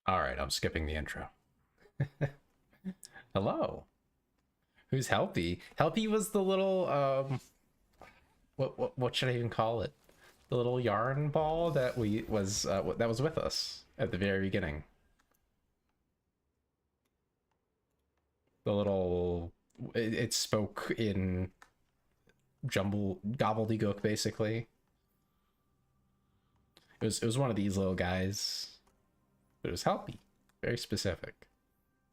All right, I'm skipping the intro. Hello. Who's Helpie? Helpie was the little what should I even call it? The little yarn ball that that was with us at the very beginning. The little it spoke in gobbledygook basically. It was one of these little guys. But it was Helpie. Very specific.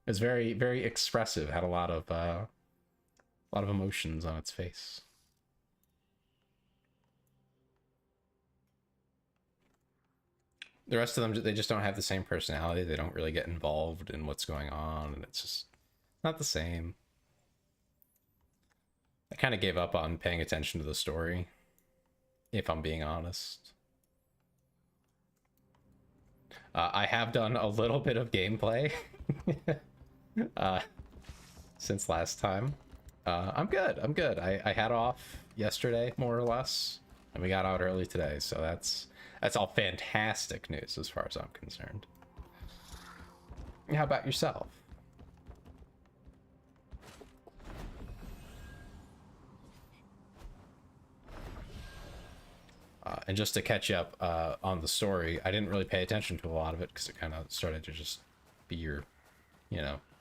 It was very expressive. Had a lot of emotions on its face. The rest of them, they just don't have the same personality. They don't really get involved in what's going on, and it's just not the same. I kind of gave up on paying attention to the story, if I'm being honest. I have done a little bit of gameplay since last time. I'm good. I had off yesterday, more or less, and we got out early today, so that's all fantastic news as far as I'm concerned. How about yourself? And just to catch you up on the story, I didn't really pay attention to a lot of it because it kind of started to just be your,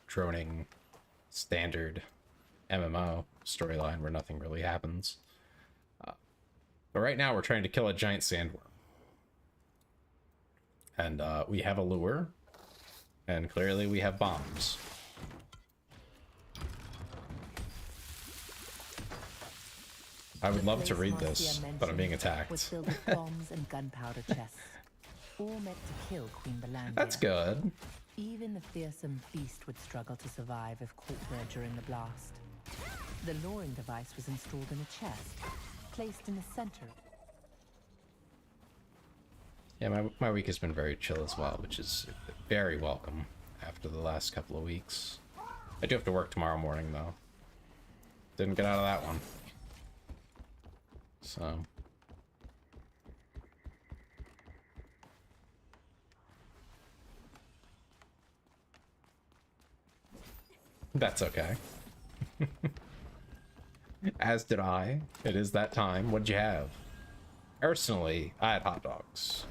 droning standard MMO storyline where nothing really happens. But right now we're trying to kill a giant sandworm. And we have a lure, and clearly we have bombs. I would love to read this, but I'm being attacked. Was filled with bombs and gunpowder chests, all meant to kill Queen Belandia. That's good. Even the fearsome beast would struggle to survive if caught there during the blast. The luring device was installed in a chest, placed in the center. Yeah, my week has been very chill as well, which is very welcome after the last couple of weeks. I do have to work tomorrow morning, though. Didn't get out of that one. So... that's okay. As did I. It is that time. What'd you have? Personally, I had hot dogs.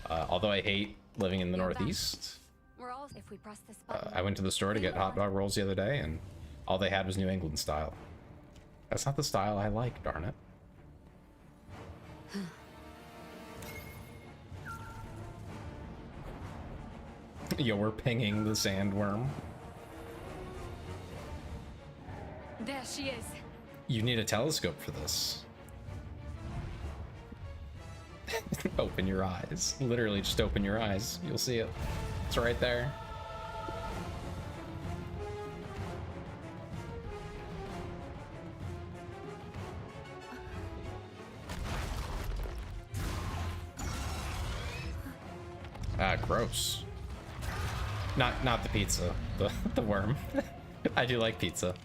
Although I hate living in the Northeast, If we press this button, I went to the store to get hot dog rolls the other day, and all they had was New England style. That's not the style I like, darn it. Yo, we're pinging the sandworm. there she is. You need a telescope for this. Open your eyes. Literally just open your eyes. You'll see it. It's right there. Ah, gross. Not the pizza. The worm. I do like pizza.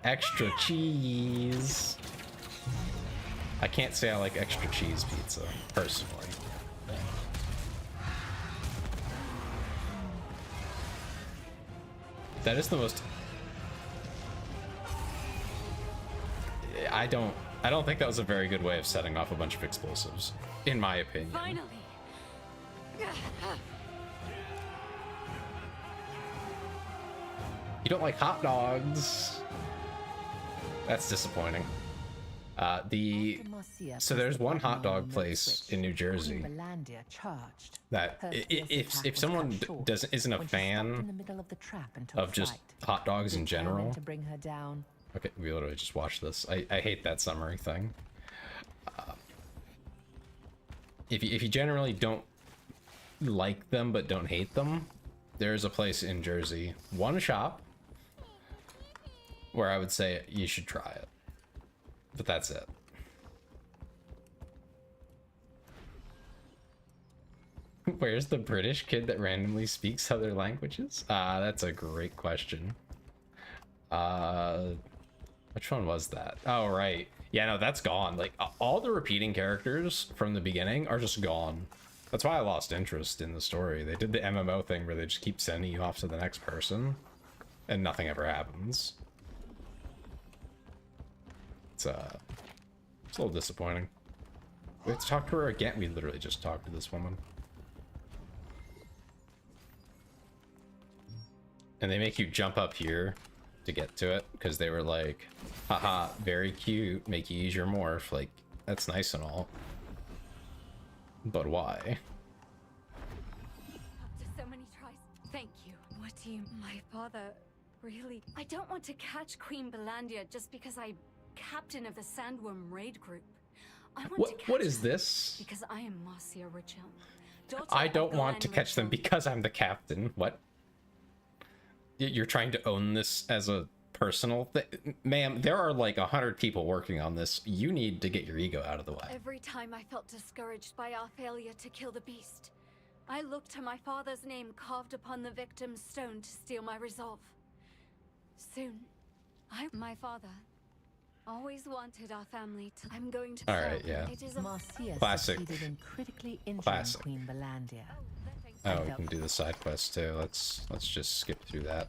Extra cheese. I can't say I like extra cheese pizza, personally. That is the most... I don't think that was a very good way of setting off a bunch of explosives, in my opinion. Finally. You don't like hot dogs? That's disappointing. So there's one hot dog place in New Jersey that if someone isn't a fan of just hot dogs in general. Okay, we literally just watched this. I hate that summary thing. If you generally don't like them but don't hate them, there's a place in Jersey, one shop, where I would say you should try it. But that's it. Where's the British kid that randomly speaks other languages? That's a great question. Which one was that? Oh, right. Yeah, no, that's gone. Like, all the repeating characters from the beginning are just gone. That's why I lost interest in the story. They did the MMO thing where they just keep sending you off to the next person, and nothing ever happens. It's a little disappointing. We have to talk to her again. We literally just talked to this woman. And they make you jump up here to get to it, because they were like, haha, very cute, make you use your morph. Like, that's nice and all. But why? After so many tries, thank you. What do you... My father... Really? I don't want to catch Queen Belandia just because I'm captain of the Sandworm raid group. I want to catch What is them this? because I am Marcia Richel. I don't want to catch them because I'm the captain. What? You're trying to own this as a personal thing? Ma'am, there are like 100 people working on this. You need to get your ego out of the way. Every time I felt discouraged by our failure to kill the beast, I looked to my father's name carved upon the victim's stone to steel my resolve. Soon, my father, always wanted our family to... I'm going to... Alright, yeah. It is a... Marcia Classic. succeeded in critically injuring Classic. Queen Belandia. Oh, we can do the side quest too. Let's just skip through that.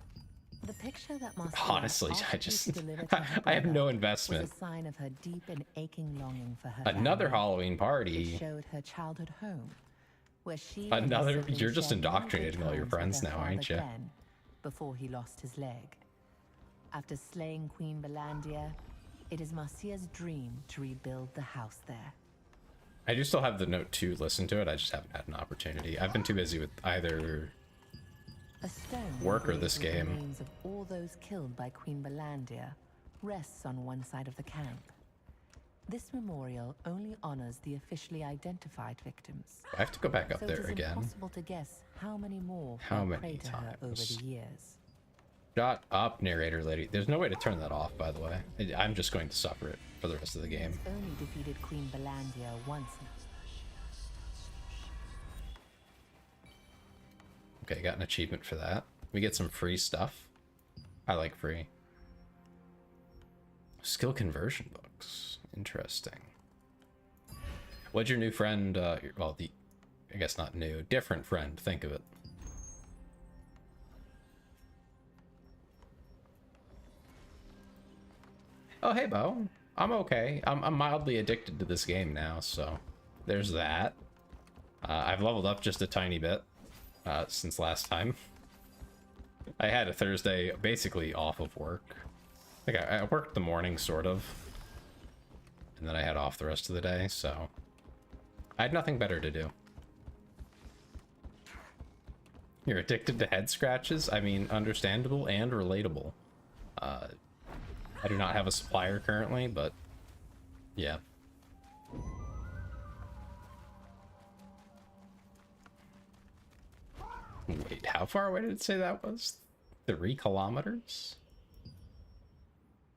The picture that Marcia Honestly, I offered just to deliver to her I have brother no was investment. a sign of her deep and aching longing for her Another family. Halloween It party. showed her childhood home, where she and her Another. siblings You're just shared many indoctrinating good all your times with friends their now, father aren't you? Glenn, before he lost his leg. After slaying Queen Belandia, it is Marcia's dream to rebuild the house there. I do still have the note to listen to it. I just haven't had an opportunity. I've been too busy with either A stone work or engraved this with the game. names of all those killed by Queen Belandia rests on one side of the camp. This memorial only honors the officially identified victims. I have to go back up So there it is again. impossible to guess how many more How fell many prey to her over times? the years. Shut up, narrator lady. There's no way to turn that off, by the way. I'm just going to suffer it for the rest of the game. It's only defeated Queen Belandia once now. Okay, got an achievement for that. We get some free stuff. I like free. Skill conversion books. Interesting. What'd your new friend, well, I guess not new, different friend, think of it? Oh, hey, Bo. I'm okay. I'm mildly addicted to this game now, so there's that. I've leveled up just a tiny bit since last time. I had a Thursday basically off of work. Like I worked the morning, sort of. And then I had off the rest of the day, so I had nothing better to do. You're addicted to head scratches? I mean, understandable and relatable. I do not have a supplier currently, but yeah. Wait, how far away did it say that was? 3 kilometers?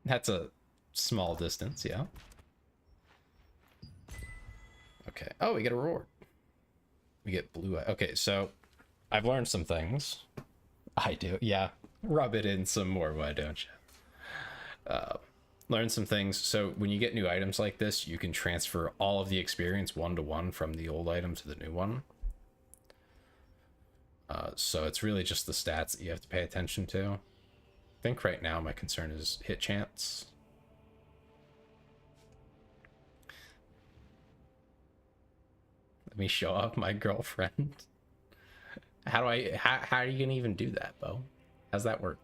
That's a small distance, yeah. Okay. Oh, we get a reward. We get blue eye. Okay, so I've learned some things. I do, yeah. Rub it in some more, why don't you? Learn some things. So when you get new items like this, you can transfer all of the experience 1-to-1 from the old item to the new one. So it's really just the stats that you have to pay attention to. I think right now my concern is hit chance. Let me show off my girlfriend. How are you gonna even do that, Bo? How's that work?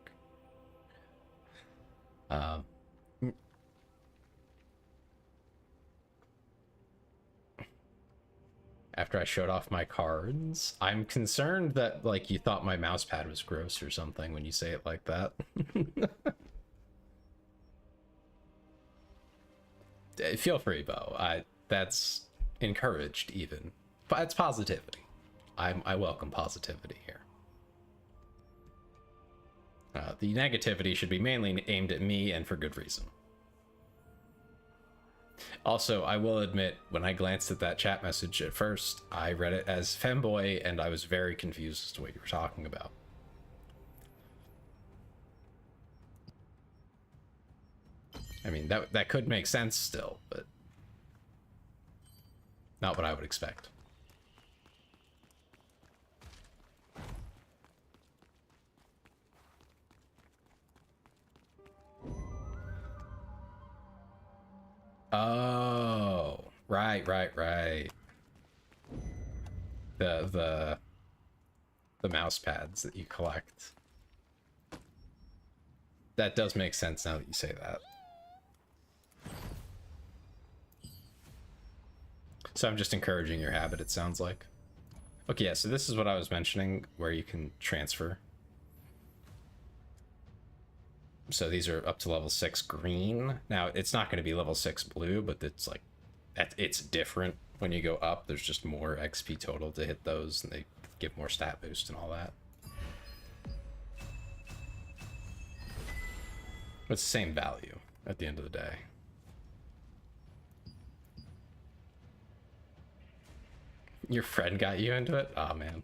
After I showed off my cards, I'm concerned that like you thought my mouse pad was gross or something when you say it like that. Feel free, Bo. That's encouraged even, but it's positivity. I welcome positivity here. The negativity should be mainly aimed at me, and for good reason. Also, I will admit, when I glanced at that chat message at first, I read it as femboy, and I was very confused as to what you were talking about. I mean, that could make sense still, but not what I would expect. Oh, right. The mouse pads that you collect. That does make sense now that you say that. So I'm just encouraging your habit, it sounds like. Okay, yeah, so this is what I was mentioning, where you can transfer. So these are up to level 6 green. Now, it's not going to be level 6 blue, but it's like, it's different when you go up. There's just more XP total to hit those, and they give more stat boost and all that. But it's the same value at the end of the day. Your friend got you into it? Oh man.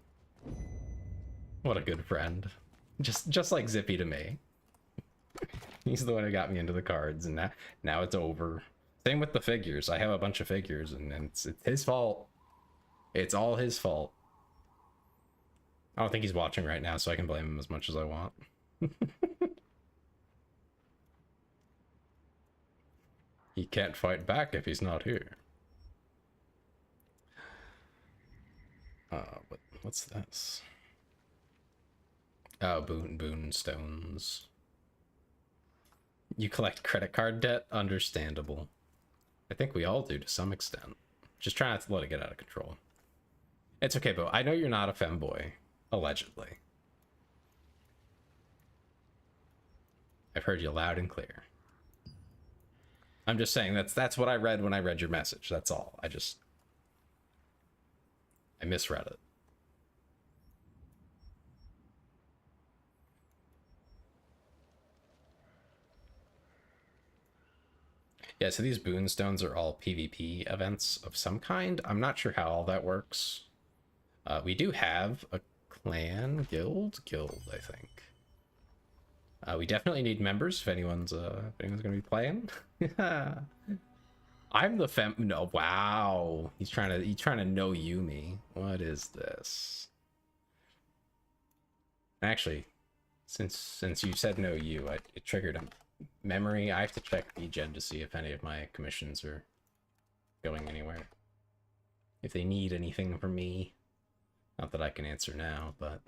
What a good friend. Just like Zippy to me. He's the one who got me into the cards, and now it's over. Same with the figures. I have a bunch of figures, and it's his fault. It's all his fault. I don't think he's watching right now, so I can blame him as much as I want. He can't fight back if he's not here. What's this? Oh, boon stones. You collect credit card debt? Understandable. I think we all do to some extent. Just try not to let it get out of control. It's okay, Bo. I know you're not a femboy. Allegedly. I've heard you loud and clear. I'm just saying that's what I read when I read your message. That's all. I misread it. Yeah, so these boon stones are all PvP events of some kind. I'm not sure how all that works. We do have a clan guild, I think. We definitely need members if anyone's gonna be playing. I'm the fem. No, wow. He's trying to know you me. What is this? Actually, since you said no you, it triggered a memory. I have to check the gen to see if any of my commissions are going anywhere. If they need anything from me. Not that I can answer now, but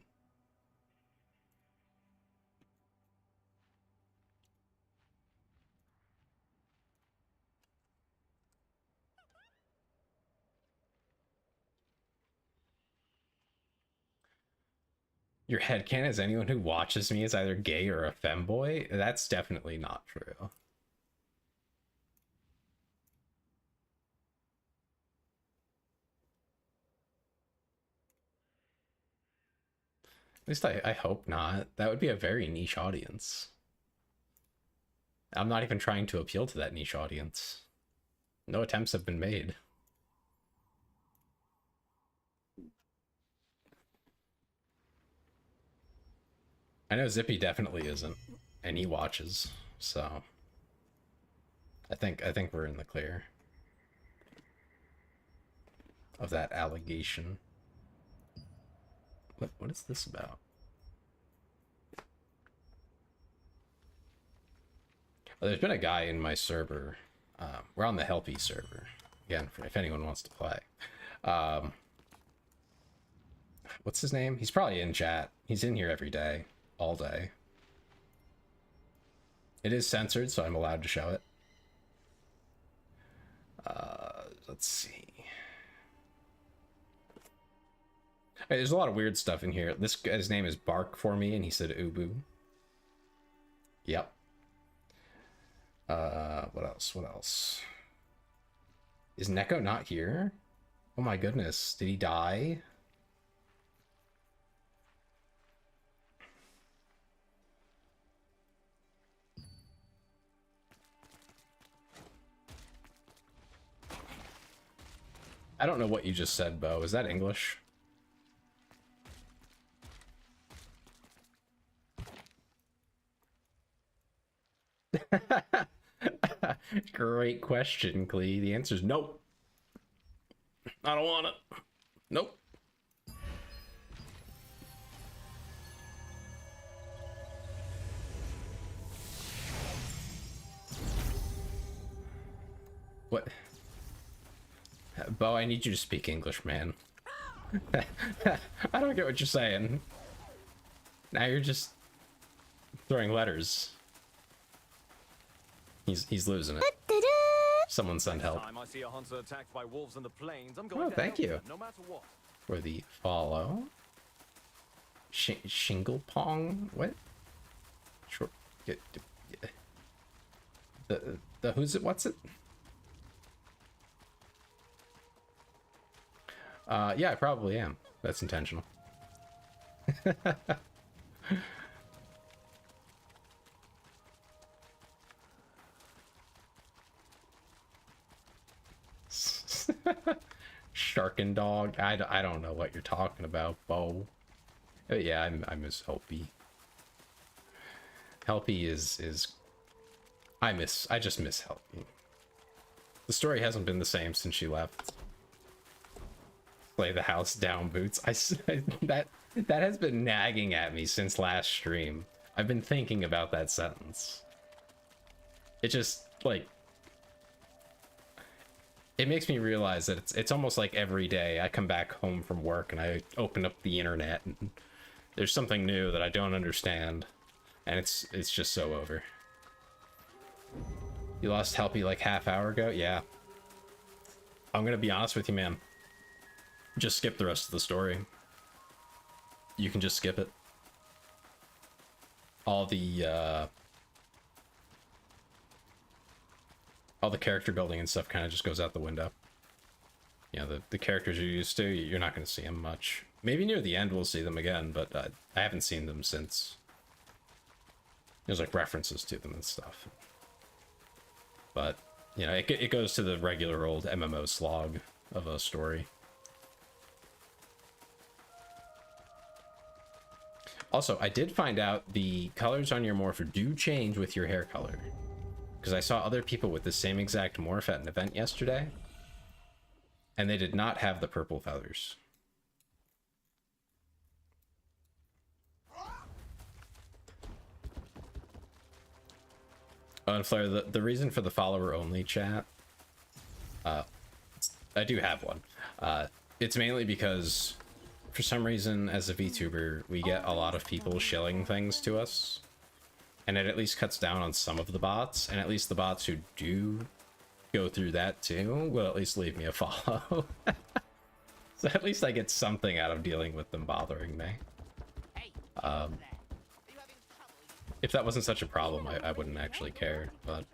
your headcanon is anyone who watches me is either gay or a femboy? That's definitely not true. At least I hope not. That would be a very niche audience. I'm not even trying to appeal to that niche audience. No attempts have been made. I know Zippy definitely isn't, and he watches, so I think we're in the clear of that allegation. What is this about? Well, there's been a guy in my server. We're on the Helpie server. Again, if anyone wants to play. What's his name? He's probably in chat. He's in here every day. All day. It is censored, so I'm allowed to show it. Let's see. Hey, there's a lot of weird stuff in here. This guy's name is Bark for me, and he said Ubu. Yep. What else? Is Neko not here? Oh my goodness, did he die? I don't know what you just said, Bo. Is that English? Great question, Clee. The answer is nope. I don't want it. Nope. What? Bo, I need you to speak English, man. I don't get what you're saying. Now you're just throwing letters. He's losing it. Someone send help. Time I see a hunter attacked by wolves in the plains, I'm Oh, going to thank help you. them, no matter what. For the follow. Shingle Pong? What? Short. The who's it? What's it? Yeah, I probably am. That's intentional. Shark and dog. I don't know what you're talking about, Bo. Yeah, I miss Helpie. Helpie is I just miss Helpie. The story hasn't been the same since she left. Play the house down, Boots. That has been nagging at me since last stream. I've been thinking about that sentence. It just like it makes me realize that it's almost like every day I come back home from work and I open up the internet and there's something new that I don't understand, and it's just so over. You lost Helpie like half hour ago? Yeah. I'm gonna be honest with you, man. Just skip the rest of the story. You can just skip it. All the character building and stuff kind of just goes out the window. You know, the characters you're used to, you're not going to see them much. Maybe near the end we'll see them again, but I haven't seen them since. There's like references to them and stuff. But, you know, it goes to the regular old MMO slog of a story. Also, I did find out the colors on your morph do change with your hair color. Because I saw other people with the same exact morph at an event yesterday, and they did not have the purple feathers. Oh, and Flair, the reason for the follower only chat, I do have one. It's mainly because for some reason as a VTuber, we get a lot of people shilling things to us. And it at least cuts down on some of the bots, and at least the bots who do go through that too will at least leave me a follow. So at least I get something out of dealing with them bothering me. If that wasn't such a problem, I wouldn't actually care, but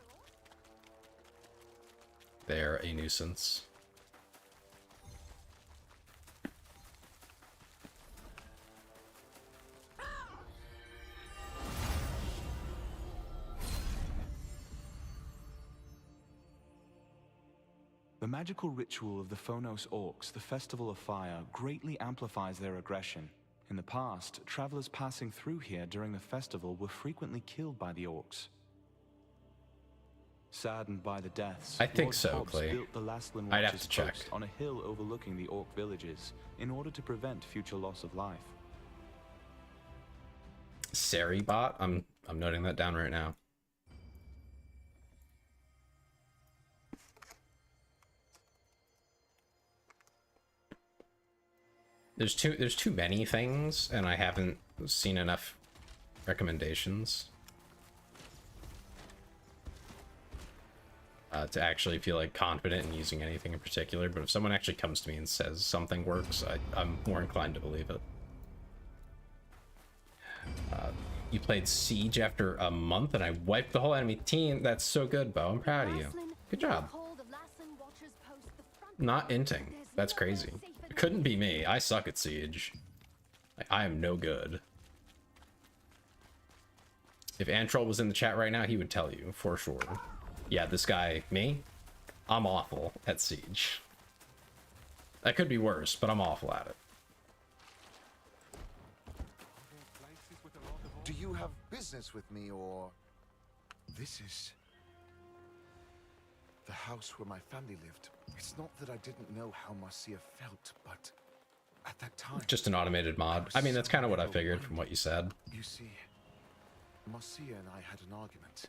they're a nuisance. The magical ritual of the Phonos Orcs, the Festival of Fire, greatly amplifies their aggression. In the past, travelers passing through here during the festival were frequently killed by the Orcs. Saddened by the deaths, I think Lord so, Hobbs Clay. built the Lastlin I'd have Watch's to check. post on a hill overlooking the Orc villages in order to prevent future loss of life. Seribot? I'm noting that down right now. There's too many things, and I haven't seen enough recommendations to actually feel like confident in using anything in particular. But if someone actually comes to me and says something works, I'm more inclined to believe it. You played Siege after a month, and I wiped the whole enemy team. That's so good, Bo. I'm proud of you. Good job. Not inting. That's crazy. It couldn't be me. I suck at Siege. I am no good. If Antrol was in the chat right now, he would tell you for sure. Yeah, this guy, me, I'm awful at Siege. That could be worse, but I'm awful at it. Do you have business with me, or... This is... the house where my family lived. It's not that I didn't know how Marcia felt, but... at that time... Just an automated mod. I mean, that's kind of what I figured from what you said. You see, Marcia and I had an argument.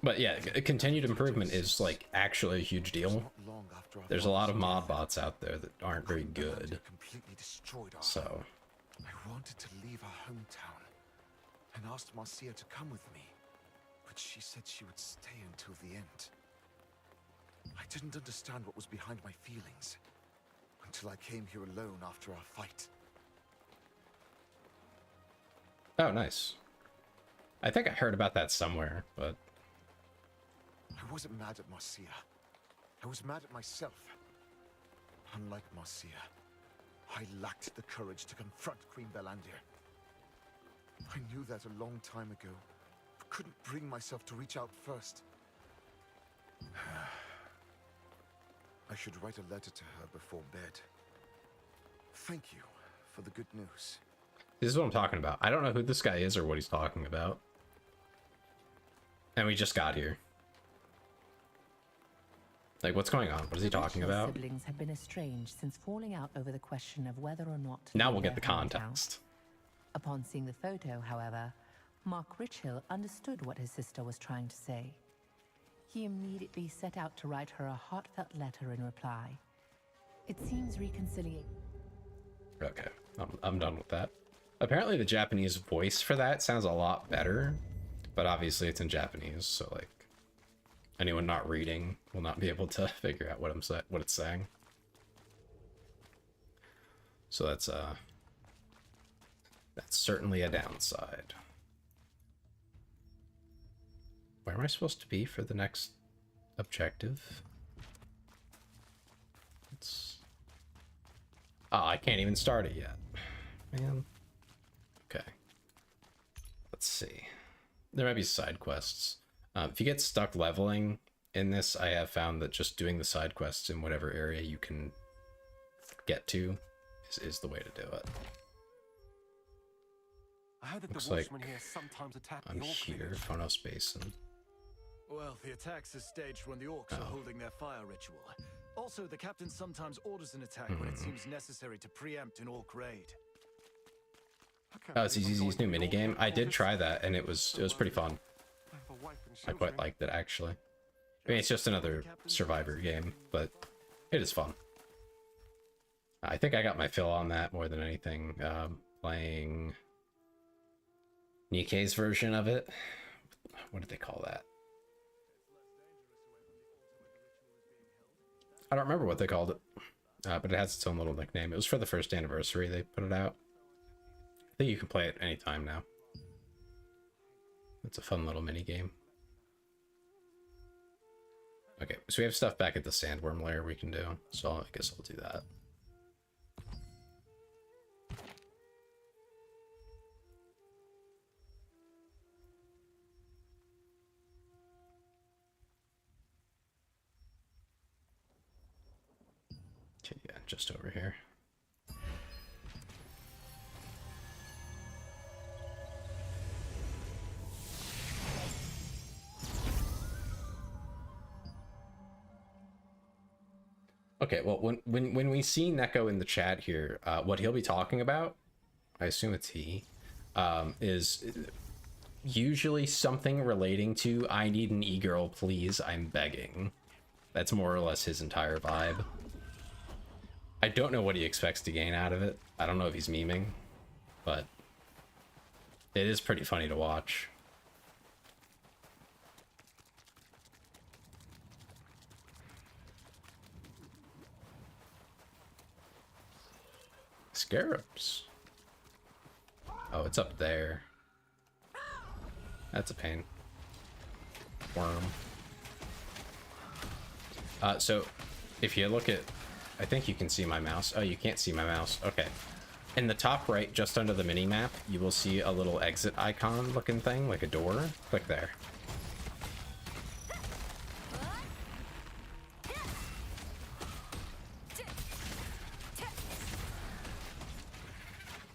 But yeah, continued improvement is like actually a huge deal. Not long after our There's a lot of father's mod death, bots out there that aren't very Greenland good. completely destroyed our So home. I wanted to leave our hometown and asked Marcia to come with me, but she said she would stay until the end. I didn't understand what was behind my feelings until I came here alone after our fight. oh, nice. I think I heard about that somewhere, but I wasn't mad at Marcia. I was mad at myself. Unlike Marcia, I lacked the courage to confront Queen Belandir. I knew that a long time ago, but couldn't bring myself to reach out first. I should write a letter to her before bed. Thank you for the good news. this is what I'm talking about. I don't know who this guy is or what he's talking about. And we just got here. Like, what's going on? What is he talking Richell's about? Siblings had been estranged since falling out over the question of whether or not to Now leave we'll get the their hometown. context. Upon seeing the photo, however, Mark Richhill understood what his sister was trying to say. He immediately set out to write her a heartfelt letter in reply. It seems reconciliation. Okay, I'm done with that. Apparently the Japanese voice for that sounds a lot better, but obviously it's in Japanese, so like anyone not reading will not be able to figure out what it's saying. So that's certainly a downside. Where am I supposed to be for the next objective? It's... oh, I can't even start it yet. Man. Okay. Let's see. There might be side quests. If you get stuck leveling in this, I have found that just doing the side quests in whatever area you can get to is the way to do it. I heard that Looks the like watchmen here sometimes attack I'm the orc here, leaders. Phonos Basin. Well, the attacks are staged when the orcs are holding their fire ritual. Also, the captain sometimes orders an attack when it seems necessary to preempt an orc raid. Oh, it's Easy's new minigame. I did try that, and it was pretty fun. I quite liked it, actually. I mean, it's just another Survivor game, but it is fun. I think I got my fill on that more than anything. Playing Nikkei's version of it. What did they call that? I don't remember what they called it, but it has its own little nickname. It was for the first anniversary they put it out. I think you can play it anytime now. It's a fun little mini game. Okay, so we have stuff back at the sandworm lair we can do, so I guess I'll do that. Okay, yeah, just over here. Okay, well, when we see Neko in the chat here, what he'll be talking about, I assume it's he, is usually something relating to "I need an e-girl, please, I'm begging." That's more or less his entire vibe. I don't know what he expects to gain out of it. I don't know if he's memeing, but it is pretty funny to watch. Scarabs. Oh, it's up there. That's a pain. Worm. So if you look at, I think you can see my mouse. Oh, you can't see my mouse. Okay. In the top right, just under the mini map, you will see a little exit icon looking thing, like a door. Click there.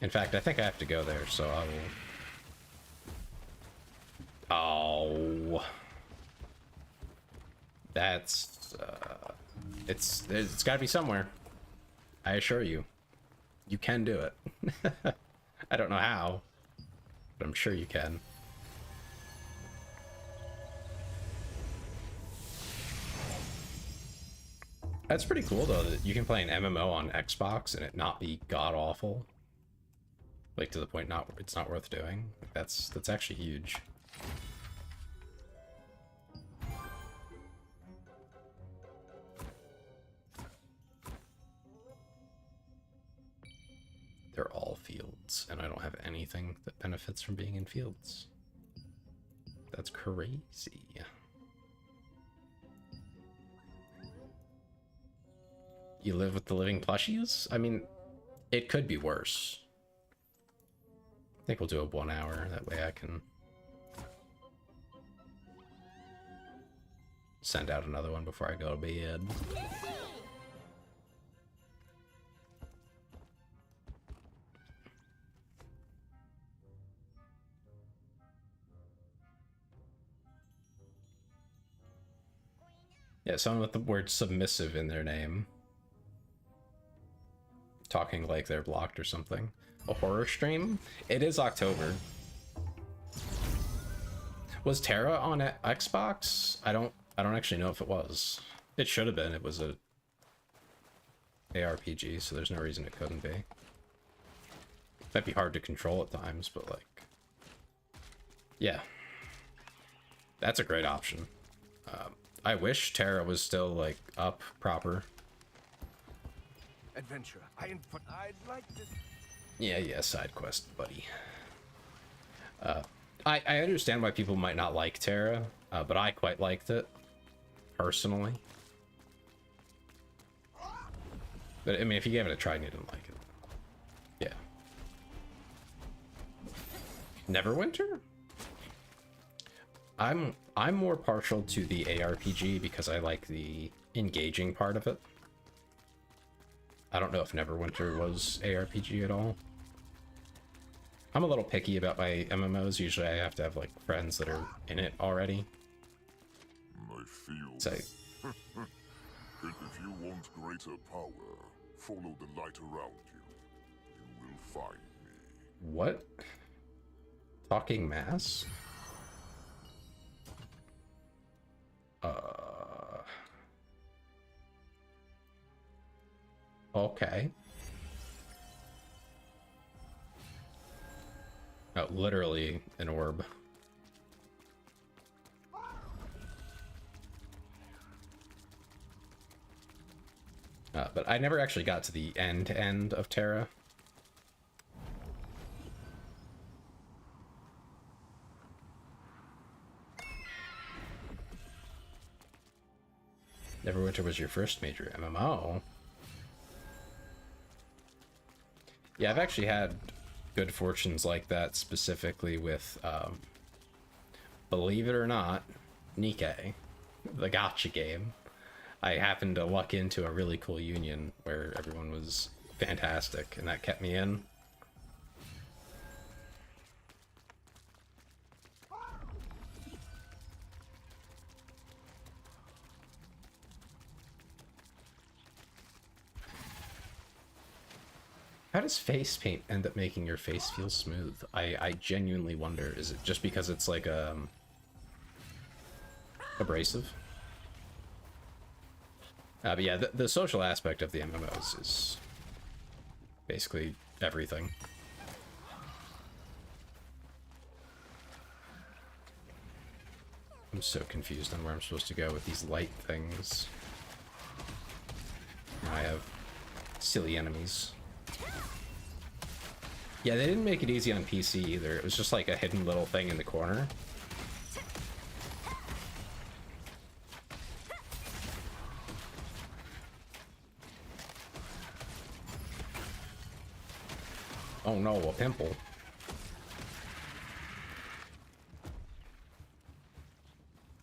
In fact, I think I have to go there, so I will... Oh. That's... it's gotta be somewhere. I assure you. You can do it. I don't know how, but I'm sure you can. That's pretty cool though that you can play an MMO on Xbox and it not be god awful. Like to the point it's not worth doing. Like, that's actually huge. They're all fields, and I don't have anything that benefits from being in fields. That's crazy. You live with the living plushies? I mean, it could be worse. I think we'll do a 1 hour. That way I can send out another one before I go to bed. Yeah, someone with the word submissive in their name. Talking like they're blocked or something. A horror stream? It is October. Was Terra on Xbox? I don't actually know if it was. It should have been. It was a ARPG, so there's no reason it couldn't be. Might be hard to control at times, but like, yeah, that's a great option. I wish Terra was still like up proper. Adventure. I'd like to. Yeah, side quest, buddy. I understand why people might not like Terra, but I quite liked it personally. But I mean, if you gave it a try and you didn't like it, yeah. Neverwinter? I'm more partial to the ARPG because I like the engaging part of it. I don't know if Neverwinter was ARPG at all. I'm a little picky about my MMOs. Usually I have to have like friends that are in it already. My field. So, If you want greater power, follow the light around you. You will find me. what? Talking mass? Okay. Oh, literally an orb. But I never actually got to the end of Terra. Neverwinter was your first major MMO. Yeah, I've actually had good fortunes like that, specifically with, believe it or not, Nikke, the gacha game. I happened to luck into a really cool union where everyone was fantastic, and that kept me in. How does face paint end up making your face feel smooth? I genuinely wonder. Is it just because it's like abrasive? But yeah, the social aspect of the MMOs is basically everything. I'm so confused on where I'm supposed to go with these light things. I have silly enemies. Yeah, they didn't make it easy on PC either. It was just like a hidden little thing in the corner. Oh no, a pimple.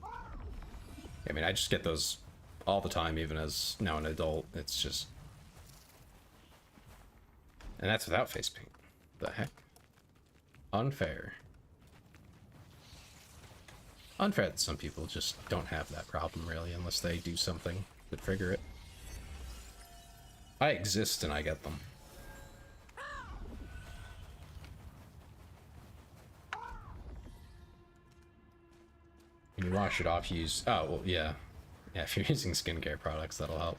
I mean, I just get those all the time, even as now an adult. It's just... And that's without face paint. The heck? Unfair. Unfair that some people just don't have that problem, really, unless they do something to trigger it. I exist and I get them. When you wash it off, use... Oh, well, yeah. Yeah, if you're using skincare products, that'll help.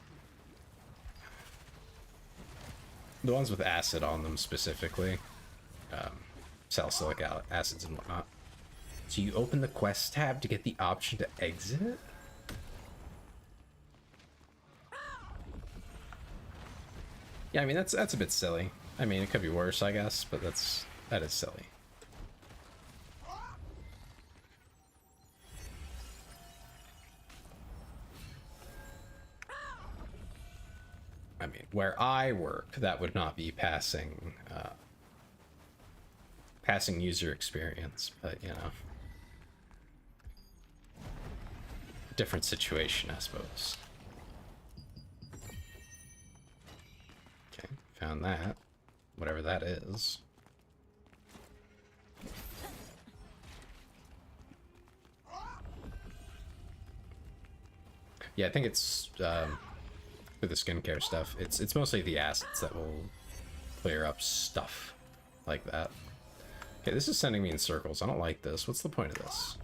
The ones with acid on them specifically. Salicylic acids and whatnot. So you open the quest tab to get the option to exit? Yeah, I mean, that's a bit silly. I mean, it could be worse, I guess, but that is silly. I mean, where I work, that would not be passing user experience, but you know, different situation, I suppose. Okay, found that, whatever that is. Yeah, I think it's for the skincare stuff. It's mostly the acids that will clear up stuff like that. Okay, this is sending me in circles. I don't like this. What's the point of this?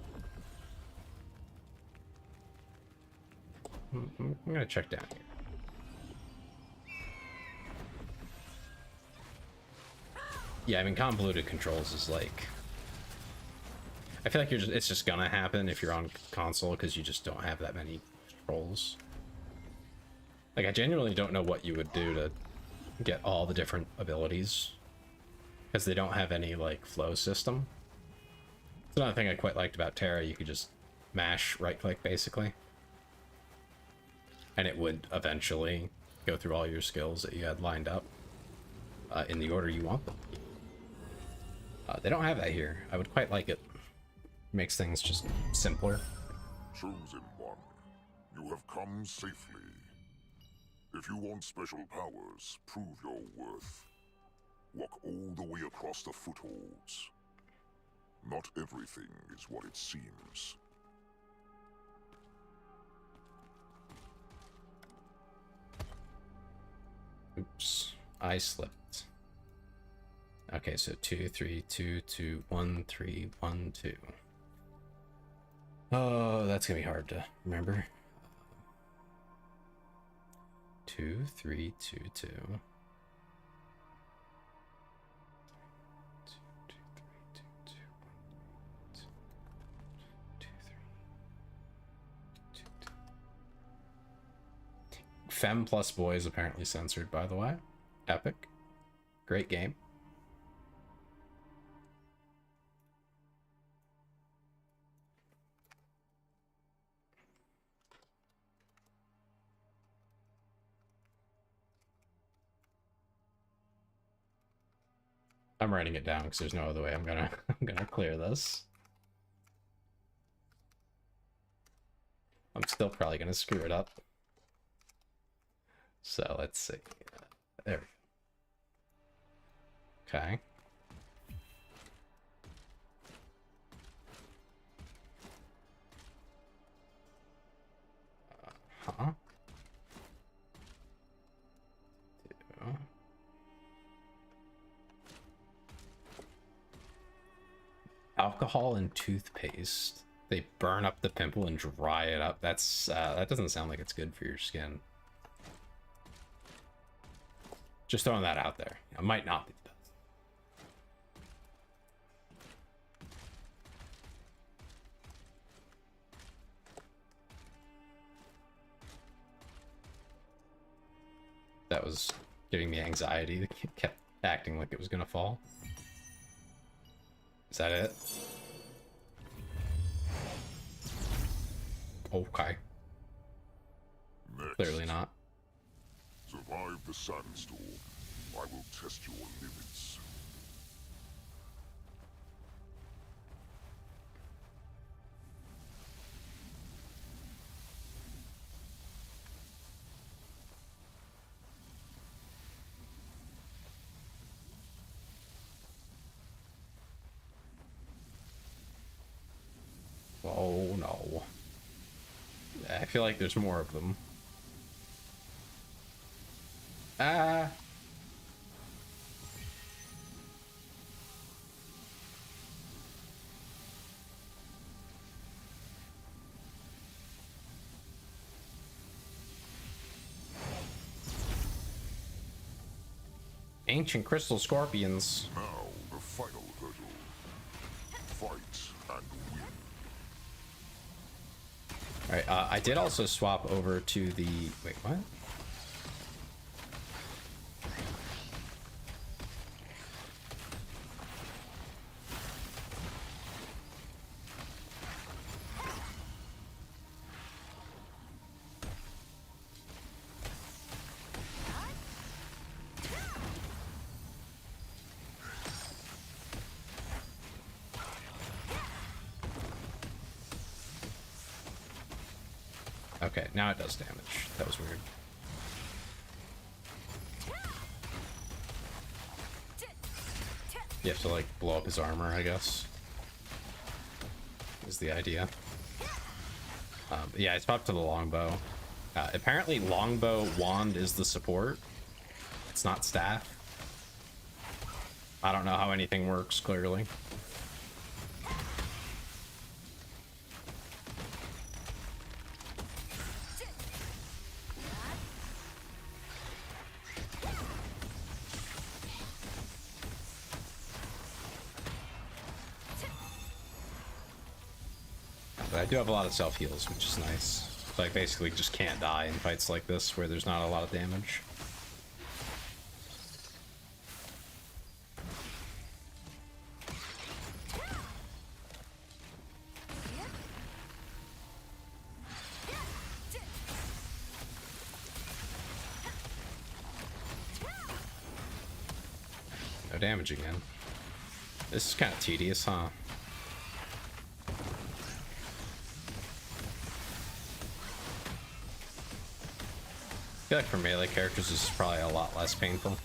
I'm gonna check down here. Yeah, I mean, convoluted controls is like, I feel like it's just gonna happen if you're on console because you just don't have that many controls. Like, I genuinely don't know what you would do to get all the different abilities, because they don't have any, like, flow system. It's another thing I quite liked about Terra. You could just mash right-click, basically. And it would eventually go through all your skills that you had lined up in the order you want them. They don't have that here. I would quite like it. Makes things just simpler. Chosen one, you have come safely. If you want special powers, prove your worth. Walk all the way across the footholds. Not everything is what it seems. Oops, I slipped. Okay, so 2, 3, 2, 2, 1, 3, 1, 2. Oh, that's gonna be hard to remember. 2, 3, 2, 2. 2, 3. Femme plus boys apparently censored, by the way. Epic. Great game. I'm writing it down because there's no other way I'm gonna clear this. I'm still probably gonna screw it up. So let's see. There we go. Okay. Huh? 2. Alcohol and toothpaste. They burn up the pimple and dry it up. That's that doesn't sound like it's good for your skin. Just throwing that out there. It might not be the best. That was giving me anxiety. It kept acting like it was gonna fall. Is that it? Okay. Next, Clearly not. survive the sandstorm. I will test your limits. Oh no. I feel like there's more of them. Ah. Ancient crystal scorpions. Now, the final hurdle. Fight and win. Alright, I did also swap over to the... Wait, what? Okay, now it does damage. That was weird. You have to, like, blow up his armor, I guess. Is the idea. Yeah, I swapped to the longbow. Apparently, longbow wand is the support. It's not staff. I don't know how anything works, clearly. But I do have a lot of self-heals, which is nice. So I basically just can't die in fights like this where there's not a lot of damage. No damage again. This is kind of tedious, huh? I feel like for melee characters, this is probably a lot less painful.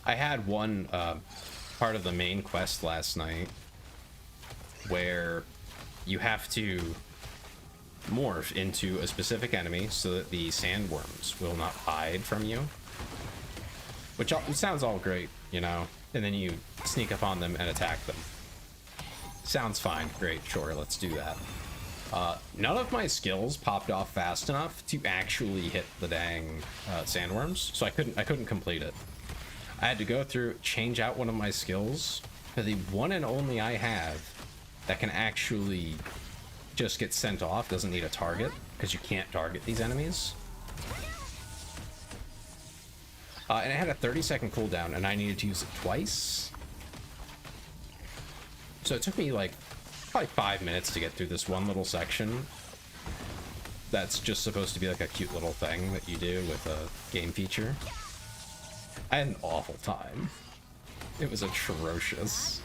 I had one part of the main quest last night where you have to morph into a specific enemy so that the sandworms will not hide from you. Which sounds all great, you know, and then you sneak up on them and attack them. Sounds fine, great, sure, let's do that. None of my skills popped off fast enough to actually hit the dang sandworms, so I couldn't complete it. I had to go through, change out one of my skills to the one and only I have that can actually just get sent off, doesn't need a target, because you can't target these enemies. And it had a 30-second cooldown, and I needed to use it twice. So it took me like probably 5 minutes to get through this one little section. That's just supposed to be like a cute little thing that you do with a game feature. I had an awful time. It was atrocious.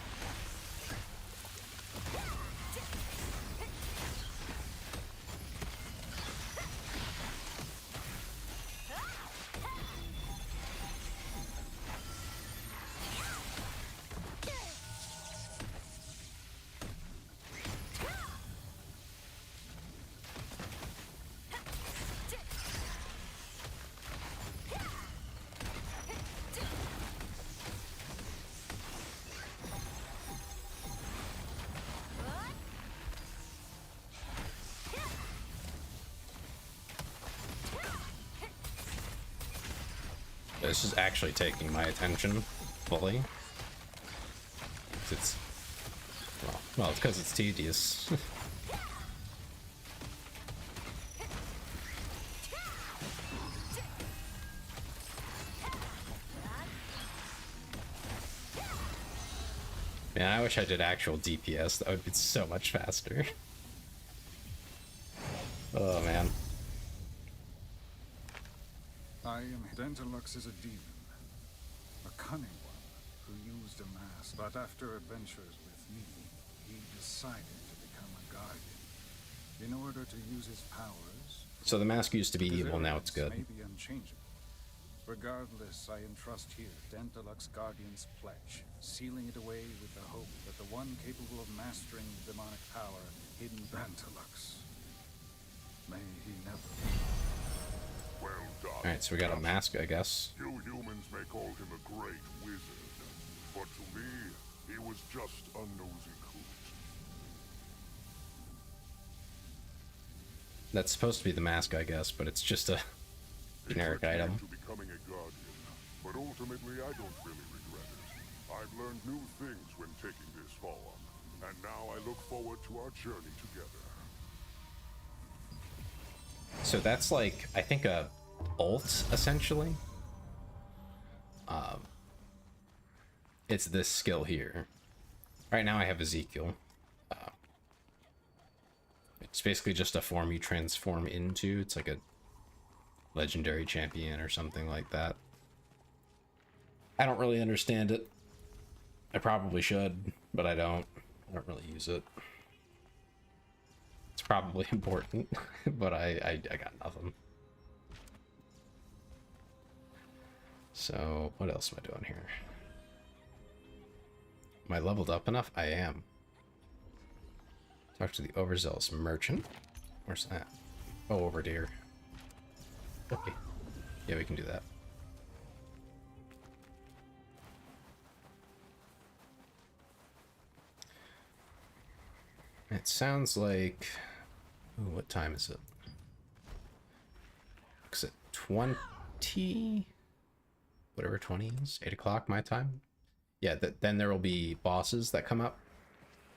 This is actually taking my attention fully. It's well, it's because it's tedious. Man, I wish I did actual DPS. That would be so much faster. Oh man. I am Dentalux is a demon, a cunning one who used a mask, but after adventures with me, he decided to become a guardian. In order to use his powers... So the mask used to be evil, now it's good. May be unchangeable. Regardless, I entrust here Dentalux Guardian's pledge, sealing it away with the hope that the one capable of mastering the demonic power hidden in Dentalux, may he never... Well done. Alright, so we got a mask, I guess. You humans may call him a great wizard, but to me, he was just a nosy coot. That's supposed to be the mask, I guess, but it's just a generic item. To becoming a guardian, but ultimately I don't really regret it. I've learned new things when taking this far, and now I look forward to our journey together. So that's like, I think a ult, essentially. It's this skill here. Right now I have Ezekiel. It's basically just a form you transform into. It's like a legendary champion or something like that. I don't really understand it. I probably should, but I don't. I don't really use it. It's probably important, but I got nothing. So, what else am I doing here? Am I leveled up enough? I am. Talk to the overzealous merchant. Where's that? Oh, over here. Okay. Yeah, we can do that. It sounds like... Ooh, what time is it? Looks at 20... Whatever 20 is. 8 o'clock my time. Yeah, then there will be bosses that come up.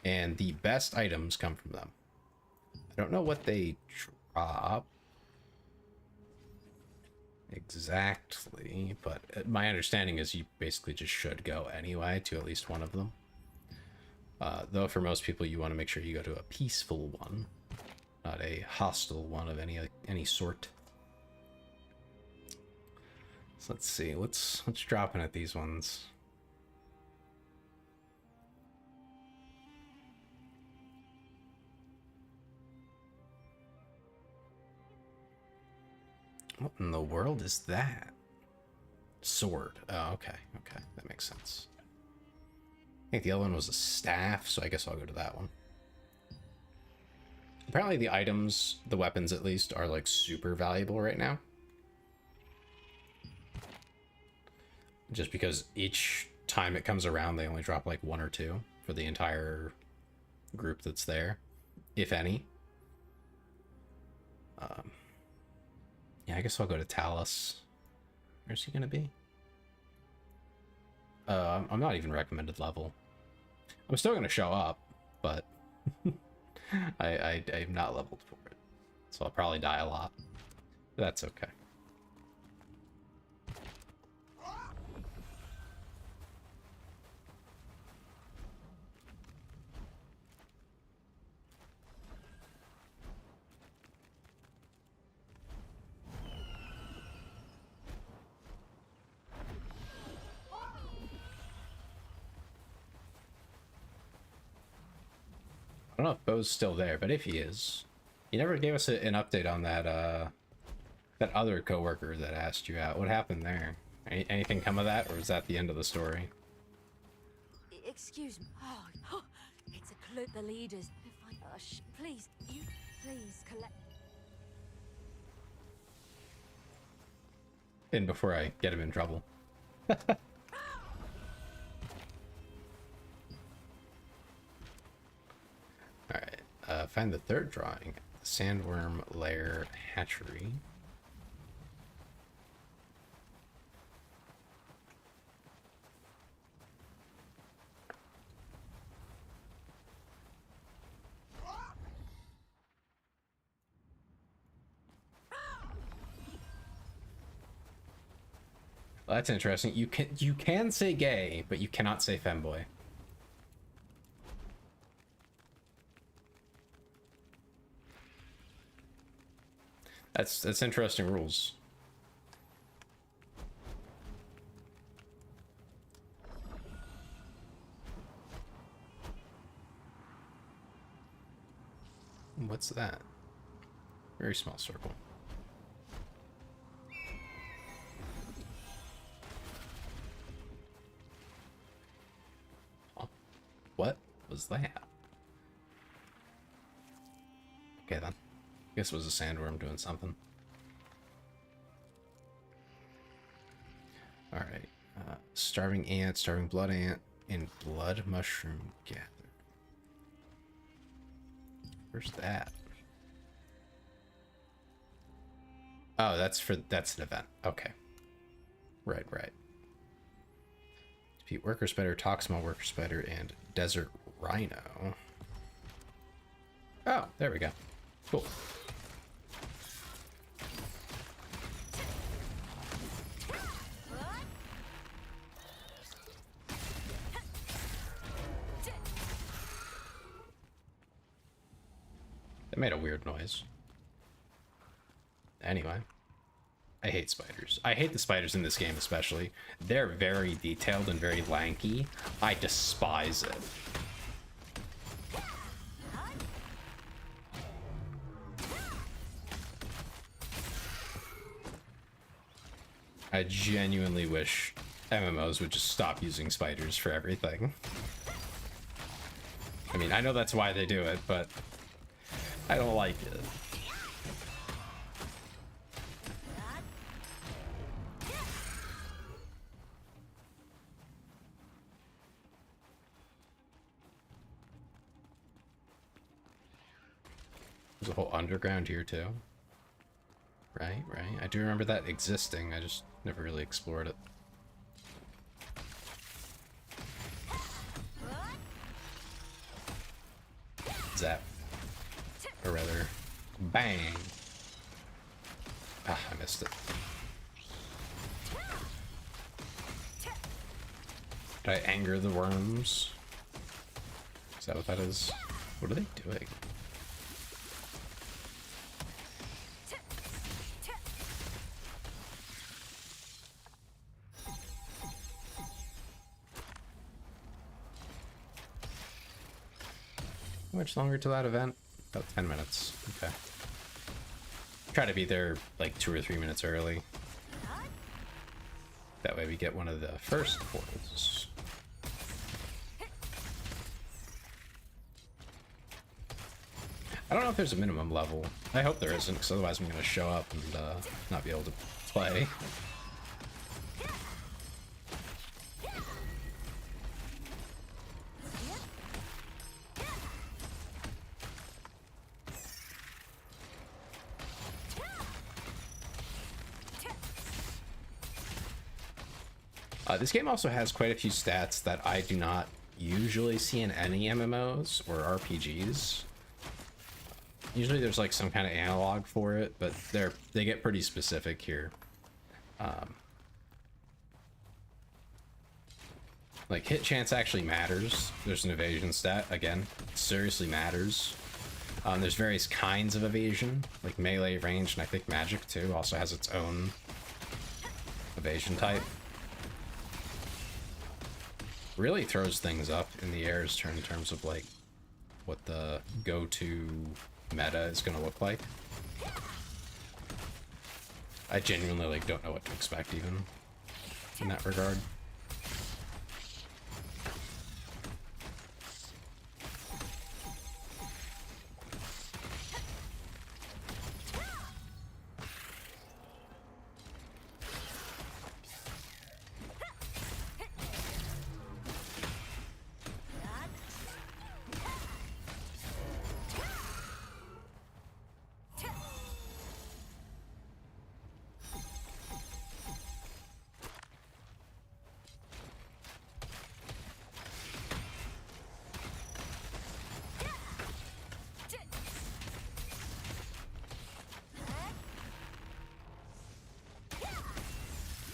And the best items come from them. I don't know what they drop exactly, but my understanding is you basically just should go anyway to at least one of them. Though for most people you want to make sure you go to a peaceful one, not a hostile one of any sort. So let's see, let's drop in at these ones. What in the world is that? Sword. Oh, okay. Okay, that makes sense. I think the other one was a staff, so I guess I'll go to that one. Apparently the items, the weapons at least, are like super valuable right now. Just because each time it comes around, they only drop like 1 or 2 for the entire group that's there, if any. Yeah, I guess I'll go to Talus. Where's he gonna be? I'm not even recommended level. I'm still gonna show up, but I'm not leveled for it, so I'll probably die a lot. That's okay. I don't know if Bo's still there, but if he is, he never gave us an update on that that other coworker that asked you out. What happened there? Anything come of that, or is that the end of the story? Excuse me. Oh, it's a clue. The leaders. Please, please collect. In before I get him in trouble. Alright, find the third drawing. The Sandworm Lair Hatchery. Well, that's interesting. You can say gay, but you cannot say femboy. That's interesting rules. What's that? Very small circle. Oh, what was that? Okay then. Guess it was a sandworm doing something. Alright. Starving ant, starving blood ant, and blood mushroom gather. Where's that? Oh, that's an event. Okay. Right. Defeat worker spider, Toxmal worker spider, and desert rhino. Oh, there we go. Cool. That made a weird noise. Anyway. I hate spiders. I hate the spiders in this game especially. They're very detailed and very lanky. I despise it. I genuinely wish MMOs would just stop using spiders for everything. I mean, I know that's why they do it, but I don't like it. There's a whole underground here too. Right. I do remember that existing. I just never really explored it. Zap. Or rather, bang. Ah, I missed it. Did I anger the worms? Is that what that is? What are they doing? How much longer to that event? About 10 minutes. Okay. Try to be there like 2 or 3 minutes early. That way we get one of the first portals. I don't know if there's a minimum level. I hope there isn't, because otherwise I'm going to show up and not be able to play. This game also has quite a few stats that I do not usually see in any MMOs or RPGs. Usually there's like some kind of analog for it, but they get pretty specific here. Like hit chance actually matters. There's an evasion stat, again, it seriously matters. There's various kinds of evasion, like melee, range, and I think magic too also has its own evasion type. Really throws things up in the air in terms of like what the go-to meta is going to look like. I genuinely like don't know what to expect even in that regard.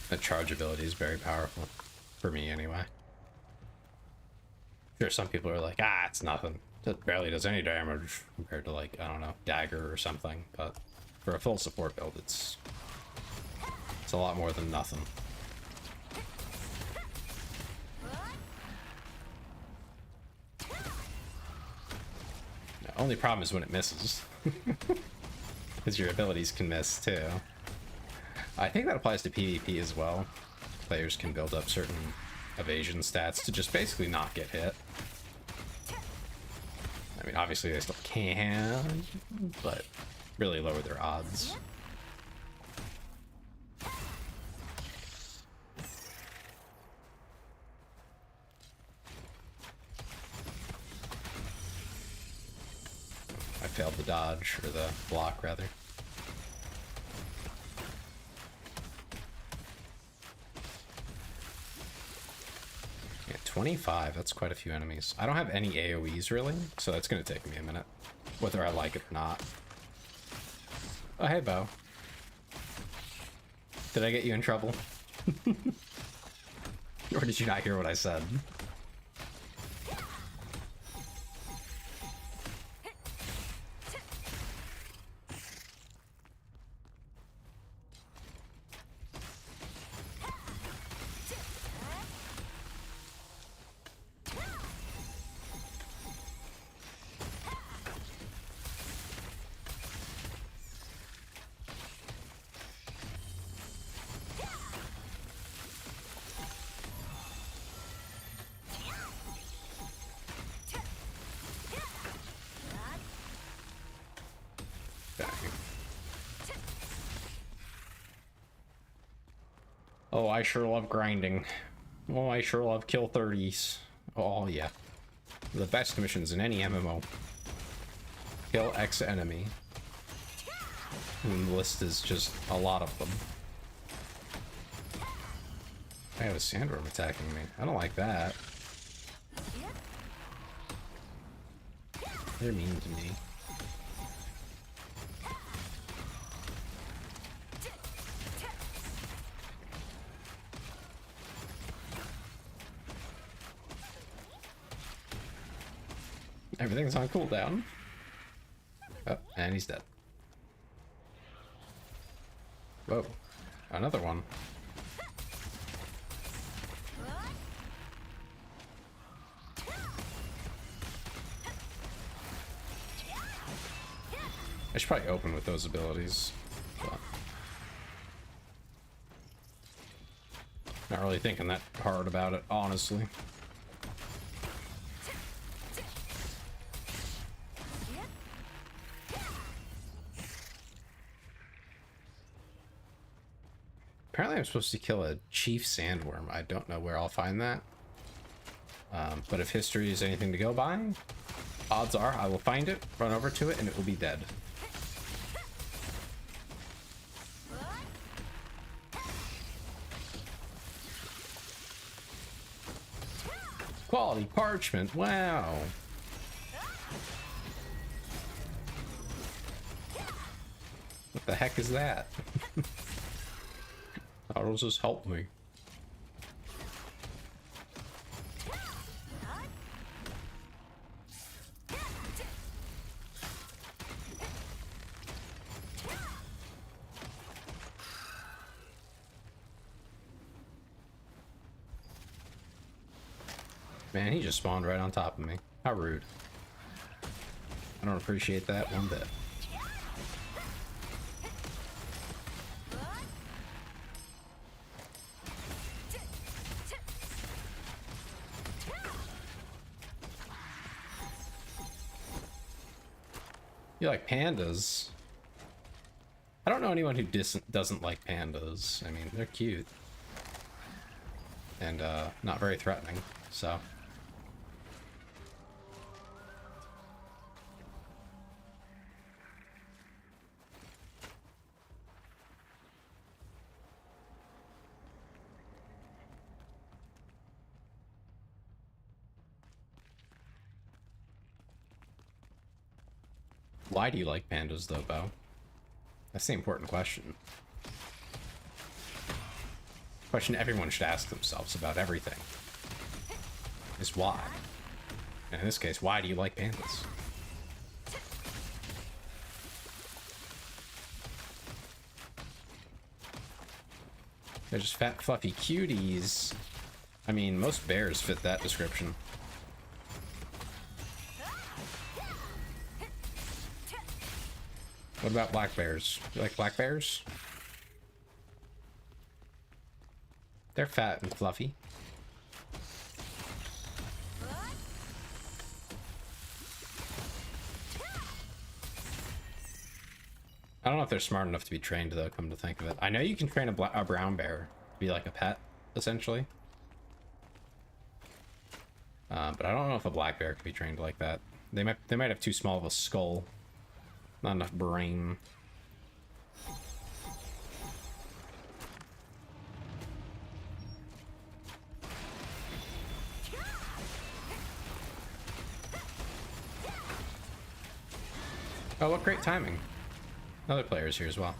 The charge ability is very powerful, for me anyway. Sure, some people are like, ah, it's nothing. It barely does any damage compared to like, I don't know, dagger or something, but for a full support build, it's a lot more than nothing. The only problem is when it misses. Because your abilities can miss too. I think that applies to PvP as well. Players can build up certain evasion stats to just basically not get hit. I mean, obviously they still can, but really lower their odds. failed the dodge, or the block, rather. Yeah, 25, that's quite a few enemies. I don't have any AoEs, really, so that's gonna take me a minute, whether I like it or not. Oh, hey, Bo. Did I get you in trouble? Or did you not hear what I said? Oh, I sure love grinding. Oh, I sure love kill 30s. Oh, yeah. The best missions in any MMO. Kill X enemy. And the list is just a lot of them. I have a sandworm attacking me. I don't like that. They're mean to me. Everything's on cooldown. Oh, and he's dead. Whoa, another one. I should probably open with those abilities. But not really thinking that hard about it, honestly. Apparently I'm supposed to kill a chief sandworm. I don't know where I'll find that. But if history is anything to go by, odds are I will find it, run over to it, and it will be dead. Quality parchment, wow. What the heck is that? How does this help me? Man, he just spawned right on top of me. How rude. I don't appreciate that one bit. You like pandas? I don't know anyone who doesn't like pandas. I mean, they're cute. And, not very threatening, so. Why do you like pandas, though, Bo? That's the important question. Question everyone should ask themselves about everything is why. And in this case, why do you like pandas? They're just fat, fluffy cuties. I mean, most bears fit that description. What about black bears? You like black bears? They're fat and fluffy. I don't know if they're smart enough to be trained, though, come to think of it. I know you can train a brown bear to be like a pet, essentially. But I don't know if a black bear can be trained like that. They might have too small of a skull. Not enough brain. Oh, what great timing. Another player's here as well.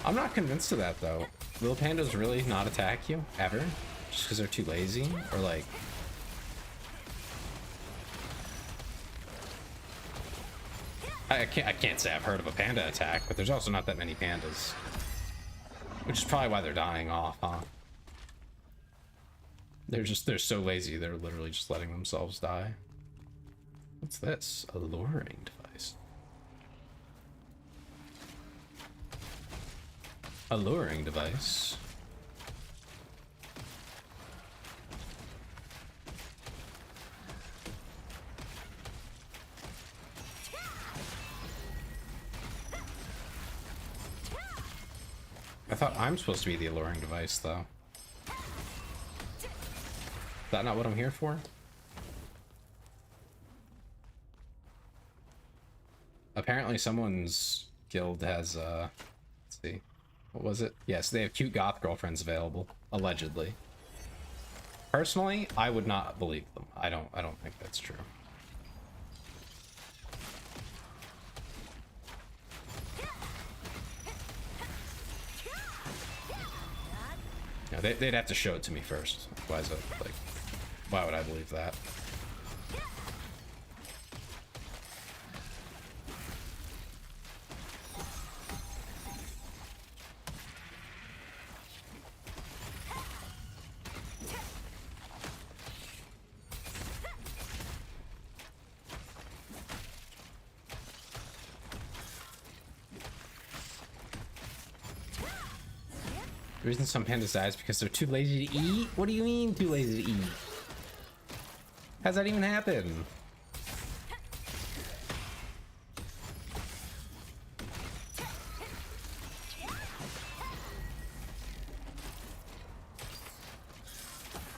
I'm not convinced of that, though. Will pandas really not attack you, ever? Just because they're too lazy? Or, like... I can't say I've heard of a panda attack, but there's also not that many pandas. Which is probably why they're dying off, huh? They're so lazy, they're literally just letting themselves die. What's this? A luring device. A luring device. I thought I'm supposed to be the alluring device, though. Is that not what I'm here for? Apparently someone's guild has, let's see. What was it? Yes, they have cute goth girlfriends available, allegedly. Personally, I would not believe them. I don't think that's true. No, they'd have to show it to me first. Why is it, like, why would I believe that? The reason some pandas die is because they're too lazy to eat? What do you mean too lazy to eat? How's that even happen?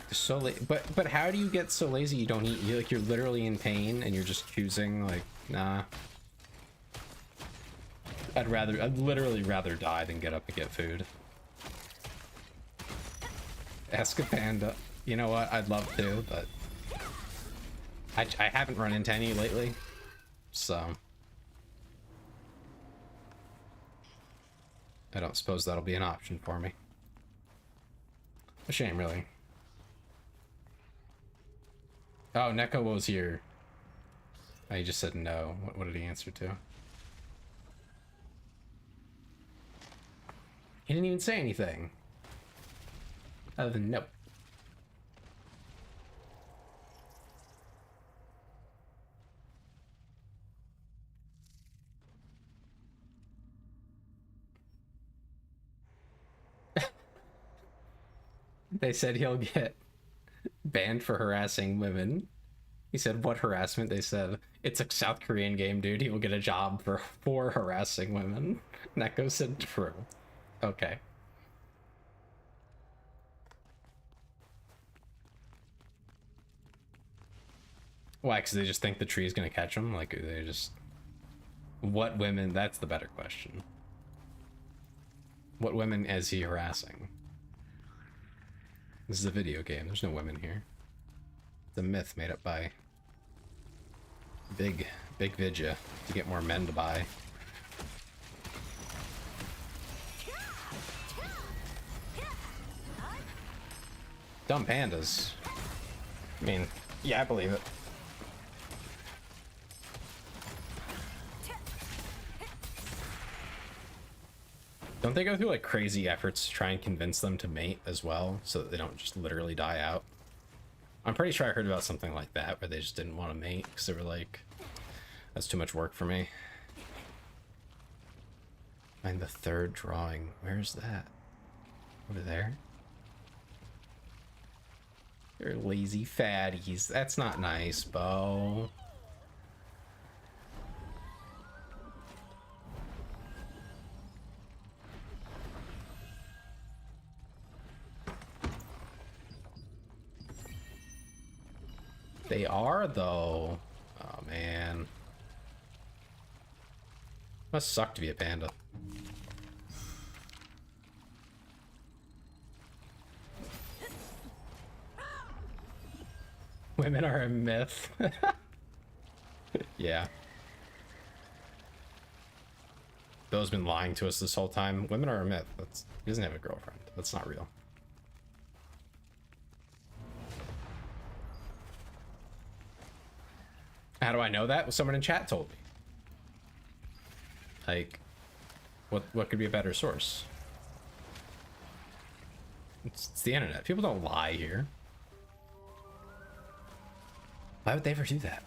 They're so but how do you get so lazy you don't eat? You're literally in pain and you're just choosing, like, nah. I'd literally rather die than get up and get food. Ask a panda. You know what? I'd love to, but I haven't run into any lately, so I don't suppose that'll be an option for me. A shame, really. Oh, Neko was here. Oh, he just said no. What did he answer to? He didn't even say anything. Other than nope. They said he'll get banned for harassing women. He said, what harassment? They said, it's a South Korean game, dude. He will get a job for harassing women. Neko said true. Okay. Why? Because they just think the tree is going to catch them? Like, they just... What women? That's the better question. What women is he harassing? This is a video game. There's no women here. It's a myth made up by Big Vidya to get more men to buy. Dumb pandas. I mean, yeah, I believe it. Don't they go through like crazy efforts to try and convince them to mate as well, so that they don't just literally die out? I'm pretty sure I heard about something like that, where they just didn't want to mate because they were like, that's too much work for me. Find the third drawing. Where's that? Over there? You're lazy fatties. That's not nice, Bo. They are, though. Oh, man. Must suck to be a panda. Women are a myth. Yeah. Bill's been lying to us this whole time. Women are a myth. He doesn't have a girlfriend. That's not real. How do I know that? Well, someone in chat told me. Like, what could be a better source? It's the internet. People don't lie here. Why would they ever do that?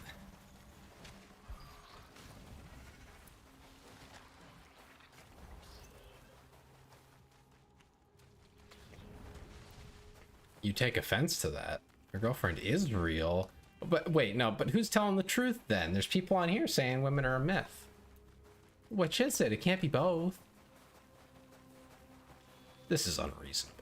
You take offense to that. Your girlfriend is real. But wait, no, but who's telling the truth then? There's people on here saying women are a myth. Which is it? It can't be both. This is unreasonable.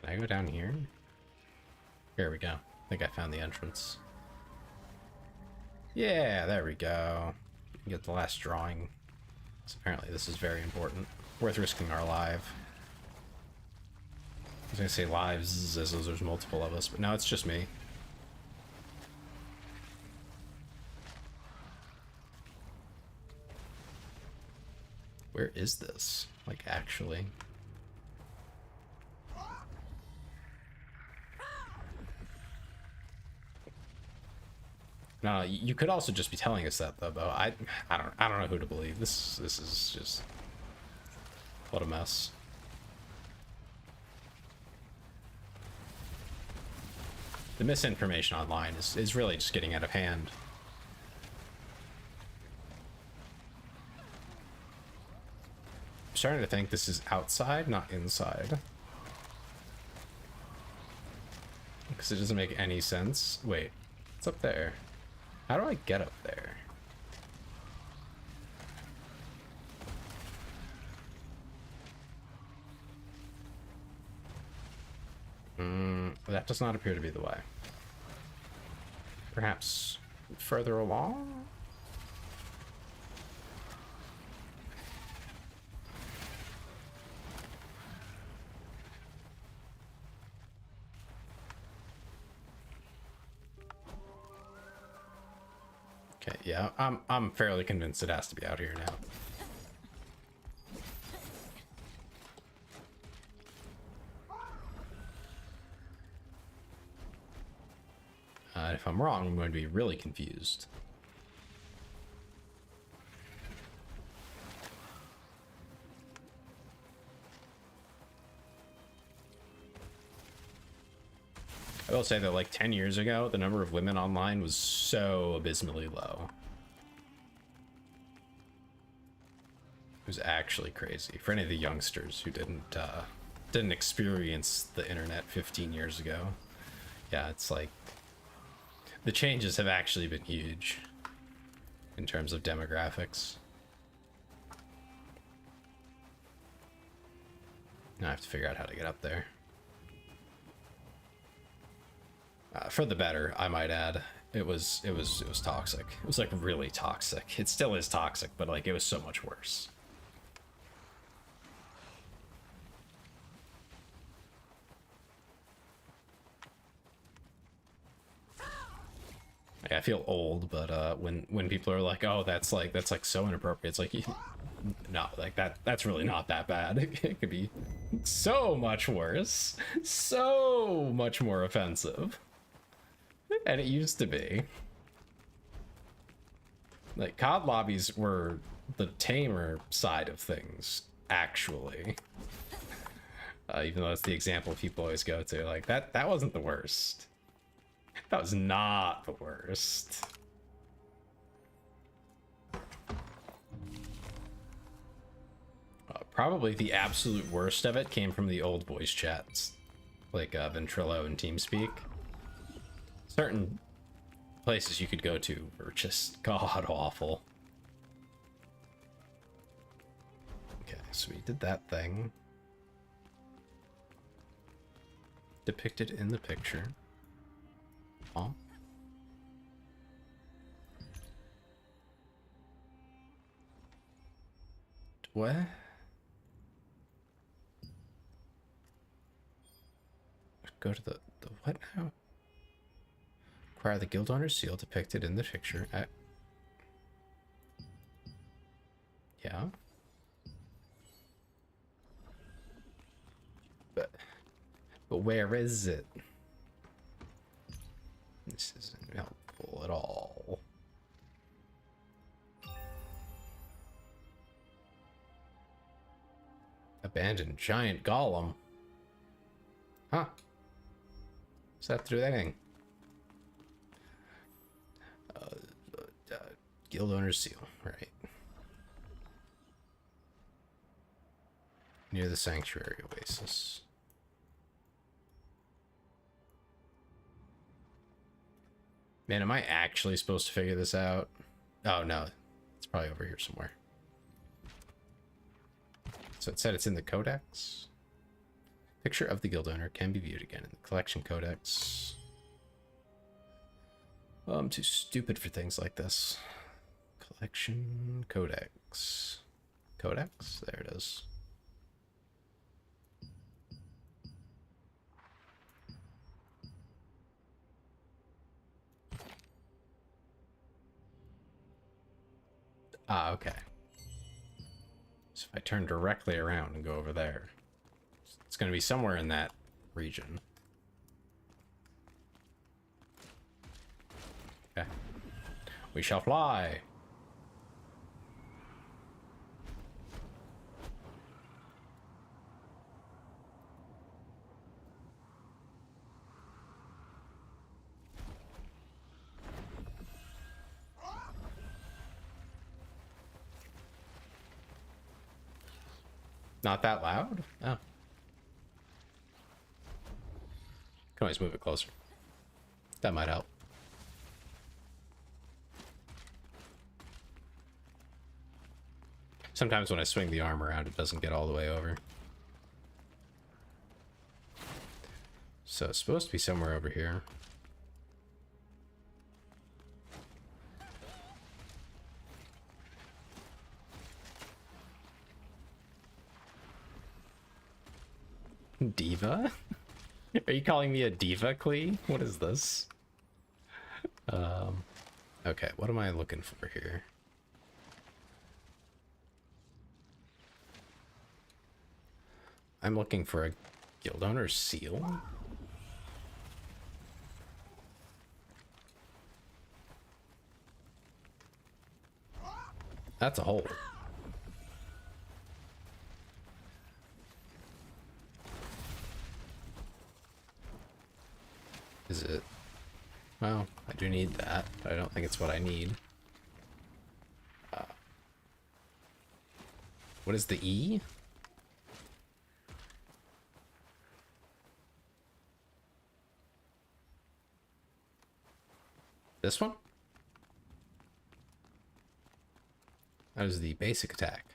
Can I go down here? Here we go. I think I found the entrance. Yeah, there we go. Get the last drawing. So apparently this is very important. Worth risking our life. I was gonna say lives as though there's multiple of us, but no, it's just me. Where is this? Like, actually? No, you could also just be telling us that though, Bo. I don't know who to believe. This is just what a mess. The misinformation online is really just getting out of hand. I'm starting to think this is outside, not inside. Because it doesn't make any sense. Wait, what's up there? How do I get up there? That does not appear to be the way. Perhaps further along? Okay, yeah, I'm fairly convinced it has to be out here now. If I'm wrong, I'm going to be really confused. I will say that like 10 years ago, the number of women online was so abysmally low. It was actually crazy. For any of the youngsters who didn't experience the internet 15 years ago. Yeah, it's like the changes have actually been huge in terms of demographics. Now I have to figure out how to get up there. For the better, I might add. It was toxic. It was like really toxic. It still is toxic, but like it was so much worse. Like, I feel old, but when people are like, "Oh, that's like so inappropriate," it's like, no, like that's really not that bad. It could be so much worse, so much more offensive. And it used to be. Like, COD lobbies were the tamer side of things, actually. Even though that's the example people always go to. Like, that wasn't the worst. That was not the worst. Probably the absolute worst of it came from the old voice chats. Like, Ventrilo and TeamSpeak. Certain places you could go to were just god awful. Okay, so we did that thing. Depicted in the picture. Oh. What? Go to the what now? Acquire the guild owner's seal depicted in the picture at... Yeah. But where is it? This isn't helpful at all. Abandoned giant golem. Huh. What's that through that thing? Guild owner's seal, right. Near the sanctuary oasis. Man, am I actually supposed to figure this out? Oh no, it's probably over here somewhere. So it said it's in the codex. Picture of the guild owner can be viewed again in the collection codex. Well, I'm too stupid for things like this. Collection codex. Codex? There it is. Ah, okay. So if I turn directly around and go over there, it's going to be somewhere in that region. Okay. We shall fly. Not that loud? Oh. Can always move it closer. That might help. Sometimes when I swing the arm around, it doesn't get all the way over. So it's supposed to be somewhere over here. Diva? Are you calling me a diva, Clee? What is this? Okay, what am I looking for here? I'm looking for a guild owner's seal. That's a hole. Is it? Well, I do need that, but I don't think it's what I need. What is the E? This one? That is the basic attack.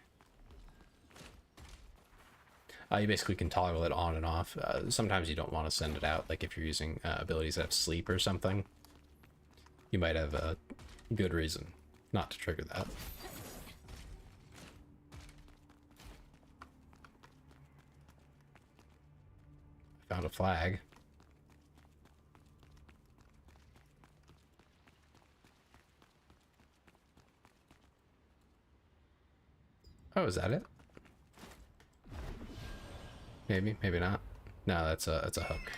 You basically can toggle it on and off. Sometimes you don't want to send it out, like if you're using abilities that have sleep or something. You might have a good reason not to trigger that. Found a flag. Oh, is that it? Maybe, maybe not. No, that's a hook.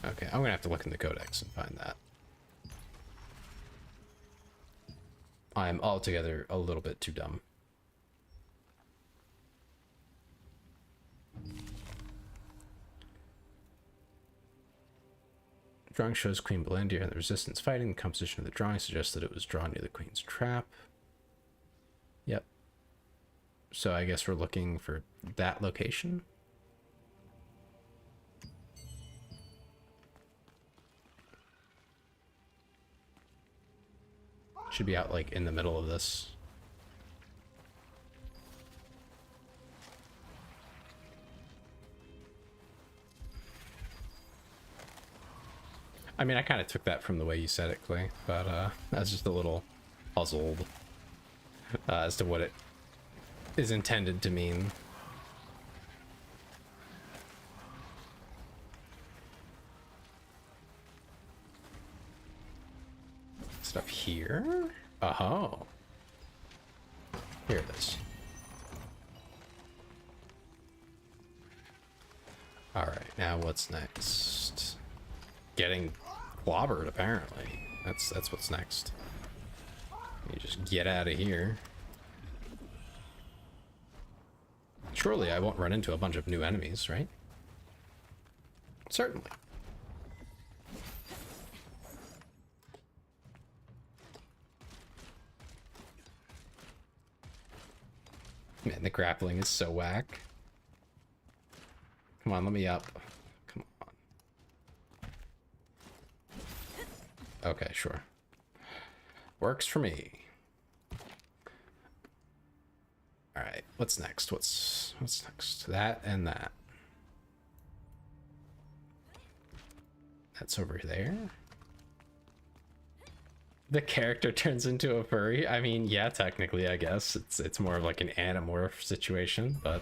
Okay, I'm gonna have to look in the codex and find that. I'm altogether a little bit too dumb. Drawing shows Queen Belandir and the Resistance fighting. The composition of the drawing suggests that it was drawn near the Queen's trap. Yep. So I guess we're looking for that location. Should be out like in the middle of this. I mean, I kind of took that from the way you said it, Clay, but I was just a little puzzled as to what it is intended to mean. Is it up here? Oh. Here it is. Alright, now what's next? Getting clobbered, apparently. That's what's next. You just get out of here. Surely I won't run into a bunch of new enemies, right? Certainly. Man, the grappling is so whack. Come on, let me up. Come on. Okay, sure. Works for me. Alright, what's next? What's next? That and that. That's over there. The character turns into a furry. I mean, yeah, technically, I guess it's more of like an anamorph situation, but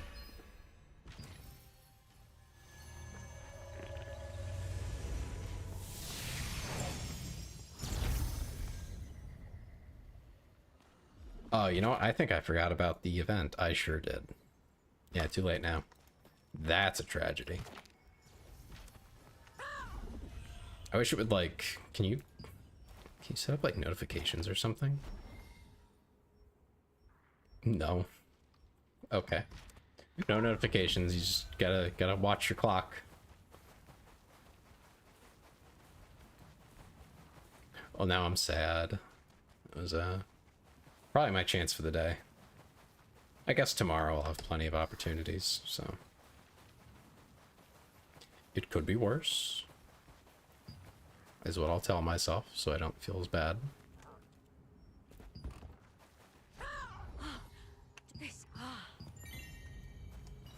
oh, you know what? I think I forgot about the event. I sure did. Yeah, too late now. That's a tragedy. I wish it would like, can you set up like notifications or something? No. Okay. No notifications. You just gotta watch your clock. Oh, now I'm sad. It was probably my chance for the day. I guess tomorrow I'll have plenty of opportunities, so it could be worse, is what I'll tell myself, so I don't feel as bad.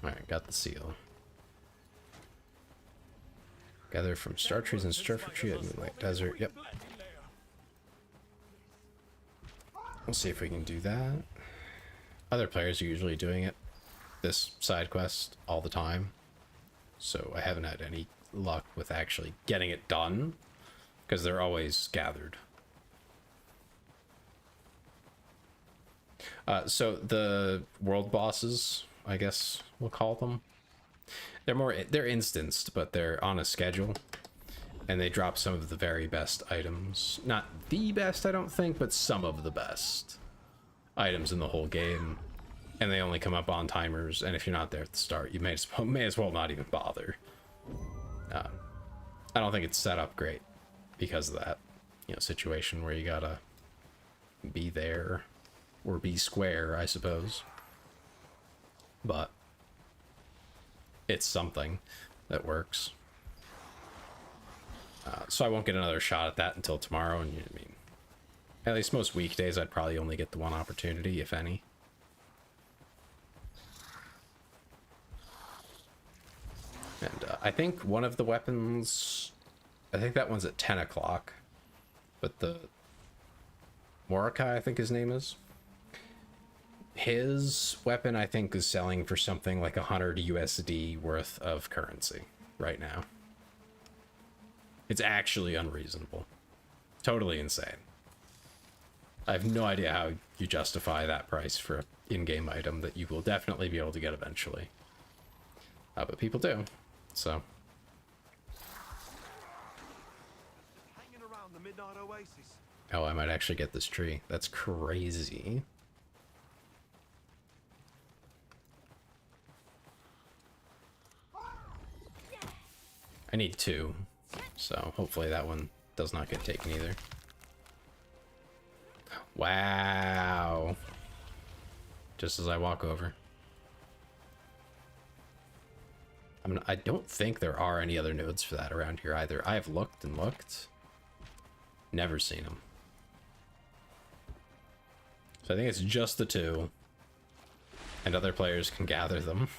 Alright, got the seal. Gather from star trees and starfruit tree at Moonlight Desert. Yep. We'll see if we can do that. Other players are usually doing it, this side quest, all the time. So I haven't had any luck with actually getting it done, because they're always gathered. So the world bosses, I guess we'll call them, they're instanced, but they're on a schedule, and they drop some of the very best items. Not the best, I don't think, but some of the best items in the whole game, and they only come up on timers, and if you're not there at the start, you may as well not even bother. I don't think it's set up great because of that, you know, situation where you gotta be there or be square, I suppose. But it's something that works. So I won't get another shot at that until tomorrow, and I mean, at least most weekdays I'd probably only get the one opportunity, if any. And I think one of the weapons, I think that one's at 10 o'clock, but the Mordecai, I think his name is, his weapon I think is selling for something like 100 USD worth of currency right now. It's actually unreasonable. Totally insane. I have no idea how you justify that price for an in-game item that you will definitely be able to get eventually. But people do, so. Hanging around the midnight oasis. Oh, I might actually get this tree. That's crazy. I need 2, so hopefully that one does not get taken either. Wow. just as I walk over. I don't think there are any other nodes for that around here either. I have looked and looked. Never seen them. So I think it's just the two. And other players can gather them.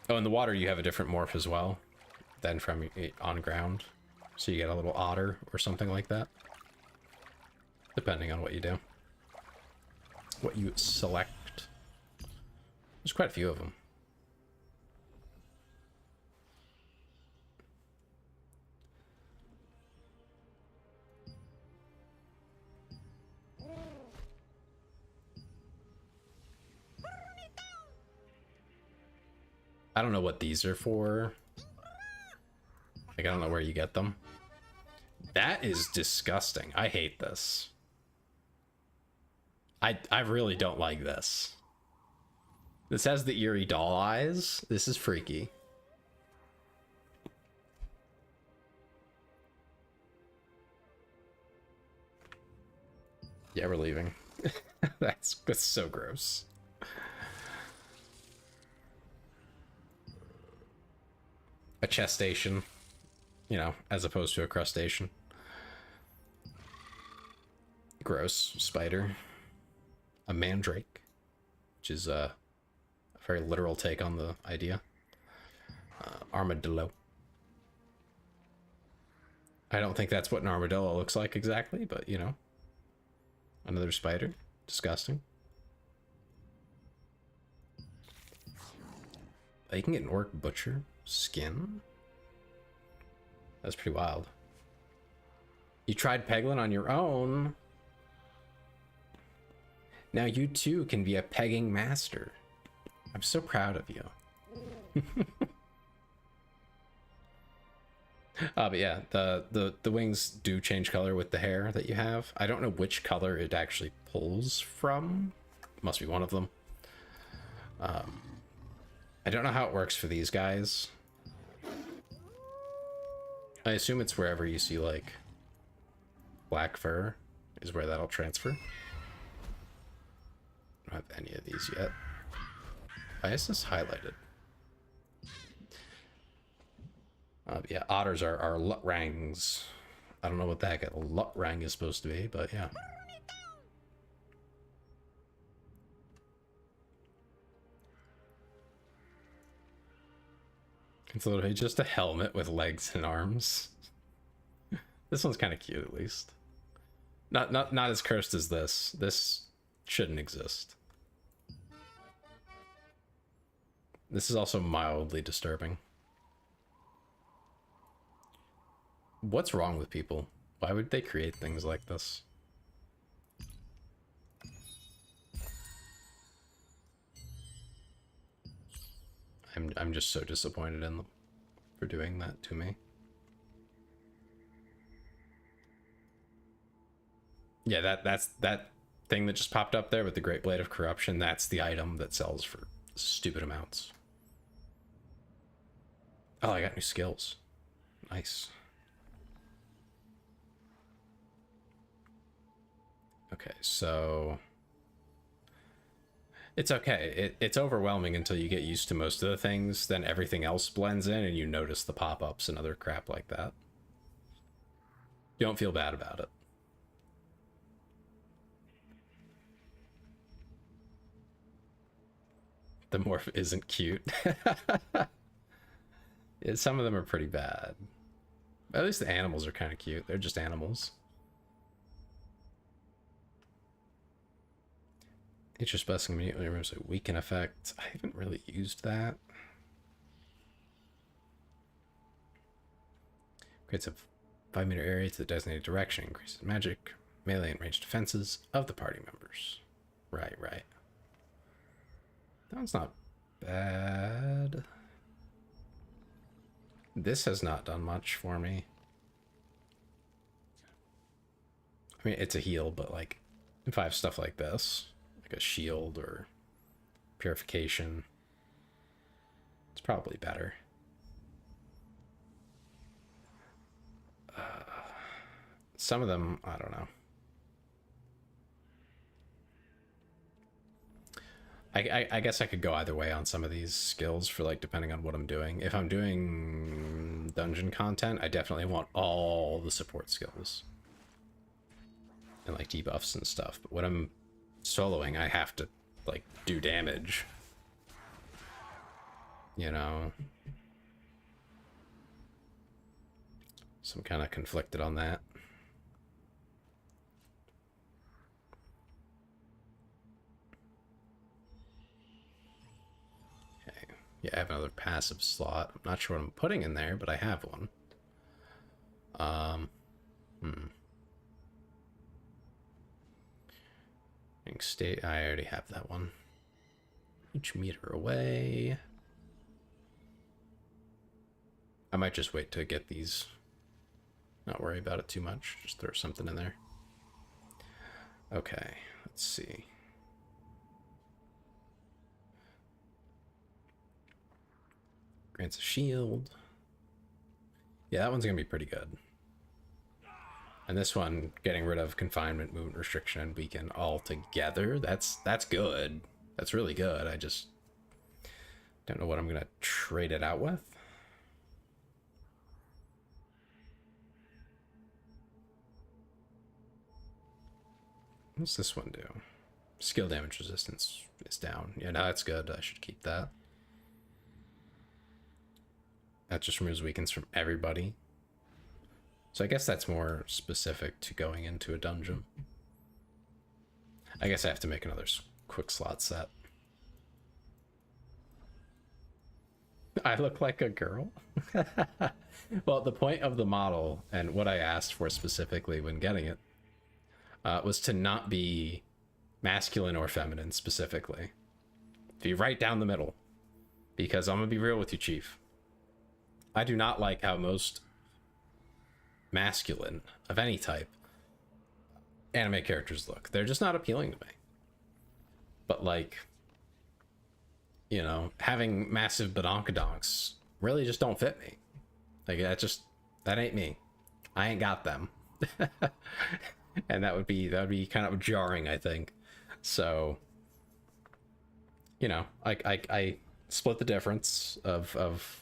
Oh, in the water you have a different morph as well than from on ground. So you get a little otter or something like that. Depending on what you do. What you select. There's quite a few of them. I don't know what these are for. Like, I don't know where you get them. That is disgusting. I hate this. I really don't like this. This has the eerie doll eyes. This is freaky. Yeah, we're leaving. That's so gross. A chestation, you know, as opposed to a crustacean. Gross. Spider. A mandrake, which is a very literal take on the idea. Armadillo. I don't think that's what an armadillo looks like exactly, but you know. Another spider. Disgusting. You can get an orc butcher skin. That's pretty wild. You tried Peglin on your own. Now you too can be a pegging master. I'm so proud of you. But yeah, the wings do change color with the hair that you have. I don't know which color it actually pulls from. Must be one of them. I don't know how it works for these guys. I assume it's wherever you see like black fur is where that'll transfer. I don't have any of these yet. Why is this highlighted? Yeah, otters are Lutrangs. I don't know what the heck a Lutrang is supposed to be, but yeah. It's literally just a helmet with legs and arms. This one's kind of cute, at least. Not as cursed as this. This shouldn't exist. This is also mildly disturbing. What's wrong with people? Why would they create things like this? I'm just so disappointed in them for doing that to me. Yeah, that's that thing that just popped up there with the Great Blade of Corruption. That's the item that sells for stupid amounts. Oh, I got new skills. Nice. Okay, so it's okay. It's overwhelming until you get used to most of the things. Then everything else blends in and you notice the pop-ups and other crap like that. You don't feel bad about it. The morph isn't cute. Yeah, some of them are pretty bad. At least the animals are kind of cute. They're just animals. Nature's Blessing immediately removes a weaken effect. I haven't really used that. Creates a 5-meter area to the designated direction. Increases magic, melee, and ranged defenses of the party members. Right. That one's not bad. This has not done much for me. I mean, it's a heal, but like, if I have stuff like this, like a shield or purification, it's probably better. some of them, I don't know. I guess I could go either way on some of these skills for like depending on what I'm doing. If I'm doing dungeon content, I definitely want all the support skills and like debuffs and stuff. But when I'm soloing, I have to like do damage, you know. So I'm kind of conflicted on that. Yeah, I have another passive slot. I'm not sure what I'm putting in there, but I have one. State, I already have that one. Each meter away. I might just wait to get these. Not worry about it too much. Just throw something in there. Okay, let's see. Grants a shield. Yeah, that one's gonna be pretty good. And this one, getting rid of confinement, movement restriction, and weaken altogether. That's good. That's really good. I just don't know what I'm gonna trade it out with. What's this one do? Skill damage resistance is down. Yeah, no, that's good. I should keep that. That just removes weakens from everybody. So I guess that's more specific to going into a dungeon. I guess I have to make another quick slot set. I look like a girl? Well, the point of the model and what I asked for specifically when getting it was to not be masculine or feminine specifically. To be right down the middle. Because I'm going to be real with you, Chief. I do not like how most masculine of any type anime characters look. They're just not appealing to me. But like, you know, having massive badonkadonks really just don't fit me. Like that ain't me. I ain't got them. And that would be kind of jarring, I think. So, you know, I split the difference of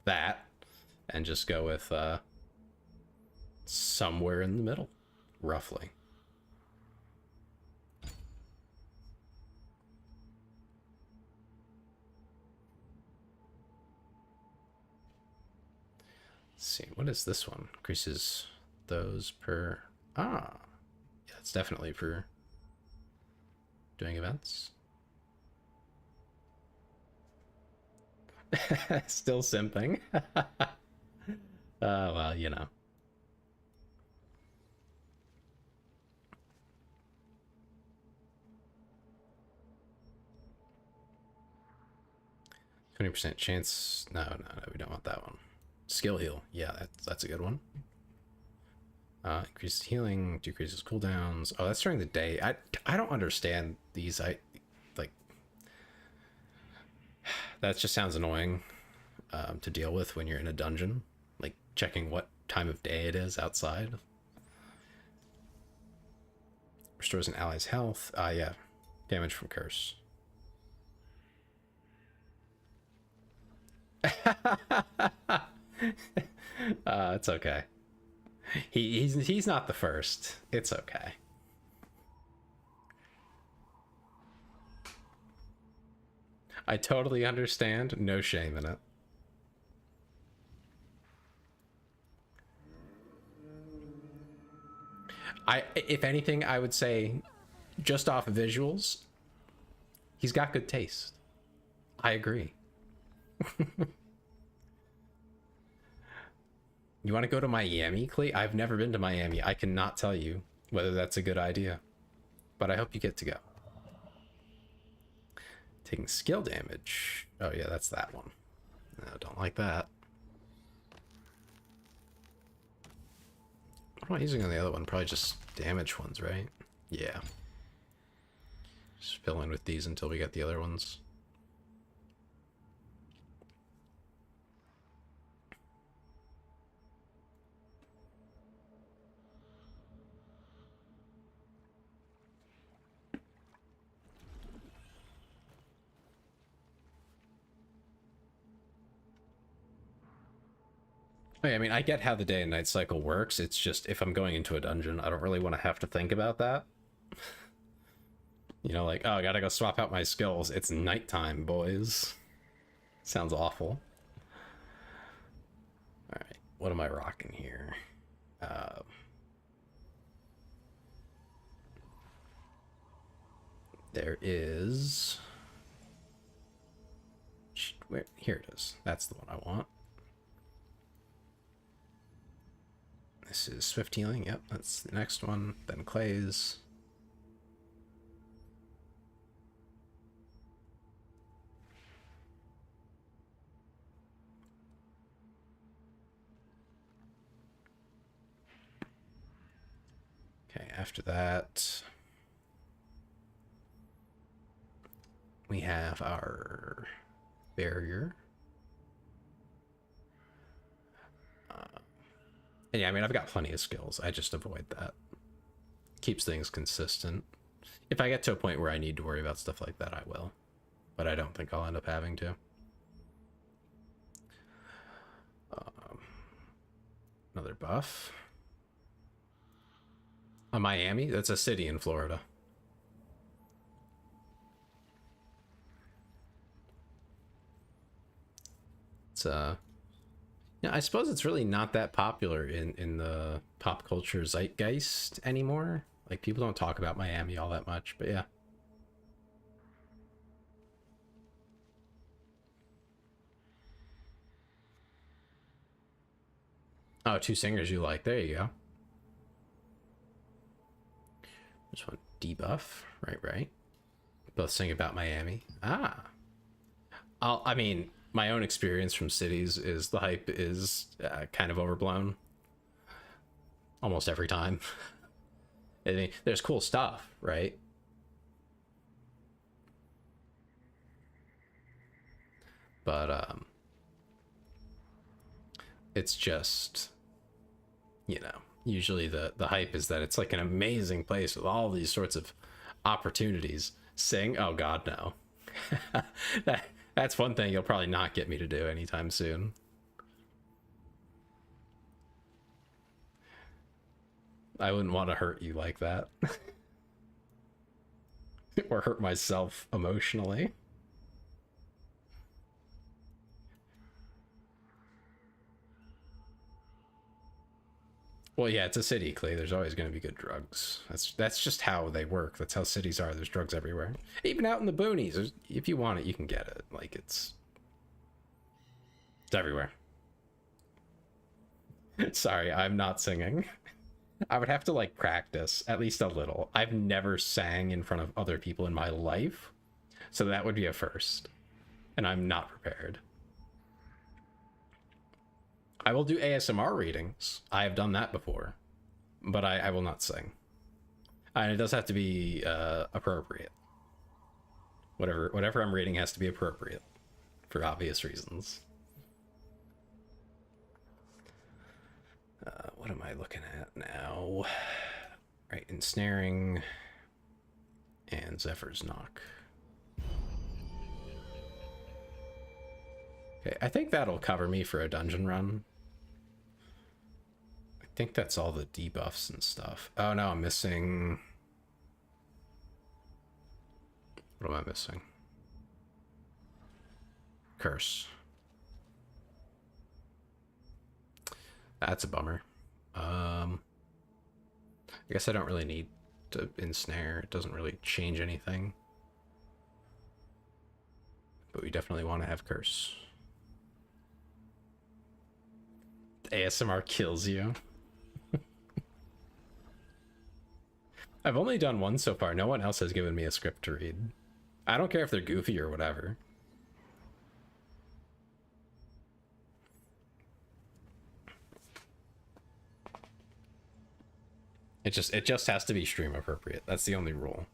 that and just go with somewhere in the middle, roughly. Let's see, what is this one? Increases those per... Ah, yeah, it's definitely for doing events. Still simping. Well, you know. %20 chance. No, we don't want that one. Skill heal. Yeah, that's a good one. Increases healing, decreases cooldowns. Oh, that's during the day. I don't understand these. That just sounds annoying to deal with when you're in a dungeon. Like checking what time of day it is outside. Restores an ally's health. Yeah. Damage from curse. It's okay. He's not the first. It's okay. I totally understand. No shame in it. If anything, I would say, just off of visuals, he's got good taste. I agree. You want to go to Miami, Clay? I've never been to Miami. I cannot tell you whether that's a good idea, but I hope you get to go. Taking skill damage. Oh yeah, that's that one. No, don't like that. What am I using on the other one? Probably just damage ones, right? Yeah. Just fill in with these until we get the other ones. I mean, I get how the day and night cycle works. It's just if I'm going into a dungeon, I don't really want to have to think about that. You know, like, oh, I gotta go swap out my skills. It's nighttime, boys. Sounds awful. Alright, what am I rocking here? There is... Where? Here it is. That's the one I want. This is Swift Healing. Yep, that's the next one. Then Clay's. Okay, after that, we have our barrier. And yeah, I mean, I've got plenty of skills. I just avoid that. Keeps things consistent. If I get to a point where I need to worry about stuff like that, I will. But I don't think I'll end up having to. Another buff. Miami? That's a city in Florida. It's yeah, I suppose it's really not that popular in the pop culture zeitgeist anymore. Like, people don't talk about Miami all that much, but yeah. Oh, two singers you like. There you go. Just one debuff. Right. Both sing about Miami. Ah. I mean, my own experience from cities is the hype is kind of overblown. Almost every time. I mean, there's cool stuff, right? But, it's just, you know, usually the hype is that it's like an amazing place with all these sorts of opportunities. Sing? Oh God, no. That's one thing you'll probably not get me to do anytime soon. I wouldn't want to hurt you like that. Or hurt myself emotionally. Well, yeah, it's a city, Clay. There's always going to be good drugs. That's just how they work. That's how cities are. There's drugs everywhere. Even out in the boonies, if you want it, you can get it. Like, it's everywhere. Sorry, I'm not singing. I would have to, like, practice at least a little. I've never sang in front of other people in my life, so that would be a first. And I'm not prepared. I will do ASMR readings. I have done that before, but I will not sing. And it does have to be appropriate. Whatever I'm reading has to be appropriate for obvious reasons. What am I looking at now? Right, ensnaring and Zephyr's Knock. Okay, I think that'll cover me for a dungeon run. I think that's all the debuffs and stuff. Oh no, I'm missing... What am I missing? Curse. That's a bummer. I guess I don't really need to ensnare. It doesn't really change anything. But we definitely want to have Curse. ASMR kills you. I've only done one so far. No one else has given me a script to read. I don't care if they're goofy or whatever. It just has to be stream appropriate. That's the only rule.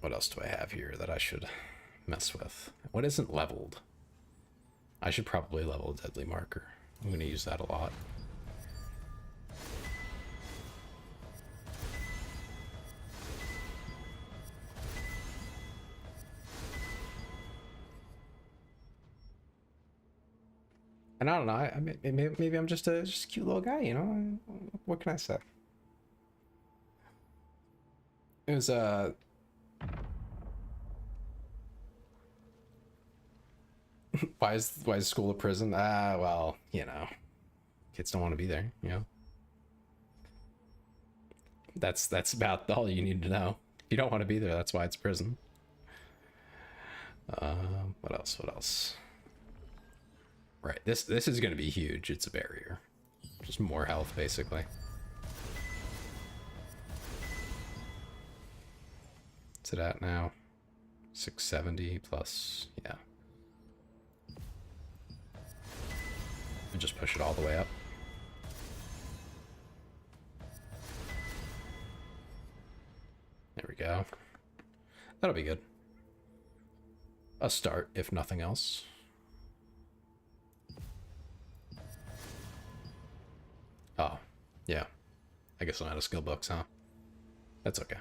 What else do I have here that I should mess with? What isn't leveled? I should probably level a deadly marker. I'm going to use that a lot. And I don't know. Maybe I'm just a cute little guy, you know. What can I say? It was why is school a prison? Well, you know, kids don't want to be there. You know. That's about all you need to know. If you don't want to be there, that's why it's prison. What else? What else? Right, this is gonna be huge. It's a barrier. Just more health, basically. What's it at now? 670 plus, yeah. And just push it all the way up. There we go. That'll be good. A start, if nothing else. Oh, yeah. I guess I'm out of skill books, huh? That's okay.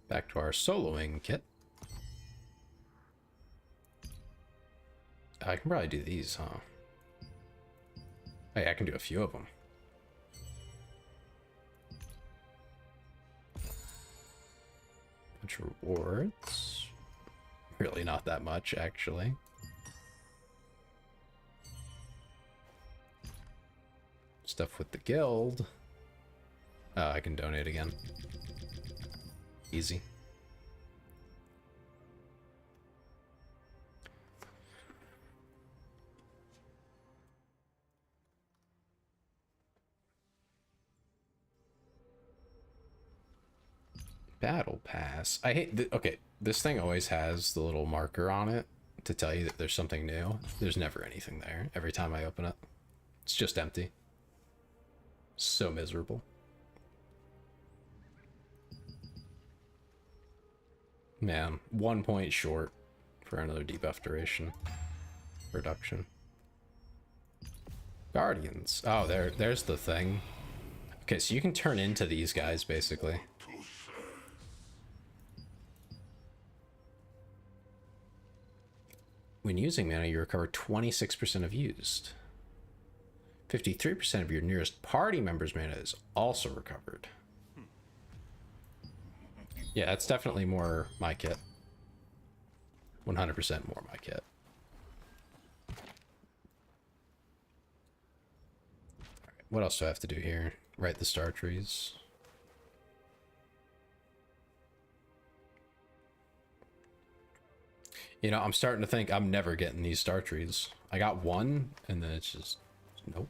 Back to our soloing kit. I can probably do these, huh? Hey, I can do a few of them. Bunch of rewards. Really not that much, actually. Stuff with the guild. Oh, I can donate again. Easy. Battle pass. I hate okay, this thing always has the little marker on it to tell you that there's something new. There's never anything there every time I open it. It's just empty. So miserable. Man, 1 point short for another debuff duration reduction. Guardians. Oh, there's the thing. Okay, so you can turn into these guys, basically. When using mana, you recover 26% of used. 53% of your nearest party member's mana is also recovered. Yeah, that's definitely more my kit. 100% more my kit. Alright, what else do I have to do here? Write the star trees. You know, I'm starting to think I'm never getting these star trees. I got one, and then it's just... Nope.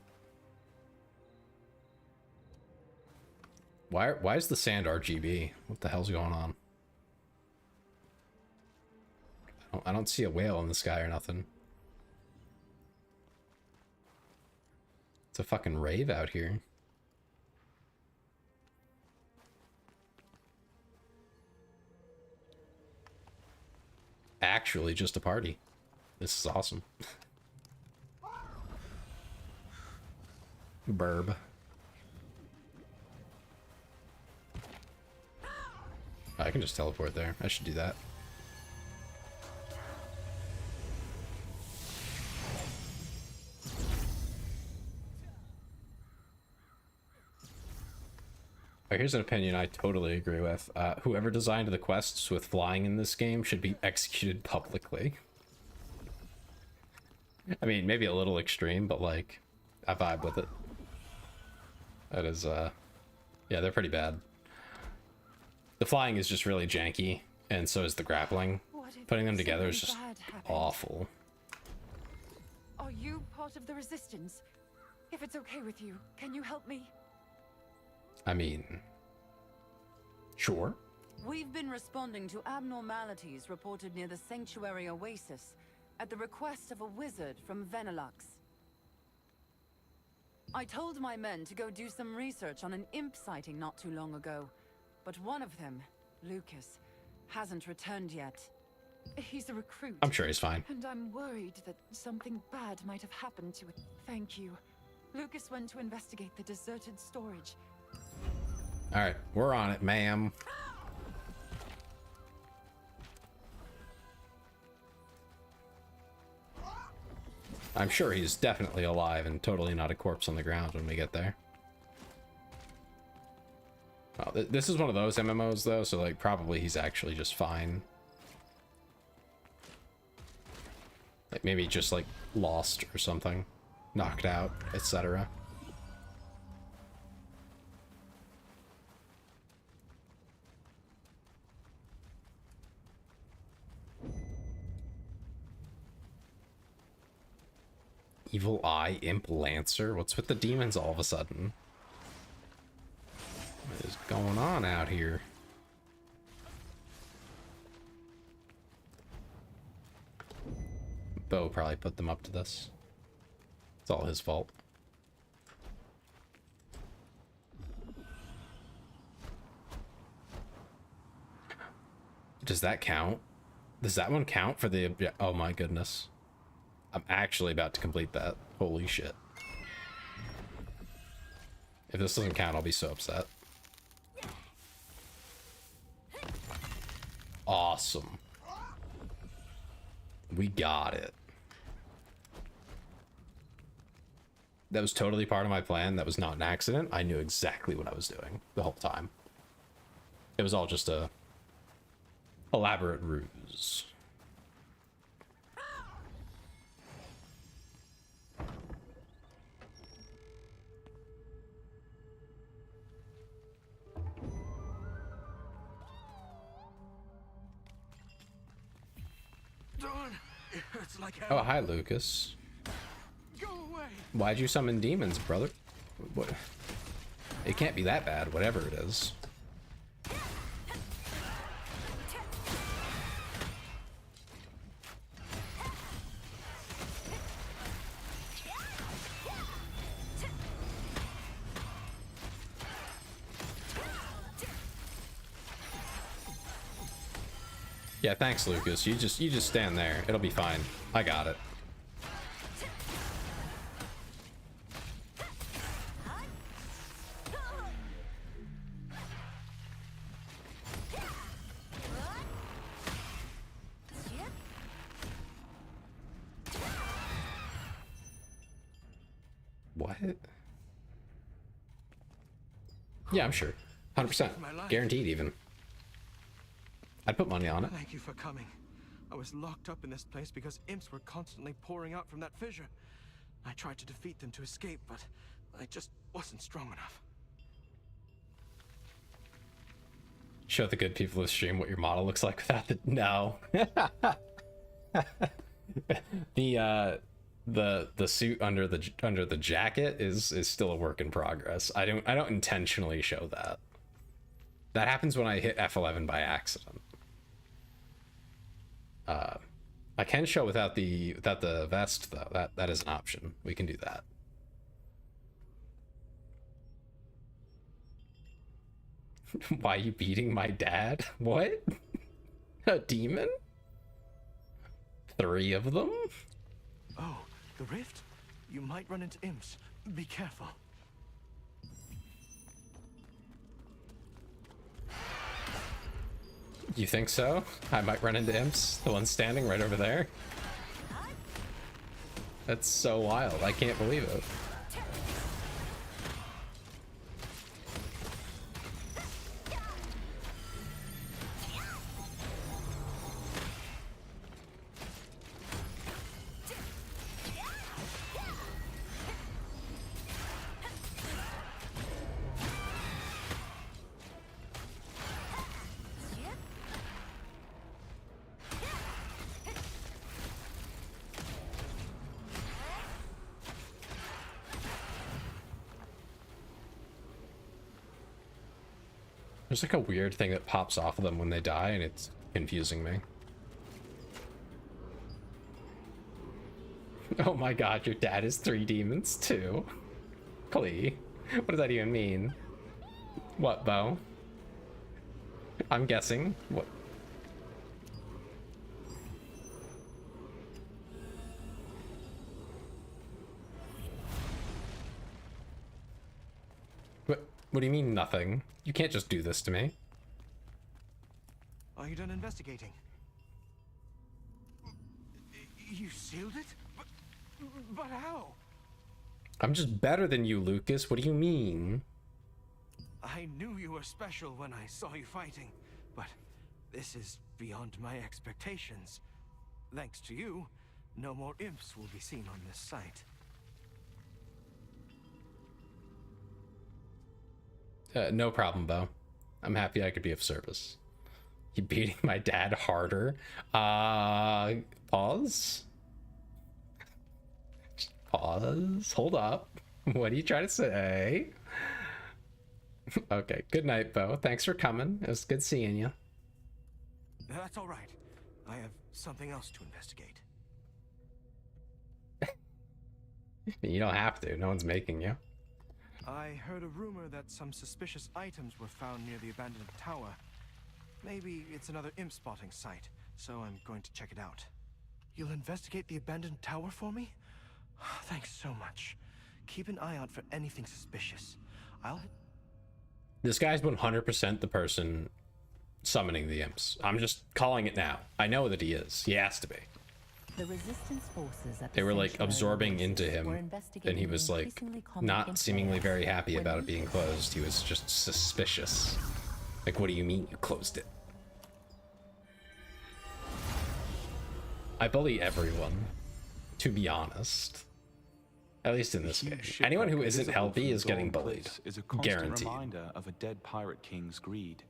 Why is the sand RGB? What the hell's going on? I don't see a whale in the sky or nothing. It's a fucking rave out here. Actually just a party. This is awesome. Burb. I can just teleport there. I should do that. Here's an opinion I totally agree with. Whoever designed the quests with flying in this game should be executed publicly. I mean, maybe a little extreme, but like, I vibe with it. That is, yeah, they're pretty bad. The flying is just really janky, and so is the grappling. Putting them together is just awful. Are you part of the resistance? If it's okay with you, can you help me? I mean, sure. We've been responding to abnormalities reported near the Sanctuary Oasis at the request of a wizard from Venelux. I told my men to go do some research on an imp sighting not too long ago, but one of them, Lucas, hasn't returned yet. He's a recruit. I'm sure he's fine. And I'm worried that something bad might have happened to it. Thank you. Lucas went to investigate the deserted storage. All right, we're on it, ma'am. I'm sure he's definitely alive and totally not a corpse on the ground when we get there. Oh, this is one of those MMOs though, so like probably he's actually just fine. Like maybe just like lost or something, knocked out, etc. Evil Eye Imp Lancer? What's with the demons all of a sudden? What is going on out here? Bo probably put them up to this. It's all his fault. Does that count? Does that one count for the... Oh my goodness. I'm actually about to complete that. Holy shit. If this doesn't count, I'll be so upset. Awesome. We got it. That was totally part of my plan. That was not an accident. I knew exactly what I was doing the whole time. It was all just a elaborate ruse. It's like Oh, hi, Lucas. Go away. Why'd you summon demons, brother? What? It can't be that bad, whatever it is. Yeah, thanks, Lucas. You just stand there. It'll be fine. I got it. What? Yeah, I'm sure. 100%. Guaranteed, even. I'd put money on it. Thank you for coming. I was locked up in this place because imps were constantly pouring out from that fissure. I tried to defeat them to escape, but I just wasn't strong enough. Show the good people of the stream what your model looks like without the... No. The suit under the jacket is still a work in progress. I don't intentionally show that. That happens when I hit F11 by accident. I can show without the vest though. That is an option. We can do that. Why are you beating my dad? What? A demon? 3 of them? Oh, the rift? You might run into imps. Be careful. You think so? I might run into imps? The one standing right over there? That's so wild. I can't believe it. There's like a weird thing that pops off of them when they die, and it's confusing me. Oh my god, your dad is 3 demons too? Clee, what does that even mean? What, Bo? I'm guessing. What? What do you mean, nothing? You can't just do this to me. Are you done investigating? You sealed it? But But how? I'm just better than you, Lucas. What do you mean? I knew you were special when I saw you fighting, but this is beyond my expectations. Thanks to you, no more imps will be seen on this site. No problem, Bo. I'm happy I could be of service. You beating my dad harder? Pause. Pause. Hold up. What are you trying to say? Okay. Good night, Bo. Thanks for coming. It was good seeing you. That's all right. I have something else to investigate. You don't have to. No one's making you. I heard a rumor that some suspicious items were found near the abandoned tower. Maybe it's another imp spotting site, so I'm going to check it out. You'll investigate the abandoned tower for me? Thanks so much. Keep an eye out for anything suspicious. This guy's 100% the person summoning the imps. I'm just calling it now. I know that he is. He has to be. The resistance forces at the They were like sanctuary absorbing oasis into were him, and investigating he was the like increasingly common not imp seemingly layout very happy when about it being closed. He was just suspicious. Like, what do you mean you closed it? I bully everyone, to be honest. At least in this game. Anyone who isn't Helpie is getting bullied. Is a constant Guaranteed. reminder of a dead pirate king's greed.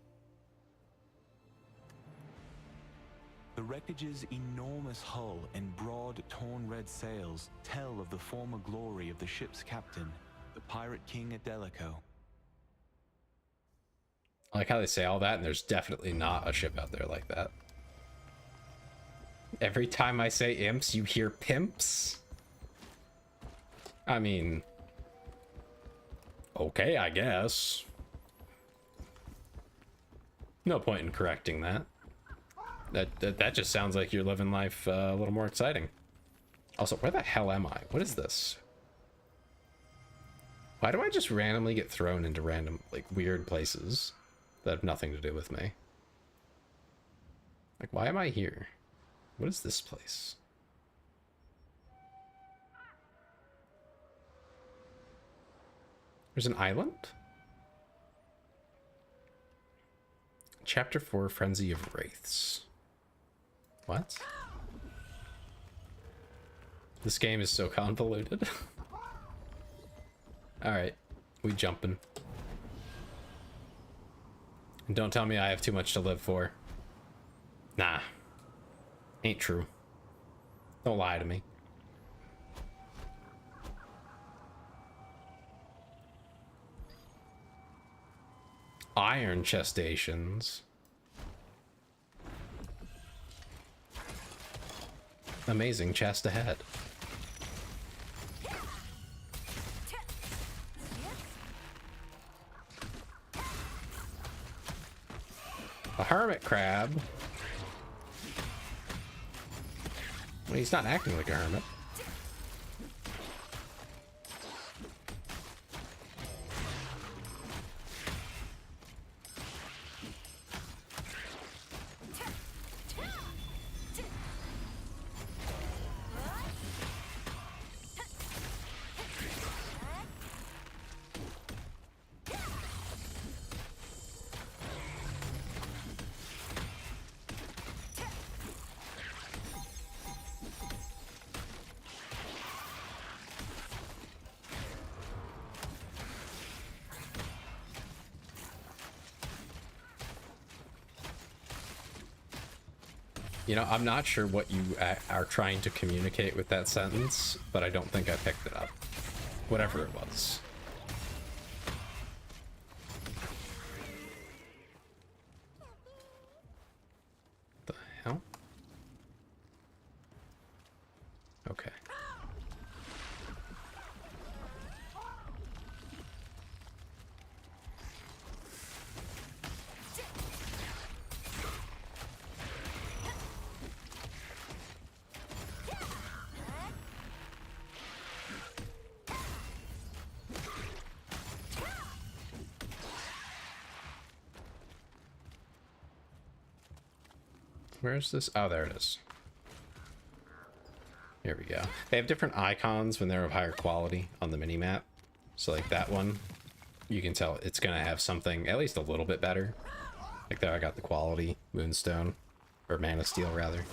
The wreckage's enormous hull and broad, torn red sails tell of the former glory of the ship's captain, the pirate king Adelico. I like how they say all that, and there's definitely not a ship out there like that. Every time I say imps, you hear pimps? I mean... okay, I guess. No point in correcting that. That just sounds like you're living life a little more exciting. Also, where the hell am I? What is this? Why do I just randomly get thrown into random, like, weird places that have nothing to do with me? Like, why am I here? What is this place? There's an island? Chapter 4, Frenzy of Wraiths. What? This game is so convoluted. Alright, we jumping. And don't tell me I have too much to live for. Nah. Ain't true. Don't lie to me. Iron chestations. Amazing chest ahead. A hermit crab. Well, he's not acting like a hermit. You know, I'm not sure what you are trying to communicate with that sentence, but I don't think I picked it up. Whatever it was. The hell? Okay. Where's this? Oh, there it is. Here we go. They have different icons when they're of higher quality on the mini-map. So like that one, you can tell it's gonna have something at least a little bit better. Like there I got the quality Moonstone, or Mana Steel rather.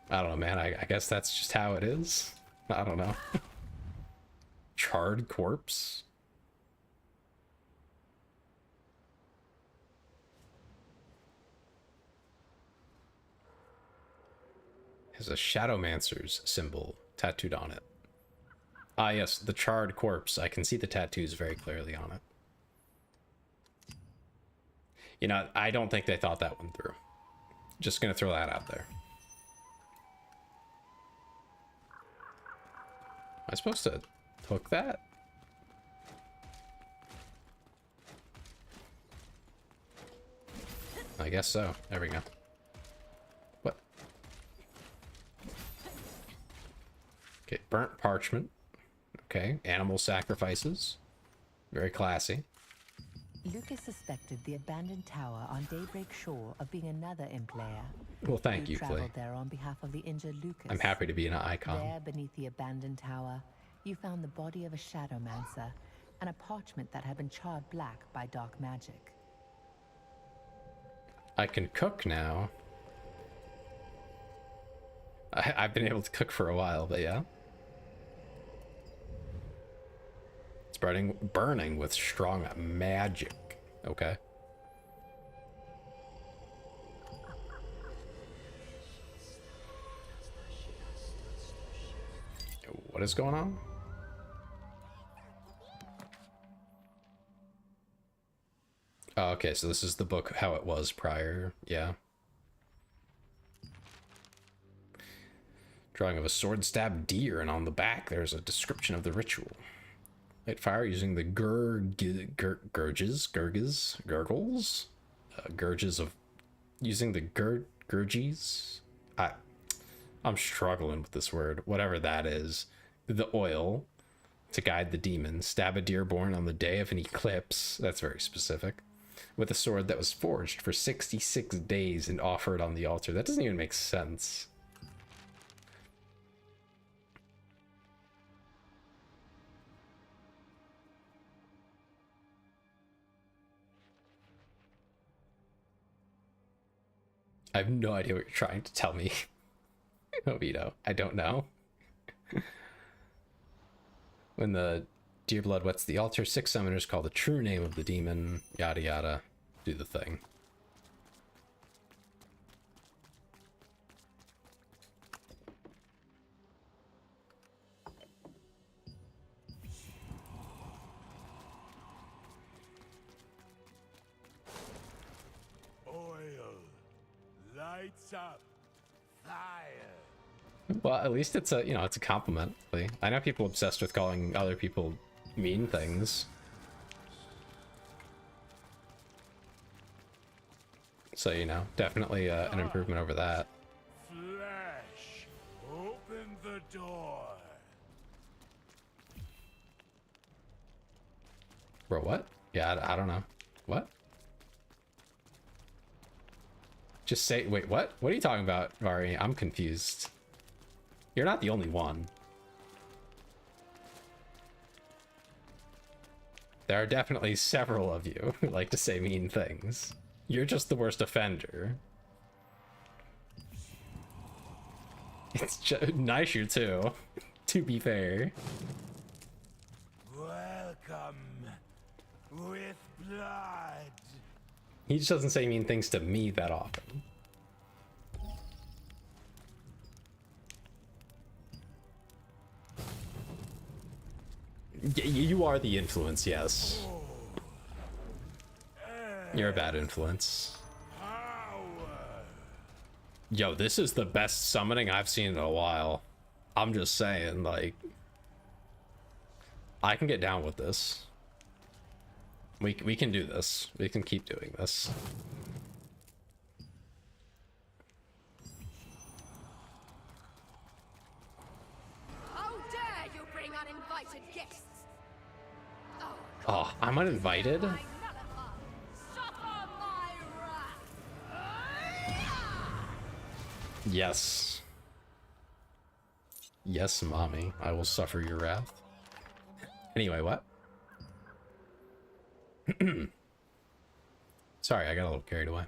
I don't know, man. I guess that's just how it is. I don't know. Charred corpse? Has a Shadowmancer's symbol tattooed on it. Ah, yes, the charred corpse. I can see the tattoos very clearly on it. You know, I don't think they thought that one through. Just gonna throw that out there. Am I supposed to hook that? I guess so. There we go. What? Okay, burnt parchment. Okay, animal sacrifices. Very classy. Lucas suspected the abandoned tower on Daybreak Shore of being another imp lair. Well, thank you, Clay. Traveled there on behalf of the injured Lucas. I'm happy to be an icon. There, beneath the abandoned tower, you found the body of a Shadowmancer and a parchment that had been charred black by dark magic. I can cook now. I've been able to cook for a while, but yeah. It's burning with strong magic. Okay. What is going on? Oh, okay, so this is the book how it was prior. Yeah. Drawing of a sword-stabbed deer, and on the back there's a description of the ritual. Light fire using the gurgles, using the gurgies. I'm struggling with this word, whatever that is. The oil to guide the demon. Stab a deer born on the day of an eclipse. That's very specific. With a sword that was forged for 66 days and offered on the altar. That doesn't even make sense. I have no idea what you're trying to tell me. Oviedo, I don't know. When the deer blood wets the altar, 6 summoners call the true name of the demon, yada yada, do the thing. Oil lights up fire. Well, at least it's a, you know, it's a compliment. I know people obsessed with calling other people mean things. So, you know, definitely an improvement over that. Flesh, open the door. Bro, what? Yeah, I don't know. What? Just say, wait, what? What are you talking about, Vari? I'm confused. You're not the only one. There are definitely several of you who like to say mean things. You're just the worst offender. It's just nicer too, to be fair. Welcome with blood. He just doesn't say mean things to me that often. You are the influence, yes. You're a bad influence. Yo, this is the best summoning I've seen in a while. I'm just saying, like, I can get down with this. We can do this. We can keep doing this. How dare you bring uninvited guests? Oh, I'm uninvited? My Nullify. Suffer my wrath. Yes. Yes, mommy. I will suffer your wrath. Anyway, what? Sorry, I got a little carried away.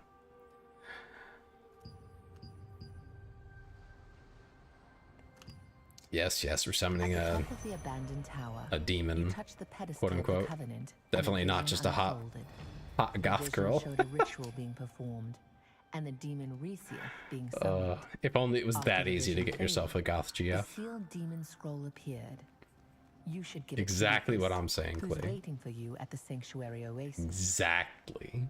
Yes, we're summoning At the top of the abandoned tower, a demon, you touch the pedestal quote of the unquote. Covenant, Definitely and a not vision just a hot goth Vision girl. showed a ritual being performed, and the demon Resieth being summoned. If only it was After that the easy to vision get yourself a goth The GF. sealed demon scroll appeared. You should give it to Exactly what Lucas, I'm saying, who's Clay. waiting for you at the sanctuary oasis. Exactly.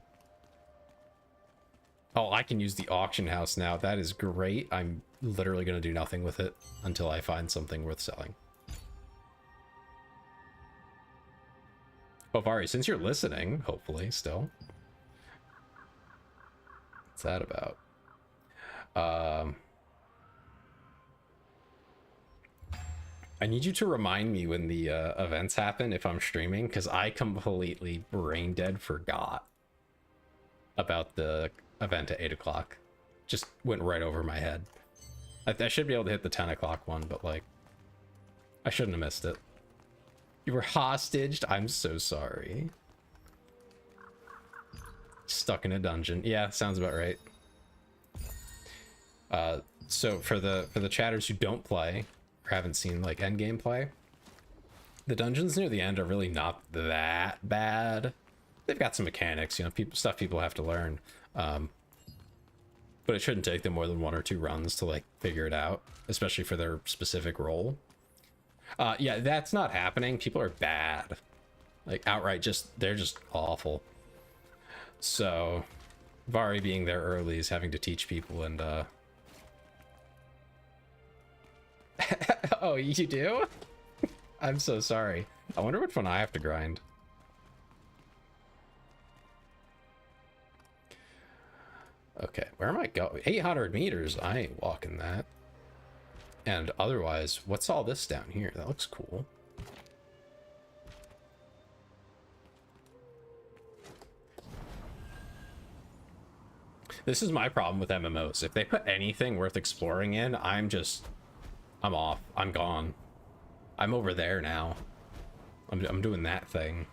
Oh, I can use the auction house now. That is great. I'm literally going to do nothing with it until I find something worth selling. Oh, Vari, since you're listening, hopefully, still. What's that about? I need you to remind me when the events happen if I'm streaming, because I completely brain dead forgot about the event at 8 o'clock. Just went right over my head. I should be able to hit the 10 o'clock one, but like, I shouldn't have missed it. You were hostaged? I'm so sorry. Stuck in a dungeon. Yeah, sounds about right. So for the chatters who don't play or haven't seen like endgame play, the dungeons near the end are really not that bad. They've got some mechanics, you know, stuff people have to learn. But it shouldn't take them more than 1 or 2 runs to like figure it out, especially for their specific role. Yeah, that's not happening. People are bad. Like outright they're just awful. So Vari being there early is having to teach people and oh, you do? I'm so sorry. I wonder which one I have to grind. Okay, where am I going? 800 meters. I ain't walking that. And otherwise, what's all this down here? That looks cool. This is my problem with MMOs. If they put anything worth exploring in, I'm off. I'm gone. I'm over there now. I'm doing that thing.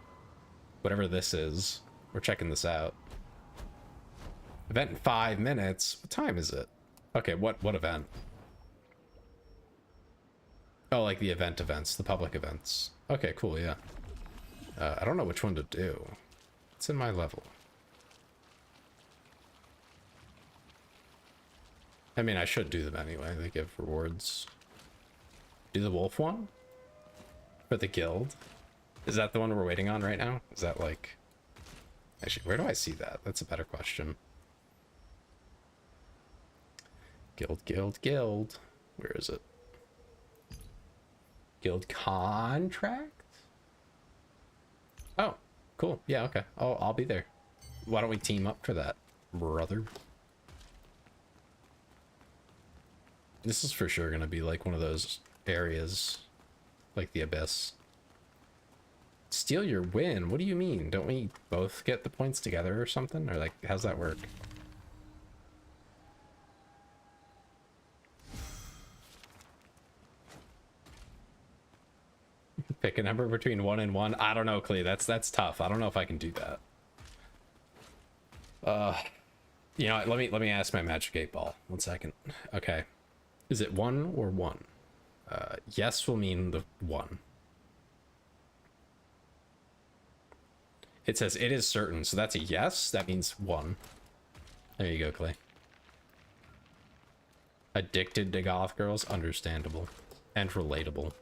Whatever this is. We're checking this out. Event in 5 minutes. What time is it? Okay, what event? Oh, like the events, the public events. Okay, cool, yeah. I don't know which one to do. It's in my level. I mean, I should do them anyway. They give rewards. Do the wolf one? For the guild? Is that the one we're waiting on right now? Is that like... Actually, where do I see that? That's a better question. Guild. Where is it? Guild contract? Oh, cool. Yeah, okay. I'll be there. Why don't we team up for that, brother? This is for sure gonna be like one of those areas, like the Abyss. Steal your win? What do you mean? Don't we both get the points together or something? Or like, how's that work? Pick a number between 1 and 1. I don't know, Clee. That's tough. I don't know if I can do that. You know, let me ask my Magic 8 Ball. 1 second. Okay. Is it 1 or 1? Yes will mean the 1. It says it is certain, so that's a yes. That means 1. There you go, Clay. Addicted to goth girls? Understandable. And relatable.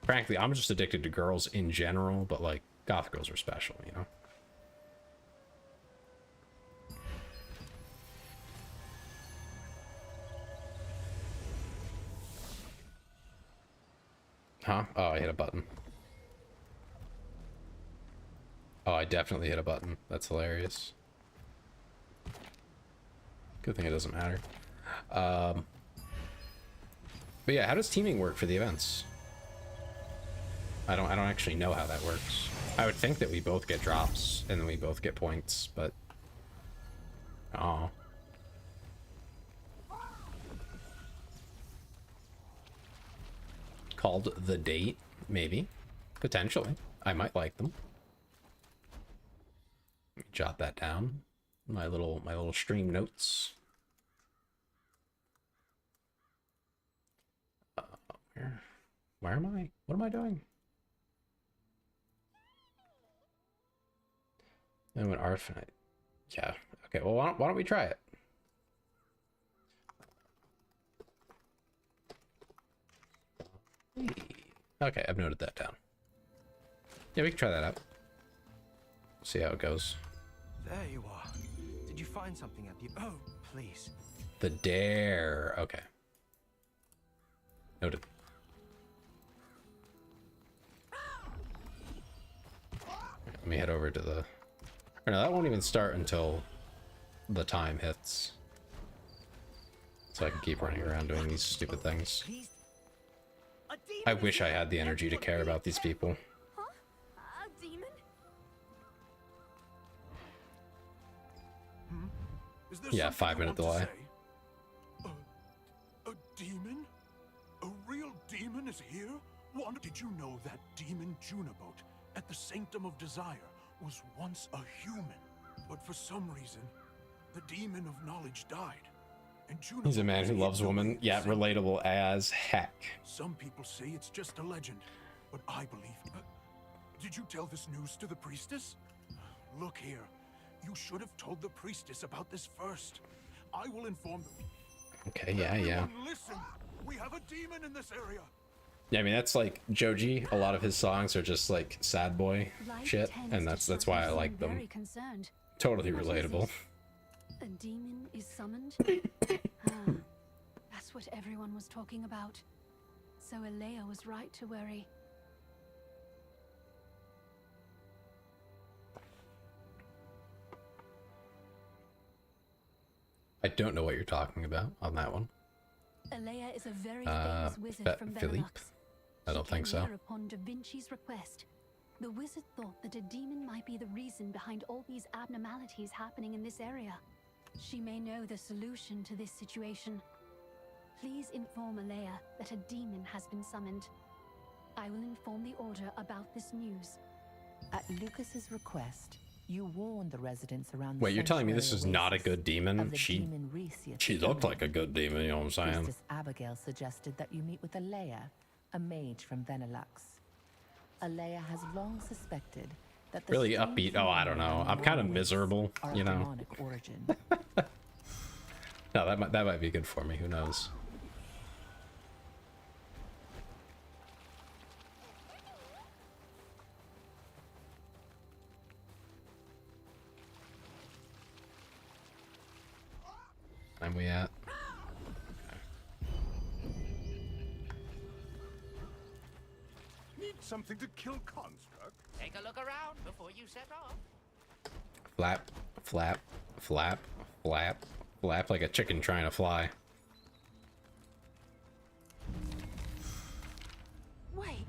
Frankly, I'm just addicted to girls in general, but like, goth girls are special, you know? Huh? Oh, I hit a button. Oh, I definitely hit a button. That's hilarious. Good thing it doesn't matter. But yeah, how does teaming work for the events? I don't actually know how that works. I would think that we both get drops and then we both get points, but oh. Called The Date, maybe. Potentially. I might like them. Let me jot that down. My little stream notes. Where am I? What am I doing? And when Arfinite. Yeah. Okay, well why don't we try it? Okay, I've noted that down. Yeah, we can try that out. See how it goes. There you are. Did you find something at the... Oh, please. The dare. Okay. Noted. Let me head over to the... Or no, that won't even start until the time hits. So I can keep running around doing these stupid things. I wish I had the energy to care about these people. Huh? A demon? Is there Yeah, something 5-minute you want to delay. say? A demon? A real demon is here? What? Did you know that demon Junibot at the Sanctum of Desire was once a human? But for some reason, the demon of knowledge died. And Junibot He's a man was who loves hidden away women. in the Yeah, Sanctum. relatable as heck. Some people say it's just a legend, but I believe. Did you tell this news to the priestess? Look here. You should have told the priestess about this first. I will inform them. Okay, yeah. Everyone listen. We have a demon in this area. Yeah, I mean, that's like Joji. A lot of his songs are just like sad boy shit, and that's why I like them. Very concerned. Totally What is relatable. it? A demon is summoned? That's what everyone was talking about. So Alea was right to worry. I don't know what you're talking about on that one. Alea is a very famous wizard from Philippe? Benelux. I don't She think came so. here upon Da Vinci's request. The wizard thought that a demon might be the reason behind all these abnormalities happening in this area. She may know the solution to this situation. Please inform Alea that a demon has been summoned. I will inform the Order about this news. At Lucas's request, you warned the residents around the Wait, you're telling me this sanctuary is not a oasis good demon? of the She demon Resius looked summoned. like a good demon, you know what I'm saying? Priestess Abigail suggested that you meet with Alea, a mage from Benelux. Alea has long suspected that the Really strange upbeat. Oh, I don't know. I'm kind of miserable, are you of know. demonic origin. No, that might be good for me. Who knows? Time we at? Need something to kill Conscript? Take a look around before you set off. Flap, flap, flap, flap, flap like a chicken trying to fly. Wait,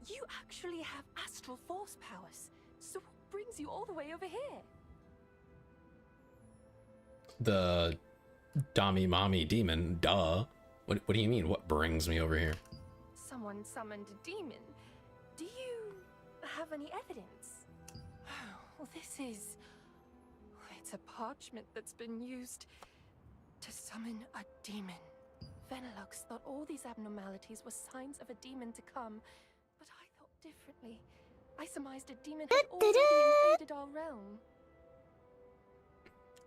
you actually have astral force powers. So what brings you all the way over here? The Dami Mommy demon, duh. What do you mean? What brings me over here? Someone summoned a demon. Do you have any evidence? Well, this is... It's a parchment that's been used to summon a demon. Benelux thought all these abnormalities were signs of a demon to come, but I thought differently. I surmised a demon had already invaded our realm.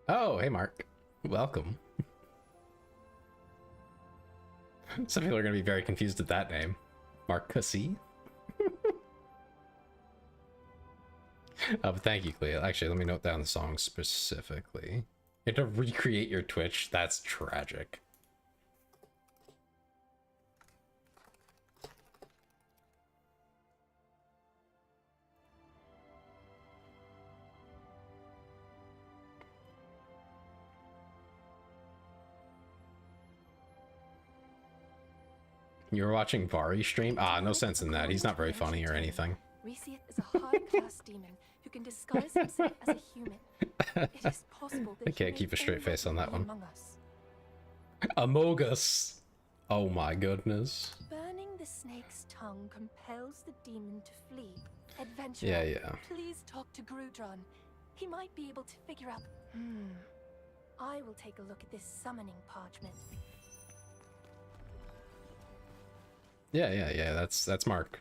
Oh, hey Mark. Welcome. Some people are going to be very confused at that name. Mark Cussy? But thank you, Cleo. Actually, let me note down the song specifically. You have to recreate your Twitch? That's tragic. You were watching Vari stream? Ah, no sense in that. He's not very funny or anything. Resieth is a high-class demon who can disguise himself as a human. It is possible that I can't keep a straight face on that one. among us. Amogus. Oh my goodness. Burning the snake's tongue compels the demon to flee. Adventurer, Yeah. please talk to Grudron. He might be able to figure out... I will take a look at this summoning parchment. Yeah. That's Mark.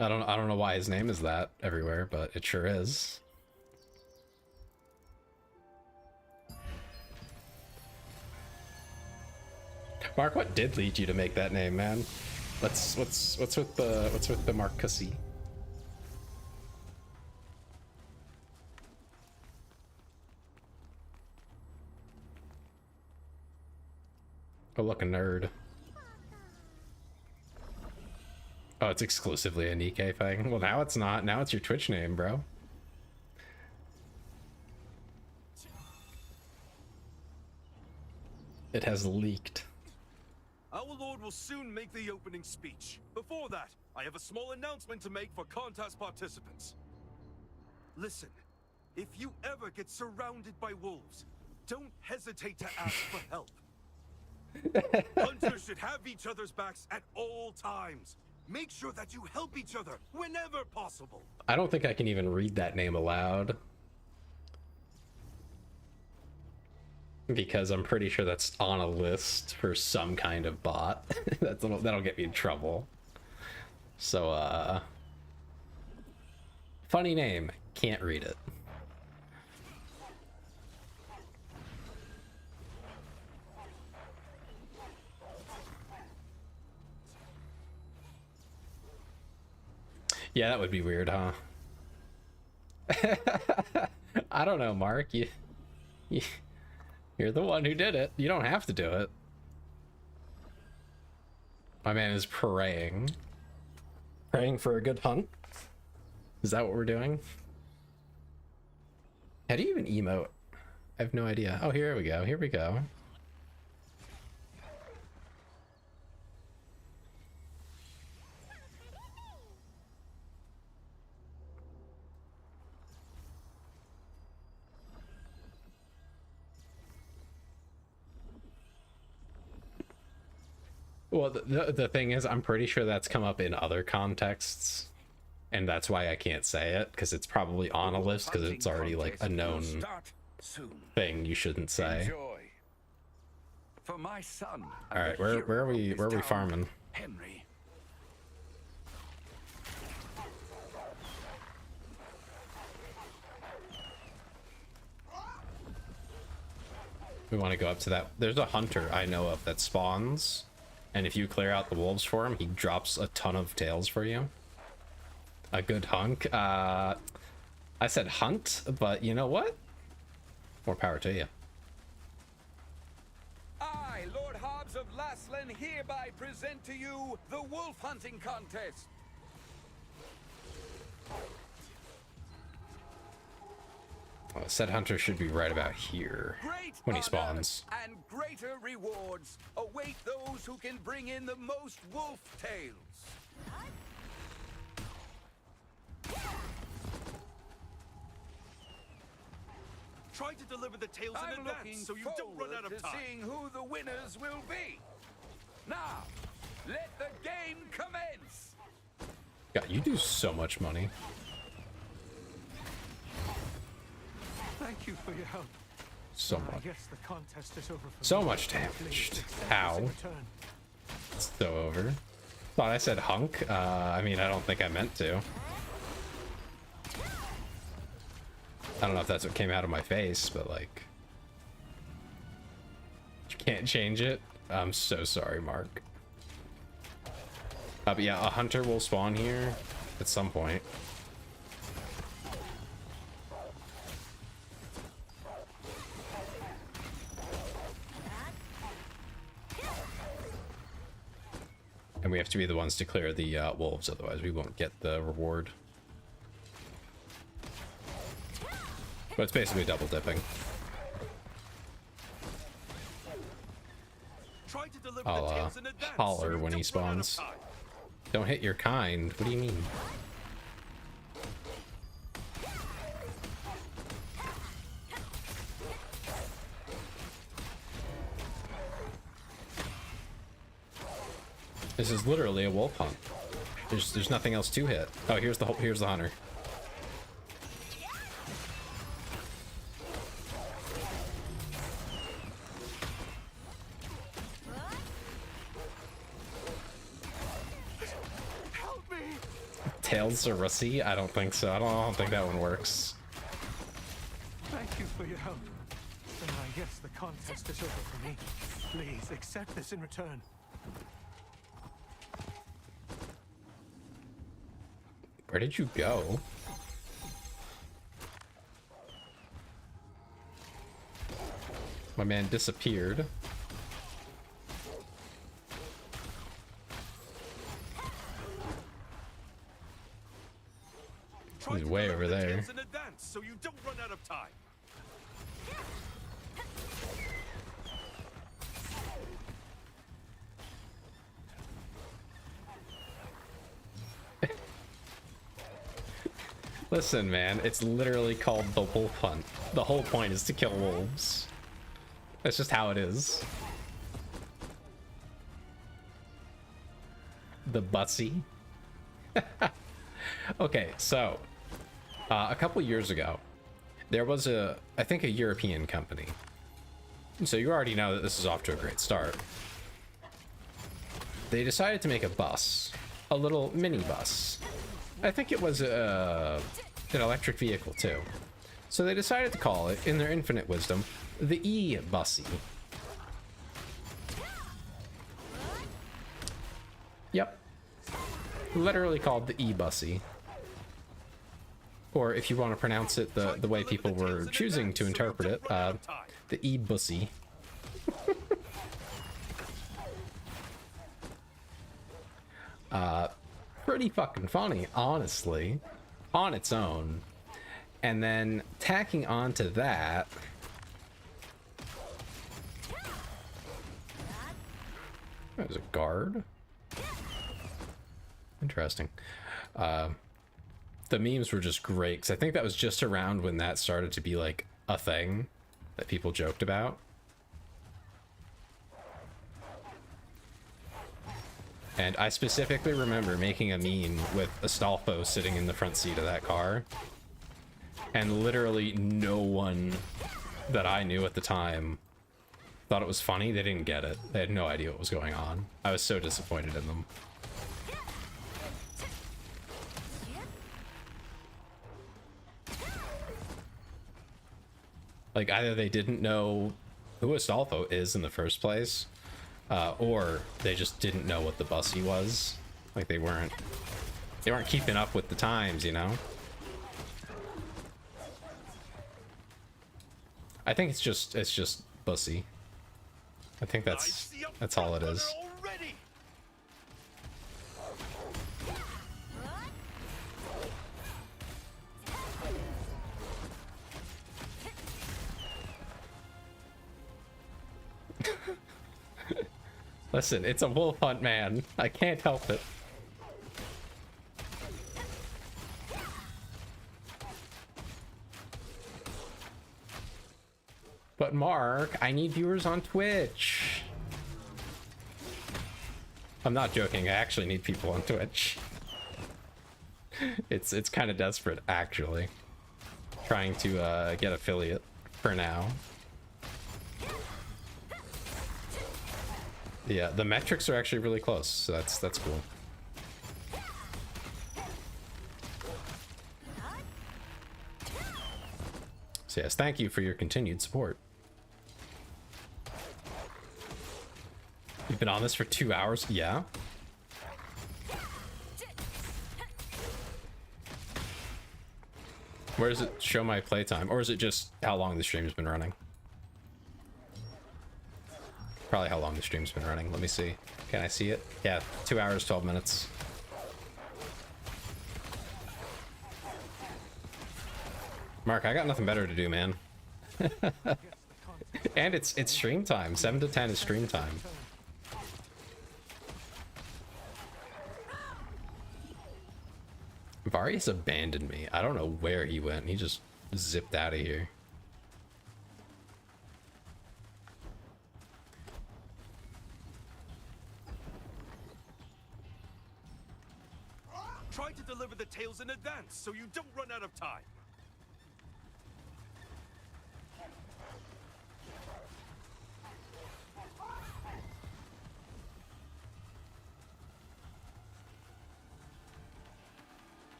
I don't know why his name is that everywhere, but it sure is. Mark, what did lead you to make that name, man? What's with the Mark Cussy? Oh, look, a nerd. Oh, it's exclusively a Nikkei thing? Well, now it's not. Now it's your Twitch name, bro. It has leaked. Our Lord will soon make the opening speech. Before that, I have a small announcement to make for contest participants. Listen, if you ever get surrounded by wolves, don't hesitate to ask for help. Hunters should have each other's backs at all times. Make sure that you help each other whenever possible. I don't think I can even read that name aloud. Because I'm pretty sure that's on a list for some kind of bot. That'll get me in trouble. So, funny name. Can't read it. Yeah, that would be weird, huh? I don't know, Mark. You're the one who did it. You don't have to do it. My man is praying. Praying for a good hunt? Is that what we're doing? How do you even emote? I have no idea. Oh, here we go. Here we go. Well, the thing is, I'm pretty sure that's come up in other contexts, and that's why I can't say it, because it's probably on a list, because it's already like a known thing you shouldn't say. Enjoy. For my son. All right, where are we farming? Henry. We want to go up to that. There's a hunter I know of that spawns. And if you clear out the wolves for him, he drops a ton of tails for you. A good hunk. I said hunt, but you know what? More power to you. I, Lord Hobbs of Laslan, hereby present to you the wolf hunting contest. Said hunter should be right about here when he spawns. And greater rewards await those who can bring in the most wolf tails. Try to deliver the tails in advance so you don't run out of time. Seeing who the winners will be. Now, let the game commence. God, you do so much money. Thank you for your help. So I much. guess the contest is over for So me. much damage. Please, How? in return. It's so over. Thought I said hunk. I mean, I don't think I meant to. I don't know if that's what came out of my face, but like... You can't change it? I'm so sorry, Mark. But yeah, a hunter will spawn here at some point. And we have to be the ones to clear the wolves, otherwise we won't get the reward. But it's basically double dipping. holler when he spawns. Don't hit your kind. What do you mean? This is literally a wolf hunt. There's nothing else to hit. Oh, here's the hunter. Tails Zarussi? I don't think so. I don't think that one works. Thank you for your help. And I guess the contest is over for me. Please accept this in return. Where did you go? My man disappeared. He's way over there. So you don't run out of time. Listen, man, it's literally called the wolf hunt. The whole point is to kill wolves. That's just how it is. The bussy. Okay, so a couple years ago, there was I think a European company. So you already know that this is off to a great start. They decided to make a bus, a little mini bus. I think it was an electric vehicle too. So they decided to call it, in their infinite wisdom, the E-Bussy. Yep. Literally called the E-Bussy. Or if you want to pronounce it the way people were choosing to interpret it, the E-Bussy. Pretty fucking funny, honestly, on its own. And then tacking onto that, there's a guard. Interesting. The memes were just great, because I think that was just around when that started to be like a thing that people joked about. And I specifically remember making a meme with Astolfo sitting in the front seat of that car. And literally no one that I knew at the time thought it was funny. They didn't get it. They had no idea what was going on. I was so disappointed in them. Like, either they didn't know who Astolfo is in the first place, or they just didn't know what the bussy was. Like, they weren't keeping up with the times, you know? I think it's just bussy. I think that's all it is. Listen, it's a wolf hunt, man. I can't help it. But Mark, I need viewers on Twitch. I'm not joking. I actually need people on Twitch. It's kind of desperate, actually. Trying to get affiliate for now. Yeah, the metrics are actually really close, so that's cool. So yes, thank you for your continued support. You've been on this for 2 hours? Yeah. Where does it show my playtime? Or is it just how long the stream's been running? Probably how long the stream's been running. Let me see. Can I see it? Yeah, 2 hours, 12 minutes. Mark, I got nothing better to do, man. And it's stream time. 7 to 10 is stream time. Varius abandoned me. I don't know where he went. He just zipped out of here. Try to deliver the tales in advance so you don't run out of time.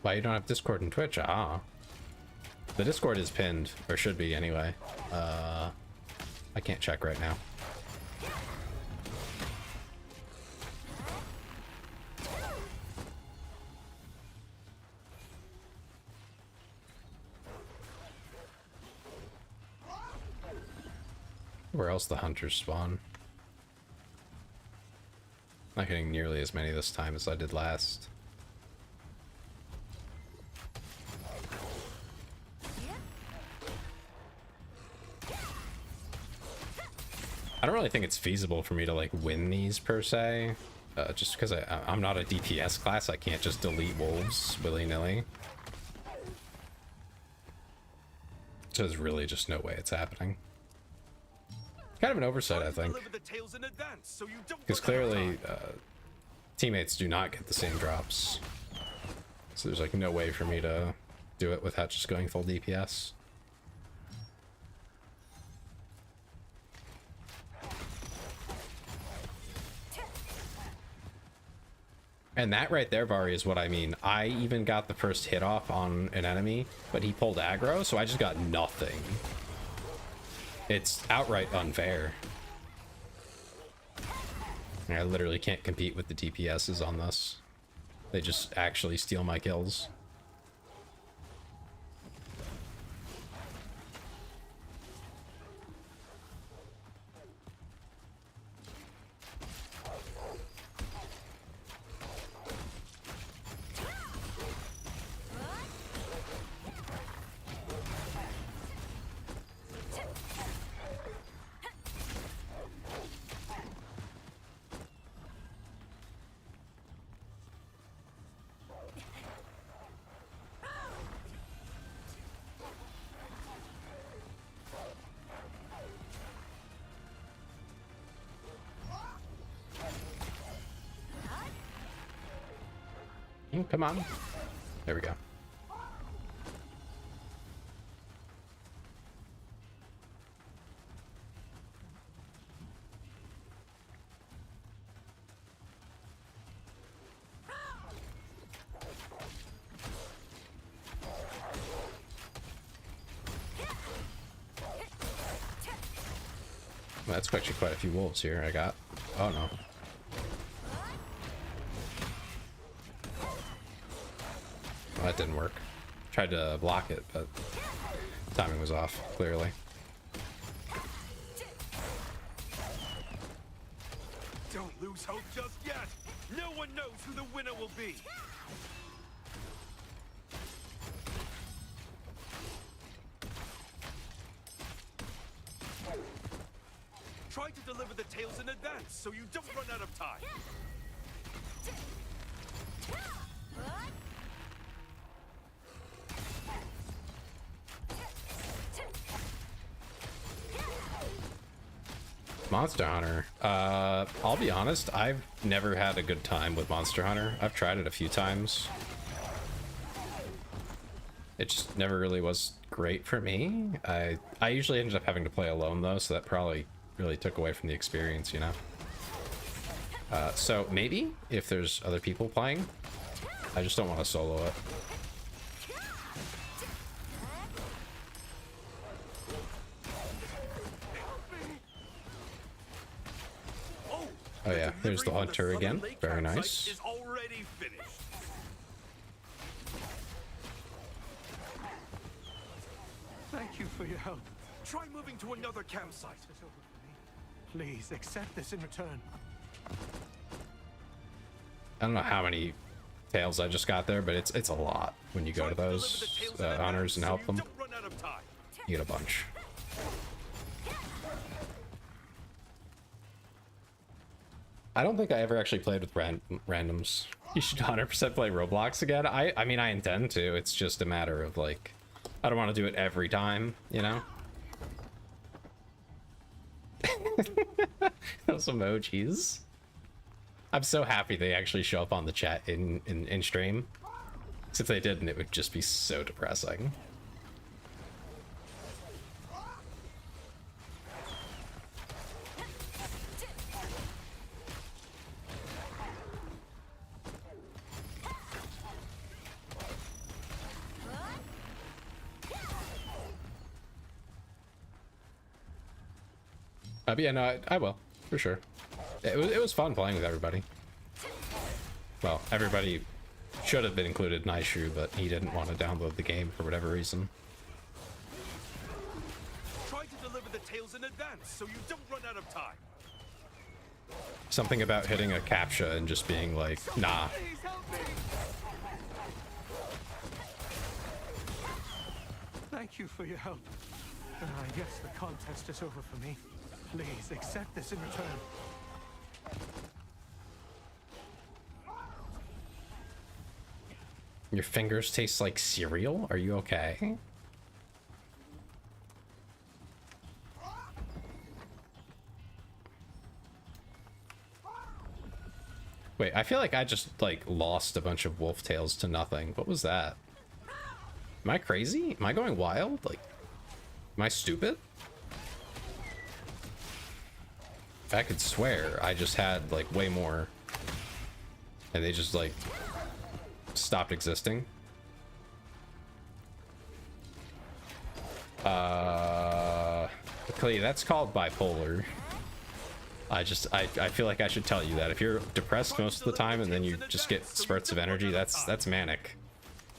Why you don't have Discord and Twitch? Ah. The Discord is pinned, or should be anyway. I can't check right now. Where else the hunters spawn? Not getting nearly as many this time as I did last. I don't really think it's feasible for me to like win these per se, just because I'm not a DPS class. I can't just delete wolves willy-nilly. So there's really just no way it's happening. Kind of an oversight, I think, because clearly teammates do not get the same drops, so there's like no way for me to do it without just going full DPS. And that right there, Vari, is what I mean. I even got the first hit off on an enemy, but he pulled aggro, so I just got nothing. It's outright unfair. I literally can't compete with the DPSs on this. They just actually steal my kills. Come on. There we go. Well, that's actually quite a few wolves here I got. Oh no. That didn't work. Tried to block it, but timing was off, clearly. Don't lose hope just yet. No one knows who the winner will be. Try to deliver the tales in advance so you don't run out of time. Monster Hunter. I'll be honest, I've never had a good time with Monster Hunter. I've tried it a few times. It just never really was great for me. I usually ended up having to play alone though, so that probably really took away from the experience, you know? So maybe if there's other people playing, I just don't want to solo it. Oh yeah, there's the hunter again. Very nice. Is already finished. Thank you for your help. Try moving to another campsite. Please accept this in return. I don't know how many tails I just got there, but it's a lot when you go to those hunters and help them. You get a bunch. I don't think I ever actually played with randoms. You should 100% play Roblox again. I mean, I intend to. It's just a matter of like, I don't want to do it every time, you know? Those emojis. I'm so happy they actually show up on the chat in stream. If they didn't, it would just be so depressing. But yeah, no, I will, for sure. It was fun playing with everybody. Well, everybody should have been included in Aishu, but he didn't want to download the game for whatever reason. Try to deliver the tales in advance so you don't run out of time. Something about hitting a captcha and just being like, nah. Thank you for your help. I guess the contest is over for me. Please accept this in return. Your fingers taste like cereal? Are you okay? Wait, I feel like I just like lost a bunch of wolf tails to nothing. What was that? Am I crazy? Am I going wild? Like, am I stupid? I could swear I just had like way more and they just like stopped existing. Clay, that's called bipolar. I feel like I should tell you that if you're depressed most of the time and then you just get spurts of energy, that's manic.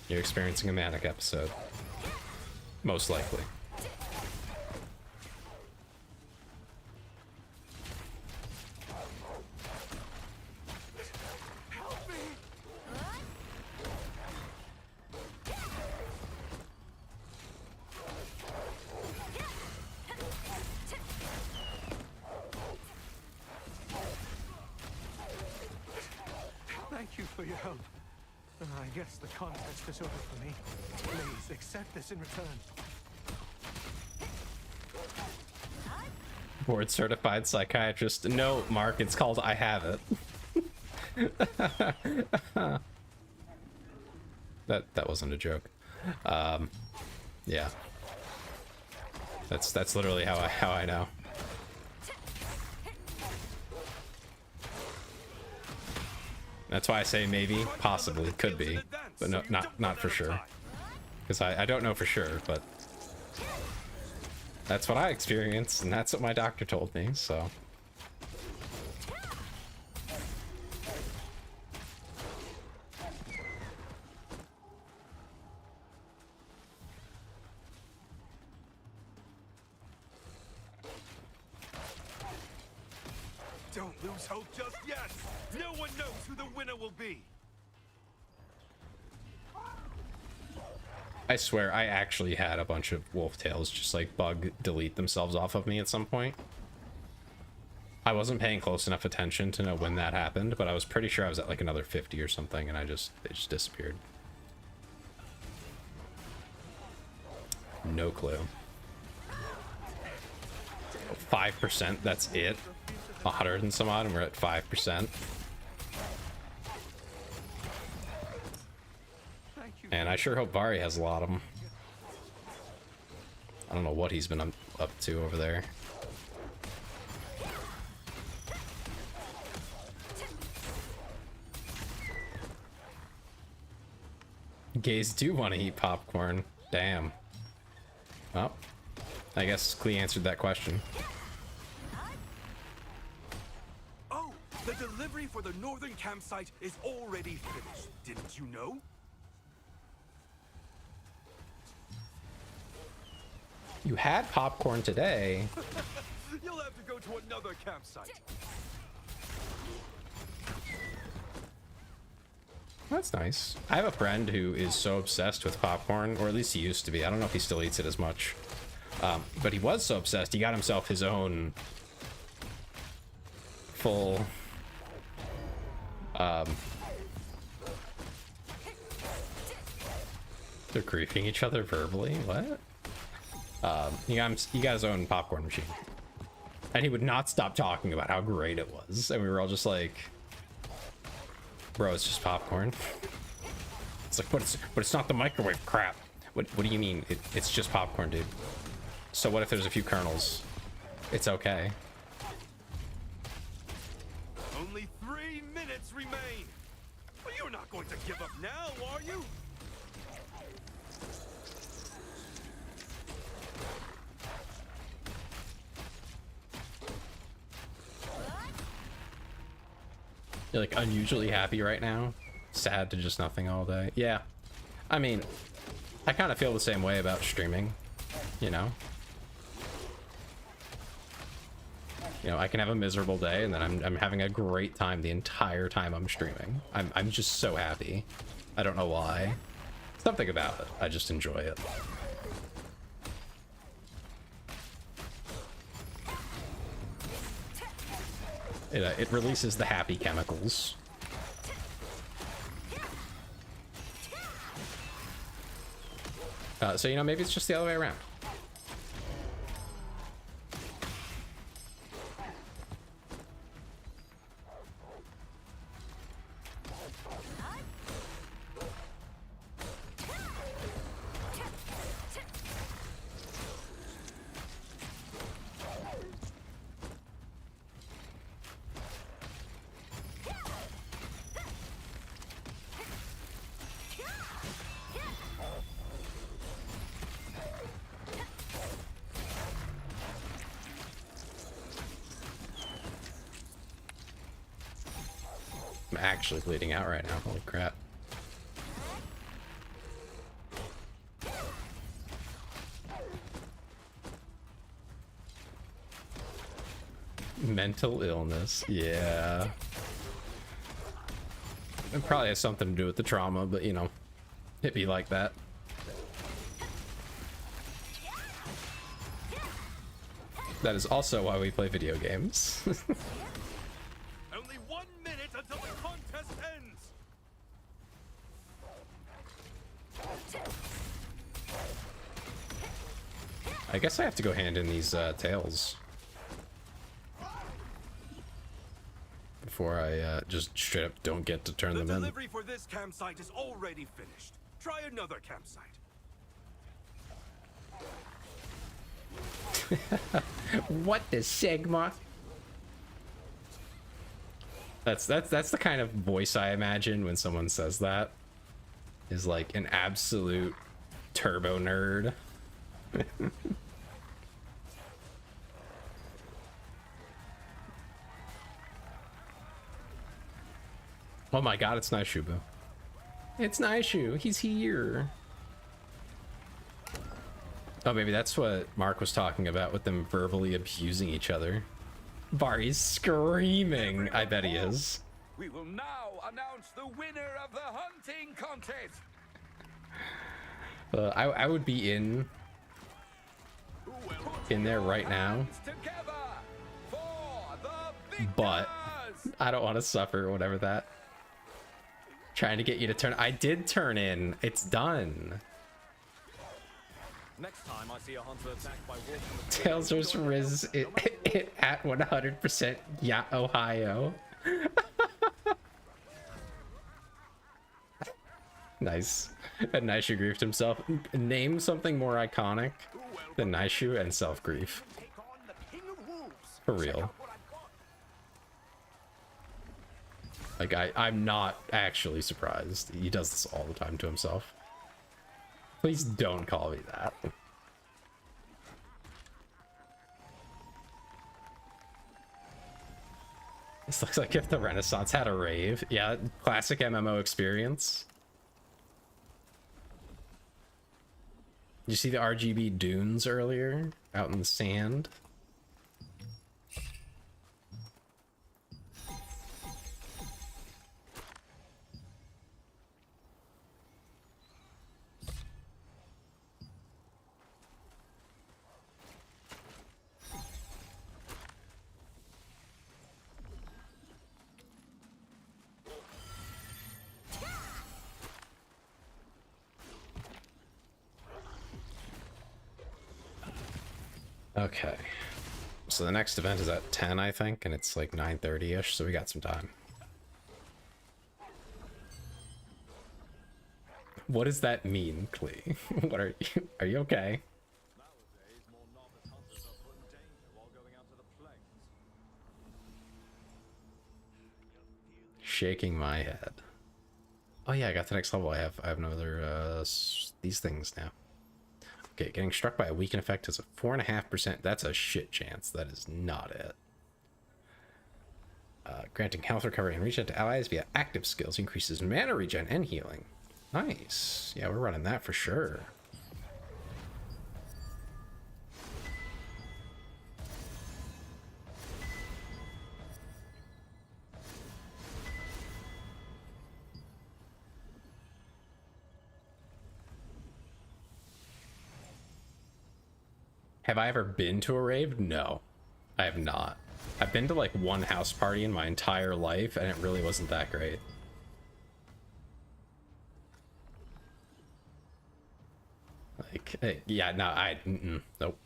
You're experiencing a manic episode. Most likely. Thank you for your help. I guess the contest is over for me. Please accept this in return. Board certified psychiatrist. No, Mark, it's called I Have It. that wasn't a joke. Yeah. That's literally how I know. That's why I say maybe, possibly, could be, but no, not for sure. Because I don't know for sure, but that's what I experienced, and that's what my doctor told me, so. Don't lose hope just yet. No one knows who the winner will be. I swear I actually had a bunch of wolf tails just like bug delete themselves off of me at some point. I wasn't paying close enough attention to know when that happened, but I was pretty sure I was at like another 50 or something and they just disappeared. No clue. 5%, that's it. 100 and some odd and we're at 5%. And I sure hope Vari has a lot of them. I don't know what he's been up to over there. Gays do want to eat popcorn. Damn. Well, I guess Klee answered that question. Oh, the delivery for the northern campsite is already finished. Didn't you know? You had popcorn today. You'll have to go to another campsite. That's nice. I have a friend who is so obsessed with popcorn, or at least he used to be. I don't know if he still eats it as much. But he was so obsessed, he got himself his own full They're griefing each other verbally? What? He got his own popcorn machine. And he would not stop talking about how great it was. And we were all just like, bro, it's just popcorn. It's like, but it's not the microwave, crap. What do you mean? It's just popcorn, dude. So what if there's a few kernels? It's okay. Only 3 minutes remain. Well, you're not going to give up now, are you? You're like unusually happy right now. Sad to just nothing all day. Yeah. I mean, I kind of feel the same way about streaming, you know? You know, I can have a miserable day and then I'm having a great time the entire time I'm streaming. I'm just so happy. I don't know why. Something about it. I just enjoy it. It releases the happy chemicals. So, you know, maybe it's just the other way around. I'm actually bleeding out right now. Holy crap. Mental illness. Yeah. It probably has something to do with the trauma, but you know, it'd be like that. That is also why we play video games. Only 1 minute until the contest ends. I guess I have to go hand in these tails before I just straight up don't get to turn them in. The delivery for this campsite is already finished. Try another campsite. What the Sigma? That's the kind of voice I imagine when someone says that. Is like an absolute turbo nerd. Oh my god, it's Naishubu. It's Naishu, he's here. Oh, maybe that's what Mark was talking about with them verbally abusing each other. Bari's screaming. I bet he is. We will now announce the winner of the hunting contest. I would be in there right now, but I don't want to suffer whatever that. Trying to get you to turn. I did turn in. It's done. Next time I see a hunter attacked by wolves, Tails just riz it at 100%. Yeah, Ohio. Nice. And Naishu griefed himself. Name something more iconic than Naishu and self-grief. For real. Like, I'm not actually surprised. He does this all the time to himself. Please don't call me that. This looks like if the Renaissance had a rave. Yeah, classic MMO experience. Did you see the RGB dunes earlier? Out in the sand? Okay. So the next event is at 10, I think, and it's like 9:30-ish, so we got some time. What does that mean, Klee? What are you okay? Shaking my head. Oh yeah, I got the next level. I have another these things now. Okay, getting struck by a weaken effect is a 4.5%. That's a shit chance. That is not it. Granting health recovery and regen to allies via active skills increases mana regen and healing. Nice. Yeah, we're running that for sure. Have I ever been to a rave? No, I have not. I've been to like one house party in my entire life, and it really wasn't that great. Like, yeah, no, nope.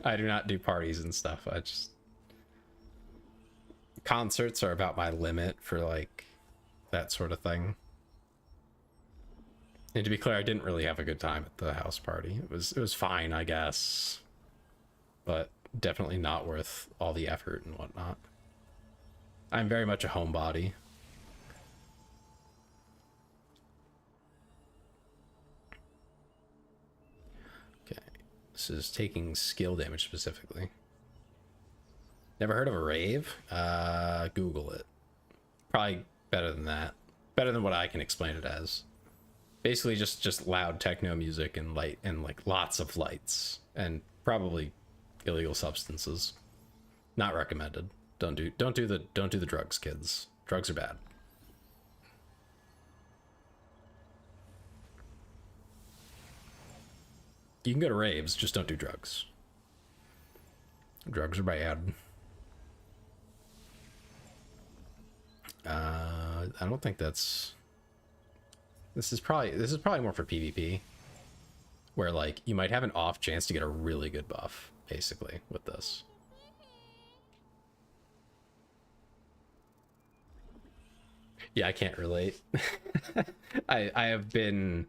I do not do parties and stuff. I just... Concerts are about my limit for, like, that sort of thing. And to be clear, I didn't really have a good time at the house party. It was fine, I guess. But definitely not worth all the effort and whatnot. I'm very much a homebody. Okay, this is taking skill damage specifically. Never heard of a rave? Google it. Probably better than that. Better than what I can explain it as. Basically just loud techno music and light and like lots of lights and probably illegal substances. Not recommended. Don't do the drugs, kids. Drugs are bad. You can go to raves, just don't do drugs. Drugs are bad. I don't think that's... This is probably more for PvP, where like you might have an off chance to get a really good buff, basically, with this. Yeah, I can't relate. I have been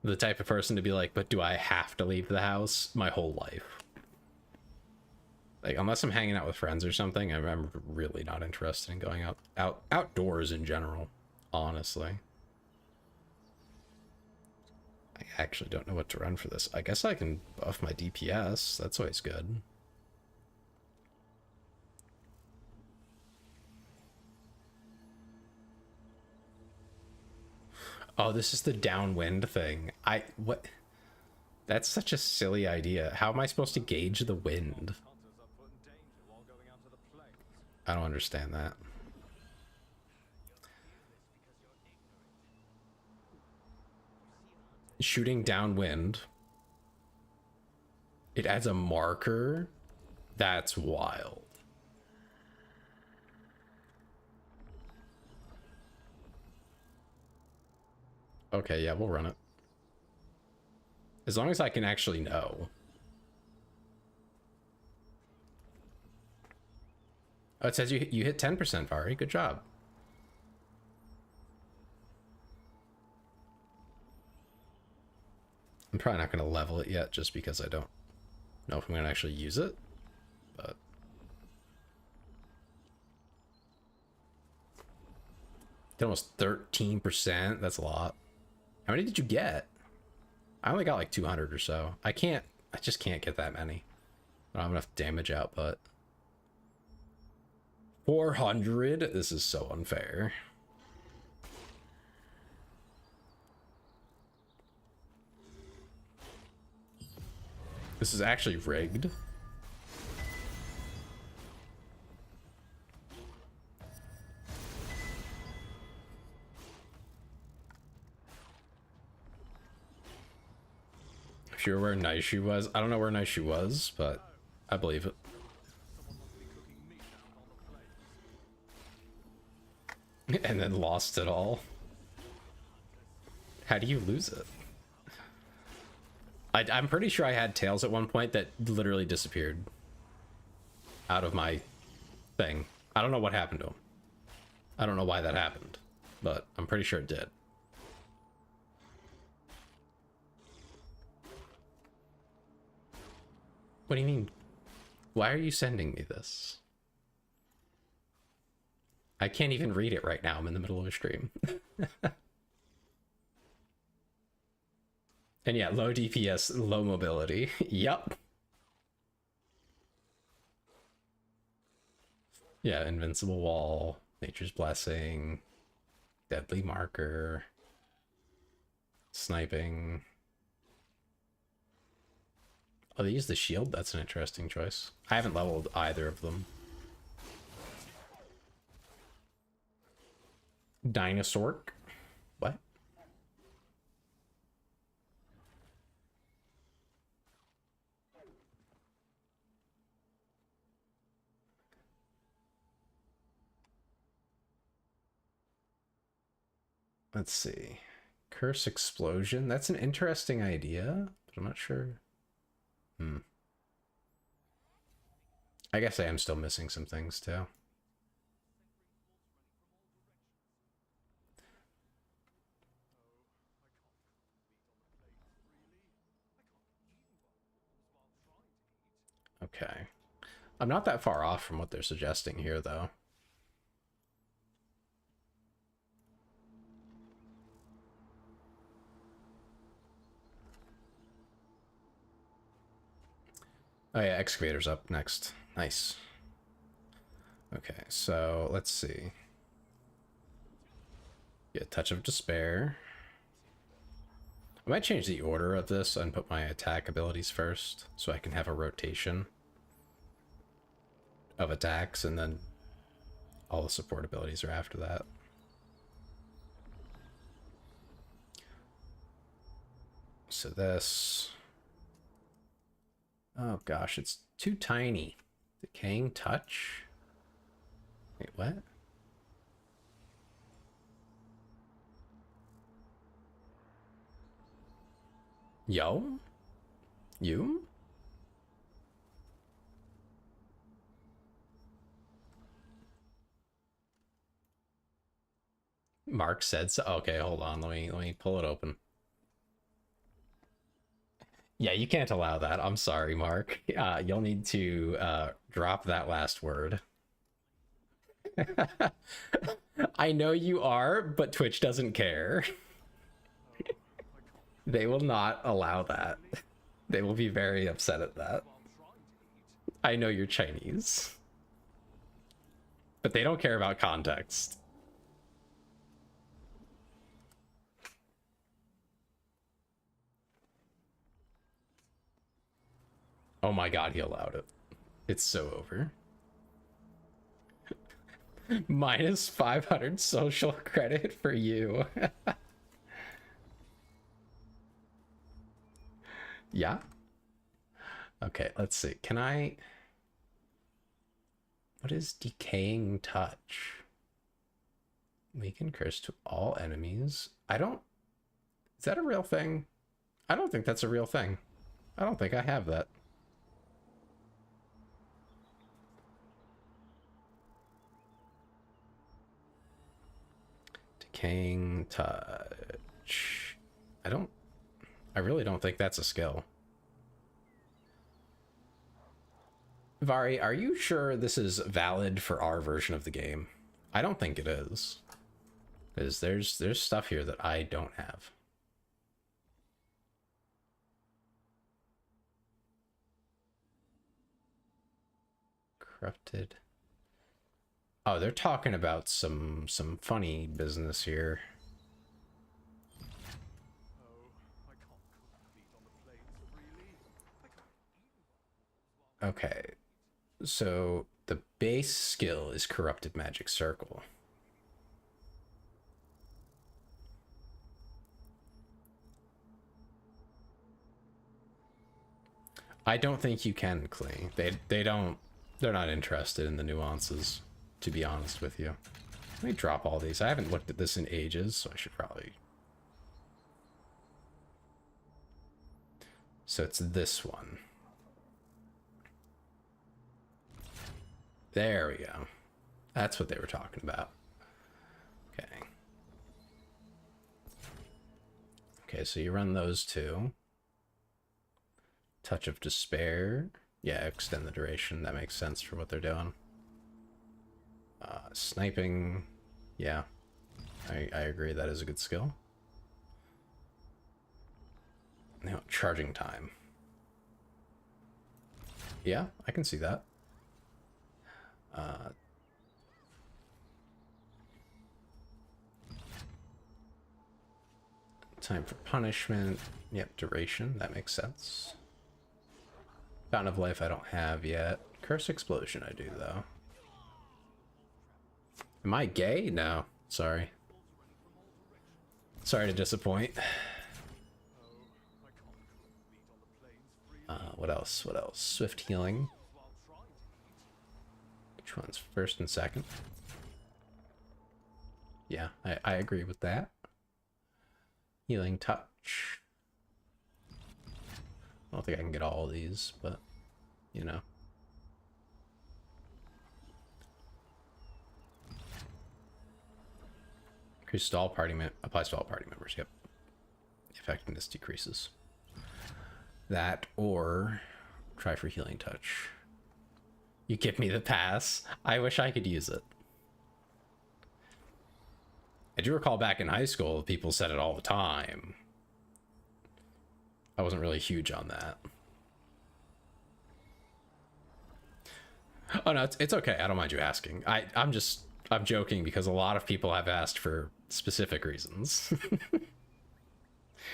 the type of person to be like, but do I have to leave the house my whole life? Like, unless I'm hanging out with friends or something, I'm really not interested in going outdoors in general, honestly. I actually don't know what to run for this. I guess I can buff my DPS. That's always good. Oh, this is the downwind thing. What? That's such a silly idea. How am I supposed to gauge the wind? I don't understand that. Shooting downwind. It adds a marker? That's wild. Okay, yeah, we'll run it. As long as I can actually know. Oh, it says you hit 10%, Vari. Good job. I'm probably not going to level it yet just because I don't know if I'm going to actually use it. But did almost 13%. That's a lot. How many did you get? I only got like 200 or so. I just can't get that many. I don't have enough damage output. 400? This is so unfair. This is actually rigged. If you're where Naishu was, I don't know where Naishu was, but I believe it. And then lost it all. How do you lose it? I'm pretty sure I had tails at one point that literally disappeared out of my thing. I don't know what happened to him. I don't know why that happened, but I'm pretty sure it did. What do you mean? Why are you sending me this? I can't even read it right now. I'm in the middle of a stream. And yeah, low DPS, low mobility. Yup. Yeah, invincible wall, nature's blessing, deadly marker, sniping. Oh, they use the shield? That's an interesting choice. I haven't leveled either of them. Dinosaur? What? Let's see. Curse explosion. That's an interesting idea, but I'm not sure. I guess I am still missing some things too. Okay. I'm not that far off from what they're suggesting here, though. Oh yeah, excavator's up next. Nice. Okay, so let's see. Yeah, touch of despair. I might change the order of this and put my attack abilities first, so I can have a rotation of attacks, and then all the support abilities are after that. So this... Oh gosh, it's too tiny. Decaying touch? Wait, what? Yo? You? Mark said so. Okay, hold on. Let me pull it open. Yeah, you can't allow that. I'm sorry, Mark. You'll need to drop that last word. I know you are, but Twitch doesn't care. They will not allow that. They will be very upset at that. I know you're Chinese. But they don't care about context. Oh my god, he allowed it. It's so over. Minus 500 social credit for you. Yeah? Okay, let's see. Can I... What is decaying touch? Weaken curse to all enemies. I don't... Is that a real thing? I don't think that's a real thing. I don't think I have that. Decaying touch. I really don't think that's a skill. Vari, are you sure this is valid for our version of the game? I don't think it is. Because there's stuff here that I don't have. Corrupted. Oh, they're talking about some funny business here. Okay, so the base skill is Corrupted Magic Circle. I don't think you can, Klee. They're not interested in the nuances, to be honest with you. Let me drop all these. I haven't looked at this in ages, so I should probably... So it's this one. There we go. That's what they were talking about. Okay. Okay, so you run those two. Touch of Despair. Yeah, extend the duration. That makes sense for what they're doing. Sniping. Yeah, I agree. That is a good skill. Now, charging time. Yeah, I can see that. Time for punishment. Yep, duration. That makes sense. Fountain of Life I don't have yet. Curse Explosion I do, though. Am I gay? No. Sorry. Sorry to disappoint. What else? What else? Swift Healing. Which one's first and second? Yeah, I agree with that. Healing Touch. I don't think I can get all of these, but, you know. Increase to all party applies to all party members, yep. Effectiveness decreases. That, or try for Healing Touch. You give me the pass. I wish I could use it. I do recall back in high school, people said it all the time. I wasn't really huge on that. Oh no, it's okay. I don't mind you asking. I'm joking because a lot of people have asked for specific reasons.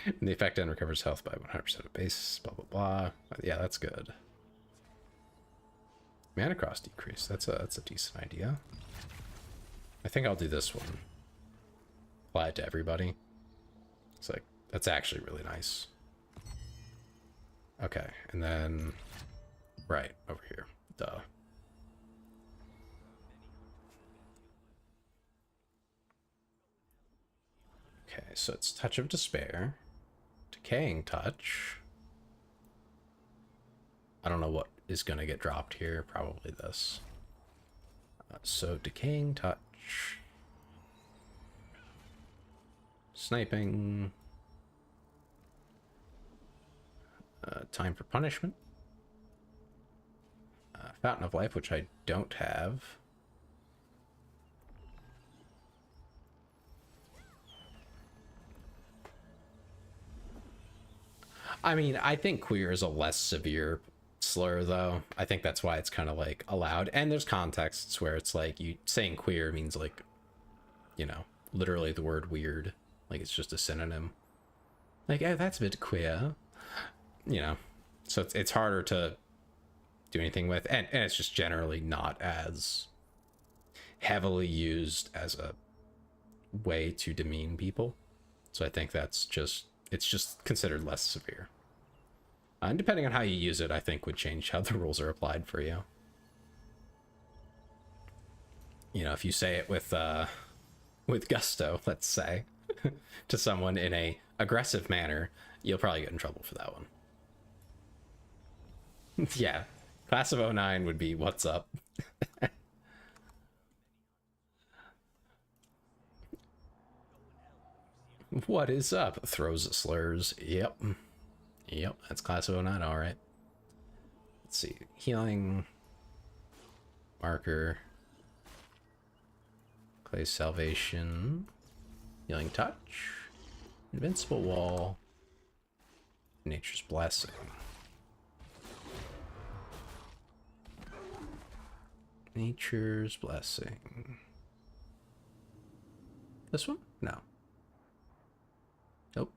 And the effect end recovers health by 100% of base, blah, blah, blah. Yeah, that's good. Mana cost decrease. That's a decent idea. I think I'll do this one. Apply it to everybody. It's like, that's actually really nice. Okay, and then, right, over here. Duh. Okay, so it's Touch of Despair. Decaying Touch. I don't know what is going to get dropped here. Probably this. So Decaying Touch. Sniping. Time for Punishment. Fountain of Life, which I don't have. I mean, I think queer is a less severe slur, though. I think that's why it's kind of like allowed. And there's contexts where it's like you saying queer means like, you know, literally the word weird. Like it's just a synonym. Like, oh, that's a bit queer. You know, so it's harder to do anything with. And it's just generally not as heavily used as a way to demean people. So I think that's just, it's just considered less severe. And depending on how you use it, I think would change how the rules are applied for you. You know, if you say it with gusto, let's say, to someone in a aggressive manner, you'll probably get in trouble for that one. Yeah, class of 09 would be what's up. What is up? Throws slurs. Yep. Yep, that's class of 09, all right. Let's see. Healing. Marker. Clay's Salvation. Healing Touch. Invincible Wall. Nature's Blessing. Nature's Blessing. This one? No. Nope.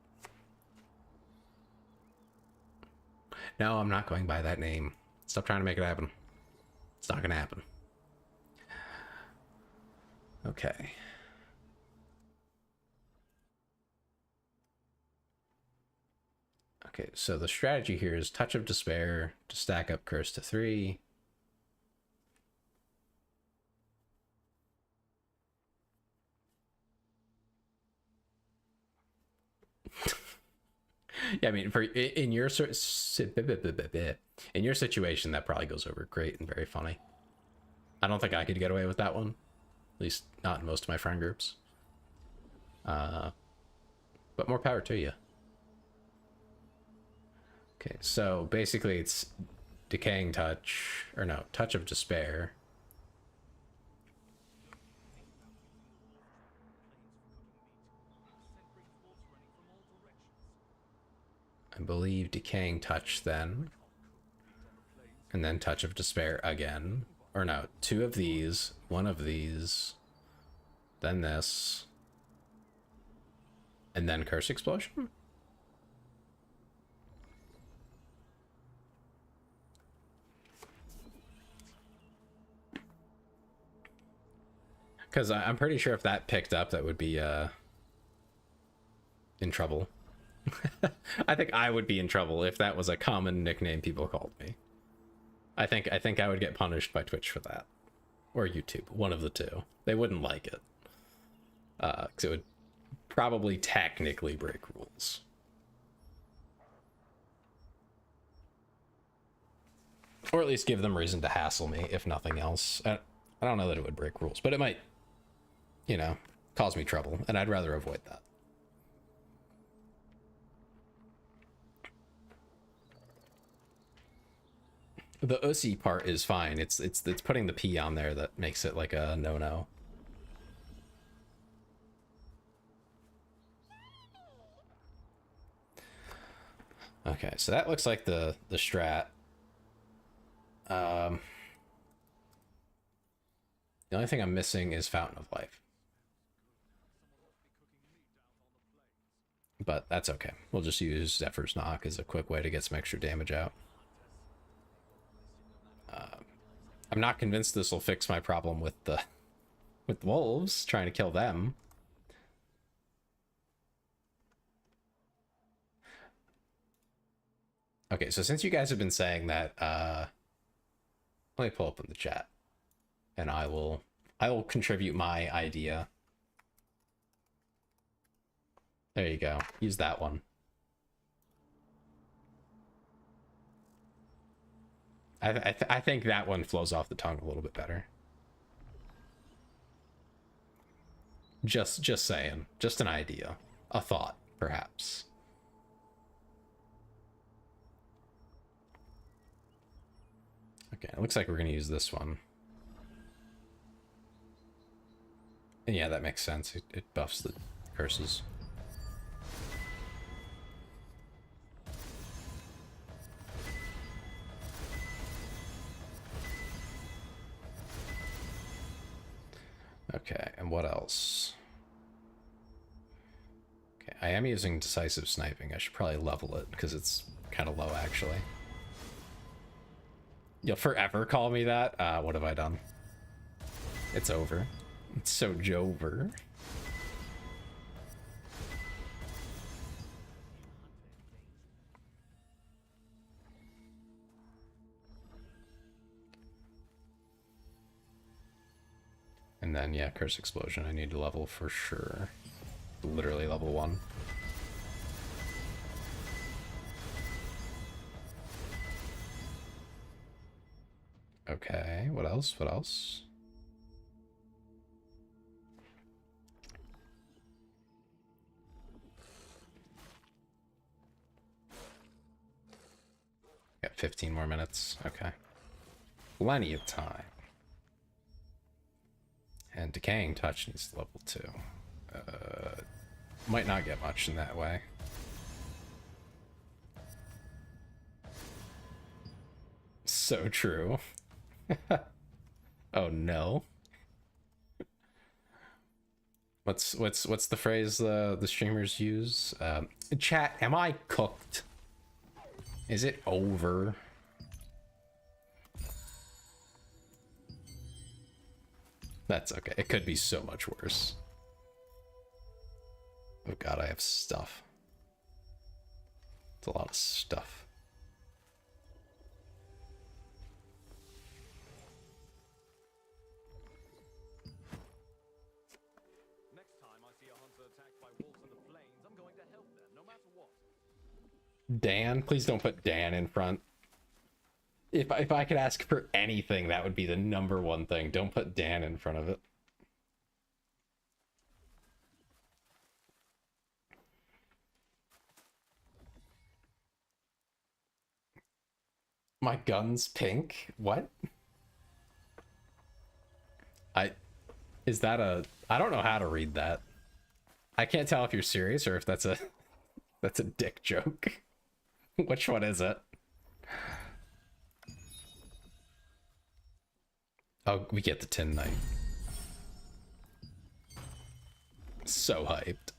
No, I'm not going by that name. Stop trying to make it happen. It's not gonna happen. Okay. Okay, so the strategy here is Touch of Despair to stack up Curse to 3. Yeah, I mean, in your situation, that probably goes over great and very funny. I don't think I could get away with that one, at least not in most of my friend groups. But more power to you. Okay, so basically it's decaying touch, or no, touch of despair. I believe decaying touch then. And then touch of despair again. Or no, 2 of these, 1 of these, then this, and then curse explosion? Because I'm pretty sure if that picked up, that would be in trouble. I think I would be in trouble if that was a common nickname people called me. I think I would get punished by Twitch for that. Or YouTube, one of the two. They wouldn't like it. Because it would probably technically break rules. Or at least give them reason to hassle me, if nothing else. I don't know that it would break rules, but it might, you know, cause me trouble, and I'd rather avoid that. The ussy part is fine. It's putting the P on there that makes it like a no-no. Okay, so that looks like the strat. The only thing I'm missing is Fountain of Life. But that's okay. We'll just use Zephyr's Knock as a quick way to get some extra damage out. I'm not convinced this will fix my problem with wolves, trying to kill them. Okay, so since you guys have been saying that, let me pull up in the chat, and I will contribute my idea. There you go. Use that one. I think that one flows off the tongue a little bit better. Just saying. Just an idea. A thought, perhaps. Okay, it looks like we're going to use this one. And yeah, that makes sense. It buffs the curses. Okay, and what else? Okay, I am using decisive sniping. I should probably level it because it's kind of low, actually. You'll forever call me that? What have I done? It's over. It's so jover. And then, yeah, Curse Explosion I need to level for sure. Literally level 1. Okay, what else? What else? Got 15 more minutes. Okay. Plenty of time. And Decaying Touch needs level 2. Might not get much in that way. So true. Oh no. What's the phrase the streamers use? Chat, am I cooked? Is it over? That's okay. It could be so much worse. Oh god, I have stuff. It's a lot of stuff. Next time I see a hunter attacked by wolves in the plains, I'm going to help them, no matter what. Dan, please don't put Dan in front. If I could ask for anything, that would be the #1 thing. Don't put Dan in front of it. My gun's pink? What? Is that a... I don't know how to read that. I can't tell if you're serious or if that's a... that's a dick joke. Which one is it? Oh, we get the Tin Knight. So hyped.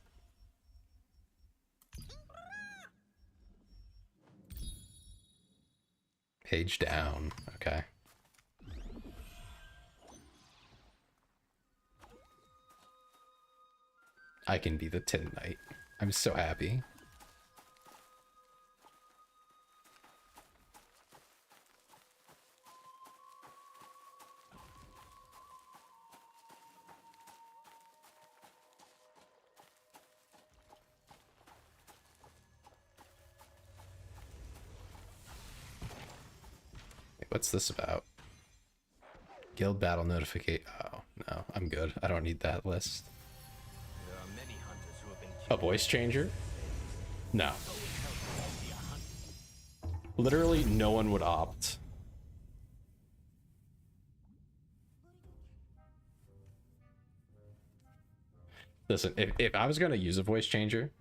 Page down. Okay. I can be the Tin Knight. I'm so happy. What's this about? Guild battle notification. Oh, no, I'm good. I don't need that list. A voice changer? No. Literally, no one would opt. Listen, if I was going to use a voice changer,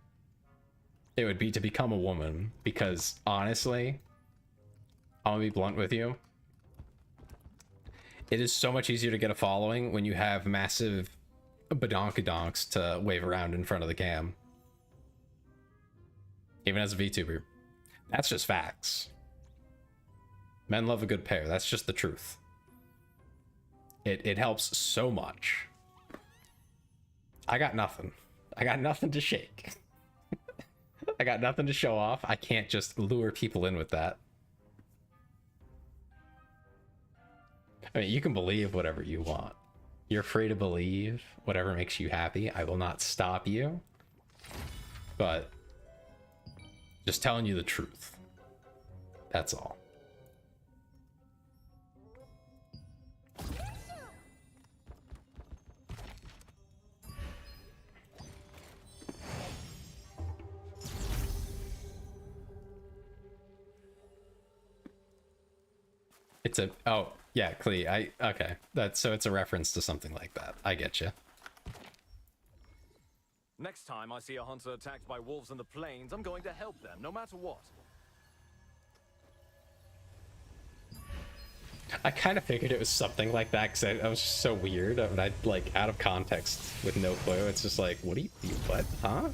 it would be to become a woman. Because, honestly, I'm gonna be blunt with you. It is so much easier to get a following when you have massive badonkadonks to wave around in front of the cam. Even as a VTuber. That's just facts. Men love a good pair. That's just the truth. It helps so much. I got nothing. I got nothing to shake. I got nothing to show off. I can't just lure people in with that. I mean, you can believe whatever you want. You're free to believe whatever makes you happy. I will not stop you. But just telling you the truth. That's all. It's a... Oh, yeah, Klee. Okay. So it's a reference to something like that. I get you. Next time I see a hunter attacked by wolves in the plains, I'm going to help them, no matter what. I kind of figured it was something like that because I was just so weird. I like out of context with no clue. It's just like, what do you what? Huh?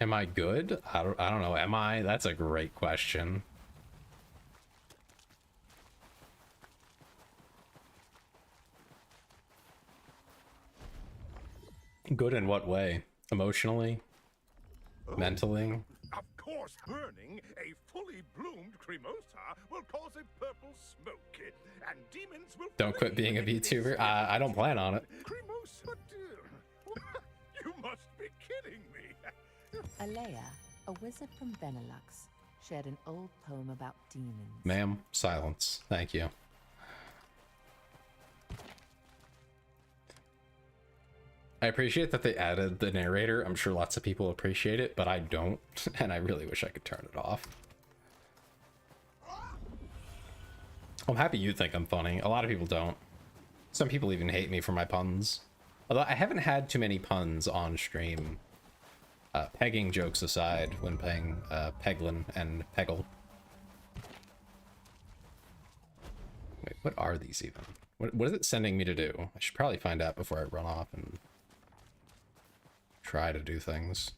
Am I good? I don't know. Am I? That's a great question. Good in what way? Emotionally? Mentally? Of course, burning a fully bloomed cremosa will cause a purple smoke, and demons will... Don't quit being a VTuber? I don't plan on it. Cremosa, you must be kidding me. Alea, a wizard from Benelux, shared an old poem about demons. Ma'am, silence. Thank you. I appreciate that they added the narrator. I'm sure lots of people appreciate it, but I don't, and I really wish I could turn it off. I'm happy you think I'm funny. A lot of people don't. Some people even hate me for my puns. Although I haven't had too many puns on stream. Pegging jokes aside, when playing Peglin and Peggle. Wait, what are these even? What is it sending me to do? I should probably find out before I run off and try to do things.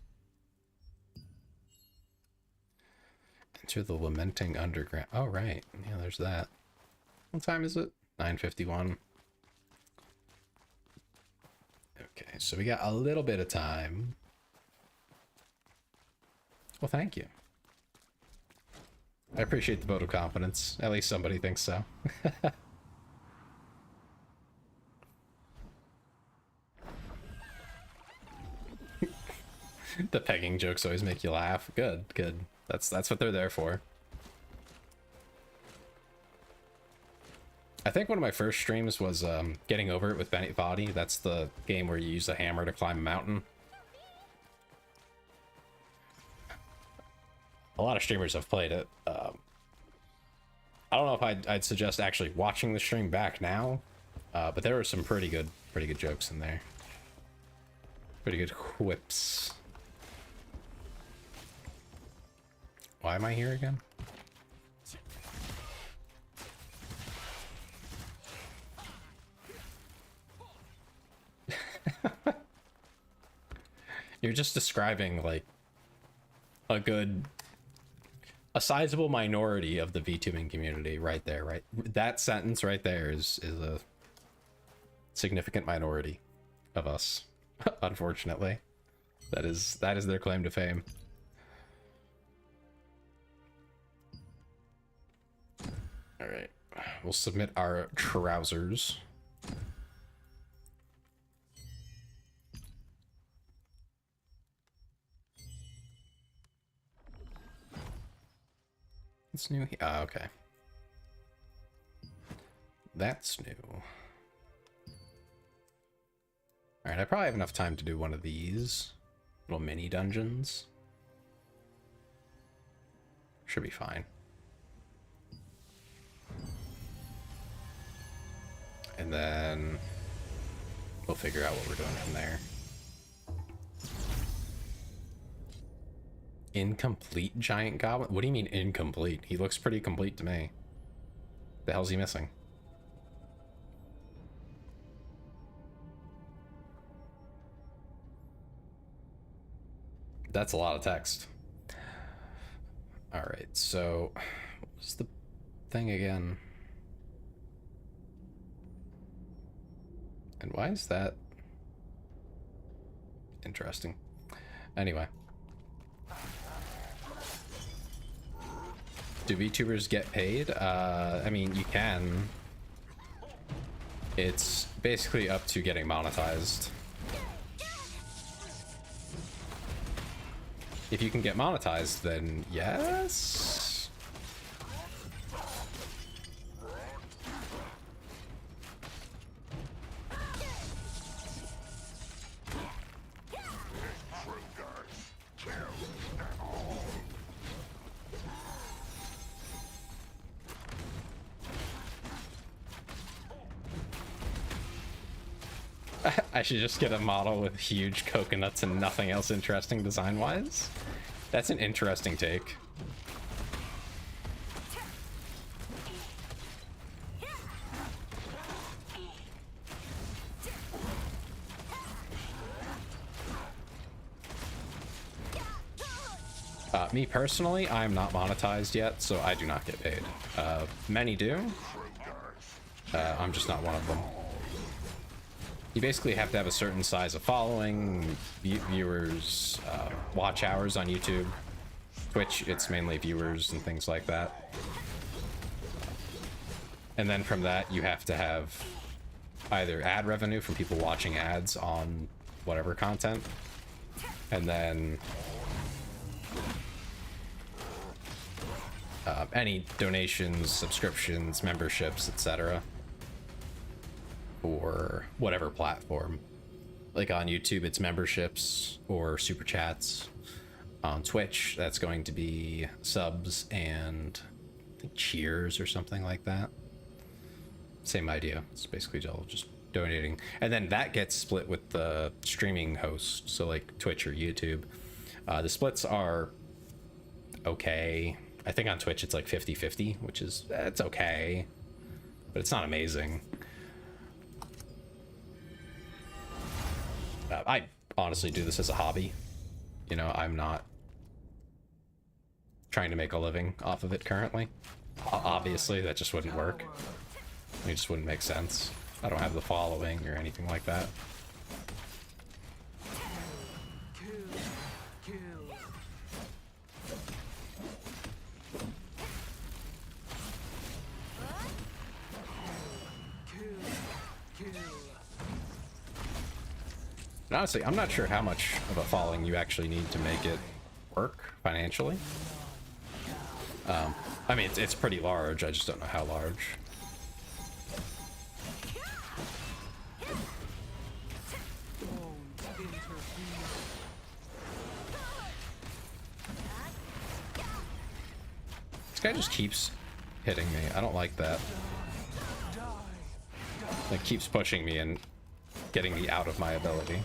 To the Lamenting Underground. Oh, right. Yeah, there's that. What time is it? 9:51. Okay, so we got a little bit of time. Well, thank you. I appreciate the vote of confidence. At least somebody thinks so. The pegging jokes always make you laugh. Good, good. That's what they're there for. I think one of my first streams was Getting Over It with Bennett Body. That's the game where you use a hammer to climb a mountain. A lot of streamers have played it. I don't know if I'd suggest actually watching the stream back now, but there were some pretty good jokes in there. Pretty good quips. Why am I here again? You're just describing like a sizable minority of the VTubing community right there, right? That sentence right there is a significant minority of us. Unfortunately, that is their claim to fame. All right, we'll submit our trousers. It's new. Okay. That's new. Alright, I probably have enough time to do one of these little mini dungeons. Should be fine. And then we'll figure out what we're doing from there. Incomplete giant goblin? What do you mean incomplete? He looks pretty complete to me. The hell's he missing? That's a lot of text. All right, so what was the thing again? And why is that interesting? Anyway. Do VTubers get paid? I mean, you can. It's basically up to getting monetized. If you can get monetized, then yes. I should just get a model with huge coconuts and nothing else interesting design-wise. That's an interesting take. Me personally, I'm not monetized yet, so I do not get paid. Many do. I'm just not one of them. You basically have to have a certain size of following, viewers, watch hours on YouTube. Twitch, it's mainly viewers and things like that. And then from that, you have to have either ad revenue from people watching ads on whatever content, and then any donations, subscriptions, memberships, etc. for whatever platform. Like on YouTube, it's memberships or super chats. On Twitch, that's going to be subs and I think cheers or something like that. Same idea. It's basically all just donating. And then that gets split with the streaming host, so like Twitch or YouTube. The splits are okay. I think on Twitch it's like 50-50, which is, it's okay, but it's not amazing. I honestly do this as a hobby. You know, I'm not trying to make a living off of it currently. Obviously, that just wouldn't work. It just wouldn't make sense. I don't have the following or anything like that. And honestly, I'm not sure how much of a following you actually need to make it work financially. I mean, it's pretty large. I just don't know how large. This guy just keeps hitting me. I don't like that. It keeps pushing me and getting me out of my ability.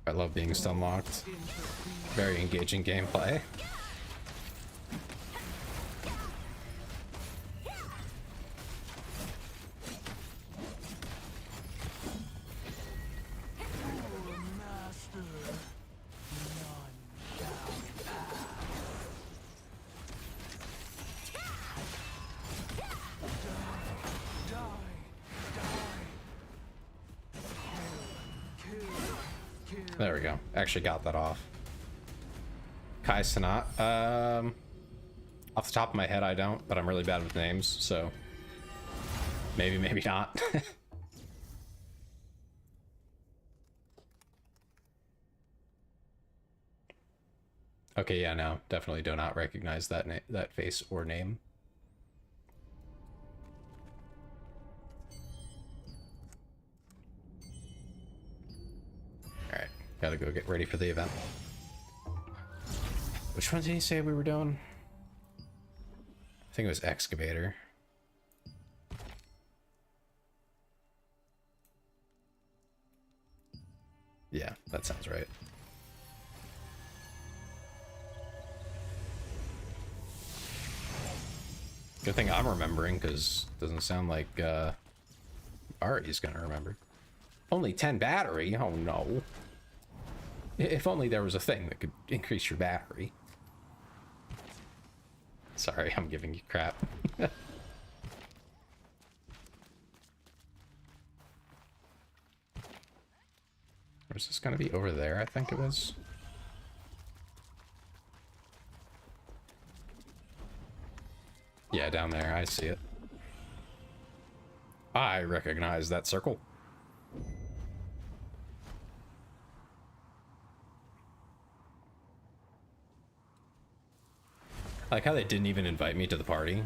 I love being stun locked. Very engaging gameplay. There we go. Actually got that off. Kai Sanat. Off the top of my head, I don't, but I'm really bad with names, so maybe, maybe not. Okay, yeah, no, definitely do not recognize that face or name. Alright, gotta go get ready for the event. Which one did he say we were doing? I think it was Excavator. Yeah, that sounds right. Good thing I'm remembering, because it doesn't sound like Ari's gonna remember. Only 10 battery? Oh no. If only there was a thing that could increase your battery. Sorry, I'm giving you crap. Was this gonna be over there? I think it was. Yeah, down there. I see it. I recognize that circle. I like how they didn't even invite me to the party.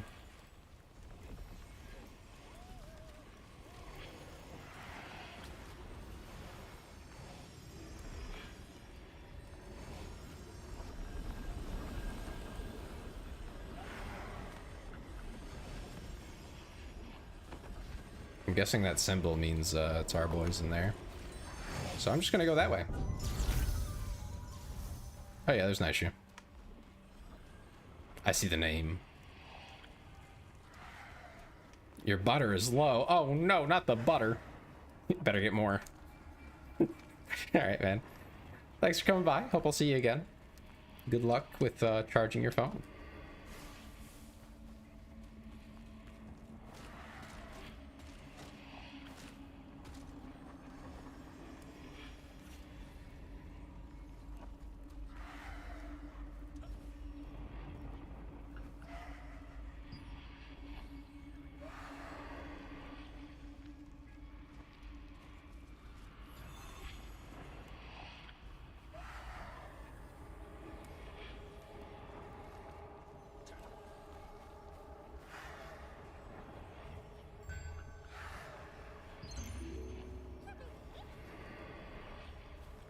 I'm guessing that symbol means it's our boys in there. So I'm just gonna go that way. Oh yeah, there's Naishu. I see the name. Your butter is low. Oh no, not the butter. Better get more. Alright, man. Thanks for coming by. Hope I'll see you again. Good luck with charging your phone.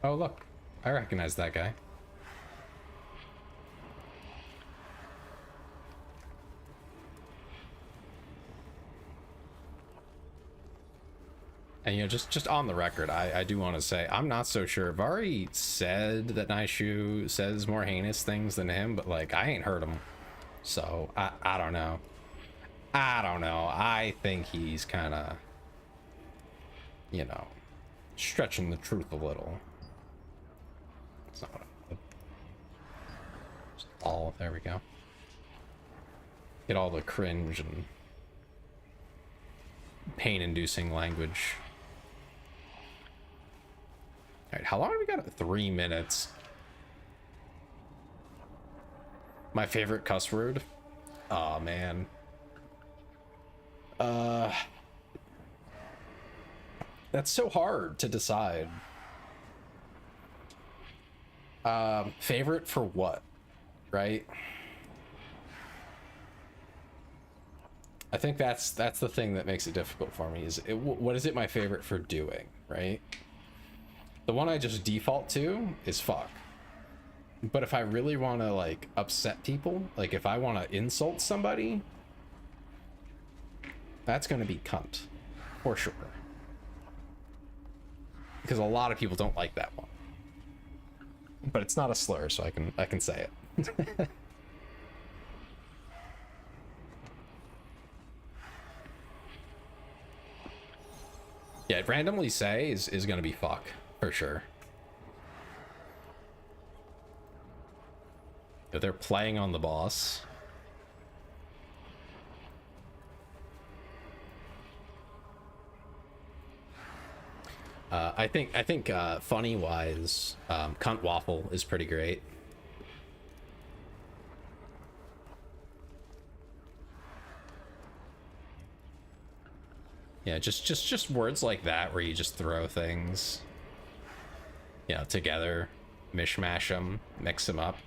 Oh, look. I recognize that guy. And, you know, just on the record, I do want to say, I'm not so sure. Vari said that Naishu says more heinous things than him, but, like, I ain't heard him. So, I don't know. I don't know. I think he's kind of, you know, stretching the truth a little. It's not what I... Just all... There we go. Get all the cringe and pain-inducing language. Alright, how long have we got? 3 minutes. My favorite cuss word? Oh man. That's so hard to decide. Favorite for what? Right? I think that's the thing that makes it difficult for me, is what is it my favorite for doing, right? The one I just default to is fuck. But if I really want to, like, upset people, like if I want to insult somebody, that's going to be cunt, for sure. Because a lot of people don't like that one. But it's not a slur, so I can say it. Yeah, randomly say is going to be fuck, for sure. They're playing on the boss. I think funny wise, cunt waffle is pretty great. Yeah, just words like that where you just throw things, you know, together, mishmash them, mix them up.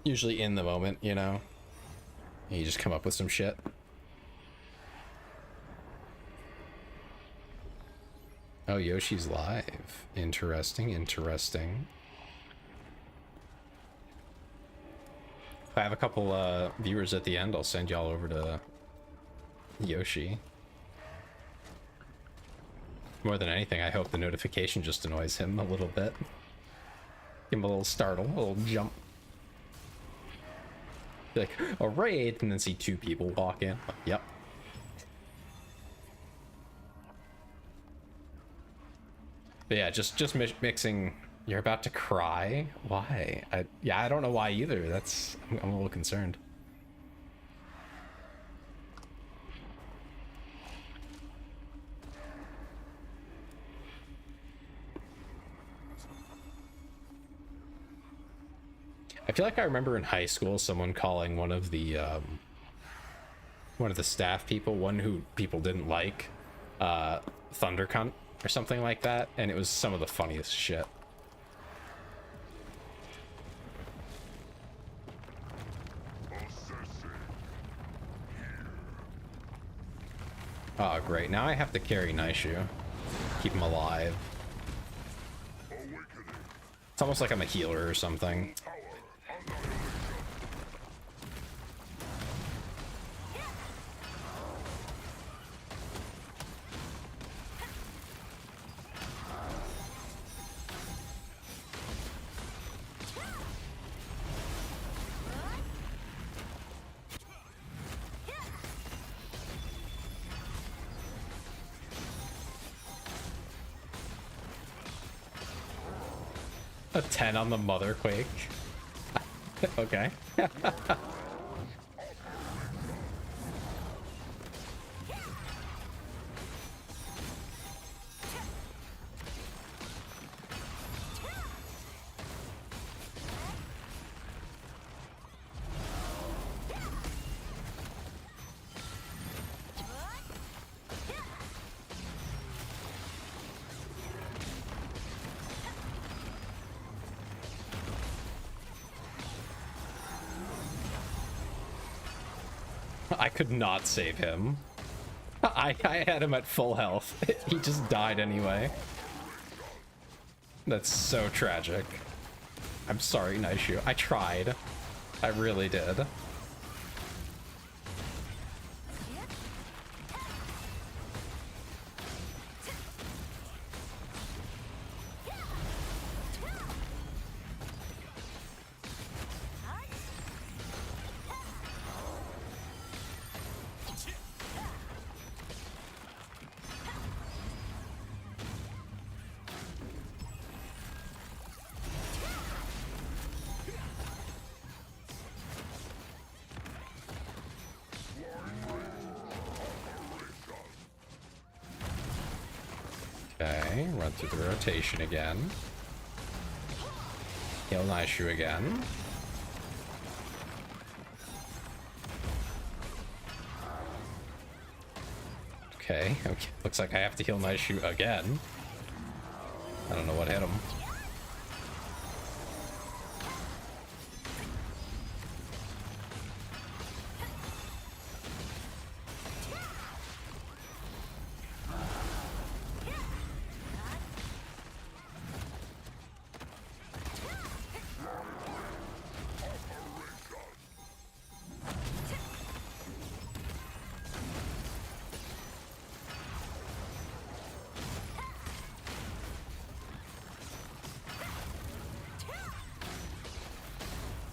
Usually in the moment, you know, you just come up with some shit. Oh, Yoshi's live. Interesting, interesting. If I have a couple viewers at the end, I'll send y'all over to Yoshi. More than anything, I hope the notification just annoys him a little bit. Give him a little startle, a little jump. Be like, a raid, and then see 2 people walk in. Yep. But yeah, just mixing. You're about to cry? Why? I don't know why either. I'm a little concerned. I feel like I remember in high school someone calling one of the staff people, one who people didn't like, Thunder Cunt or something like that, and it was some of the funniest shit. Oh, great. Now I have to carry Naishu. Keep him alive. It's almost like I'm a healer or something. A 10 on the Mother Quake. Okay. I could not save him. I had him at full health. He just died anyway. That's so tragic. I'm sorry, Naishu. I tried. I really did. Okay, run through the rotation again. Heal Naishu again. Okay, looks like I have to heal Naishu again. I don't know what hit him.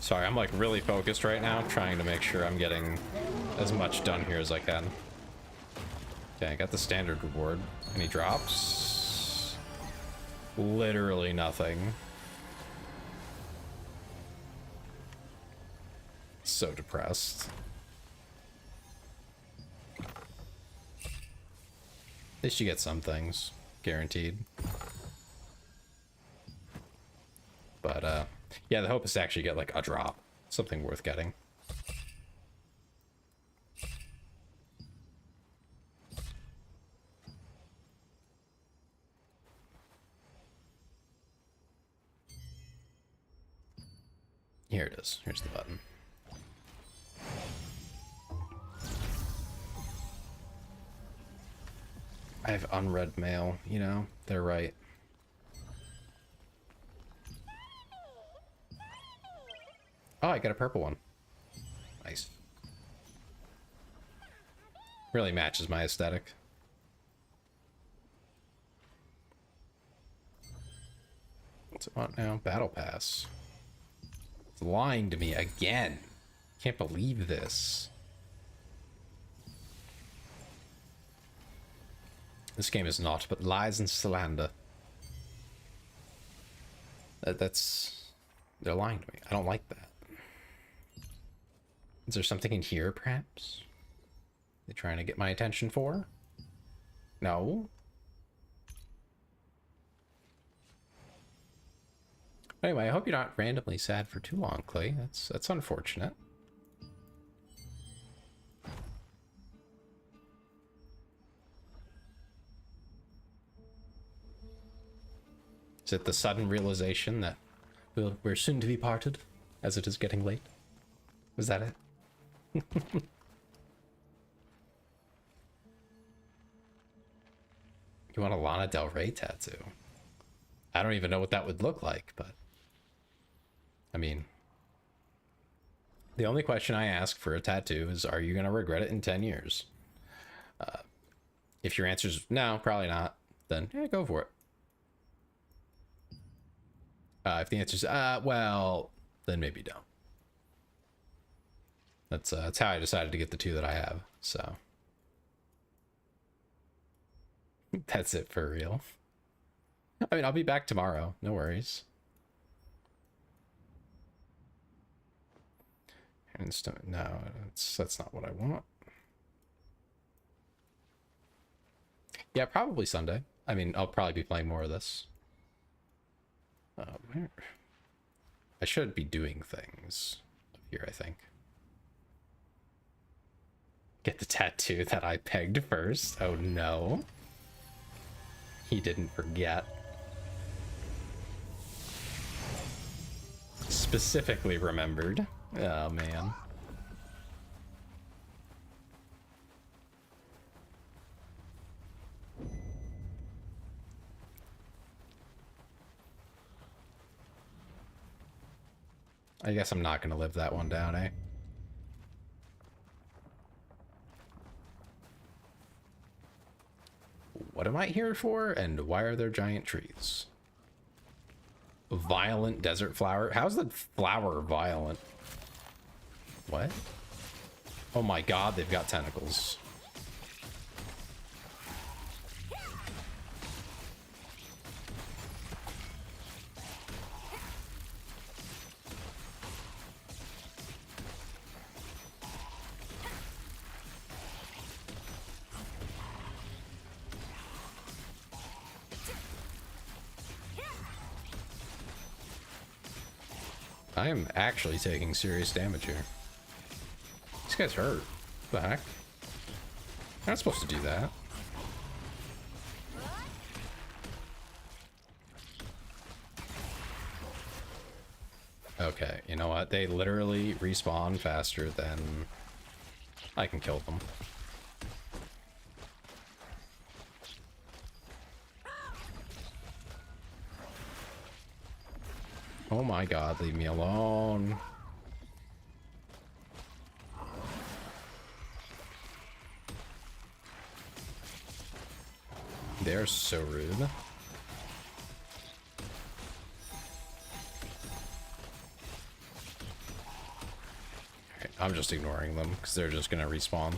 Sorry, I'm like really focused right now, trying to make sure I'm getting as much done here as I can. Okay, I got the standard reward. Any drops? Literally nothing. So depressed. At least you get some things, guaranteed. But, yeah, the hope is to actually get, like, a drop. Something worth getting. Here it is. Here's the button. I have unread mail, you know? They're right. Oh, I got a purple one. Nice. Really matches my aesthetic. What's it want now? Battle Pass. It's lying to me again. Can't believe this. This game is naught but lies and slander. That's... They're lying to me. I don't like that. Is there something in here, perhaps? They're trying to get my attention for? No? Anyway, I hope you're not randomly sad for too long, Clay. That's unfortunate. Is it the sudden realization that we're soon to be parted, as it is getting late? Was that it? You want a Lana Del Rey tattoo? I don't even know what that would look like, but... I mean... The only question I ask for a tattoo is, are you going to regret it in 10 years? If your answer is no, probably not, then yeah, go for it. If the answer is, well, then maybe don't. That's how I decided to get the two that I have, so. That's it for real. I mean, I'll be back tomorrow, no worries. No, that's not what I want. Yeah, probably Sunday. I mean, I'll probably be playing more of this. Where? I should be doing things here, I think. Get the tattoo that I pegged first. Oh no. He didn't forget. Specifically remembered. Oh man. I guess I'm not gonna live that one down, eh? What am I here for, and why are there giant trees? Violent desert flower? How's the flower violent? What? Oh my god, they've got tentacles. I am actually taking serious damage here. This guy's hurt. What the heck? I'm not supposed to do that. Okay, you know what? They literally respawn faster than I can kill them. Oh my god, leave me alone. They're so rude. Okay, I'm just ignoring them because they're just gonna respawn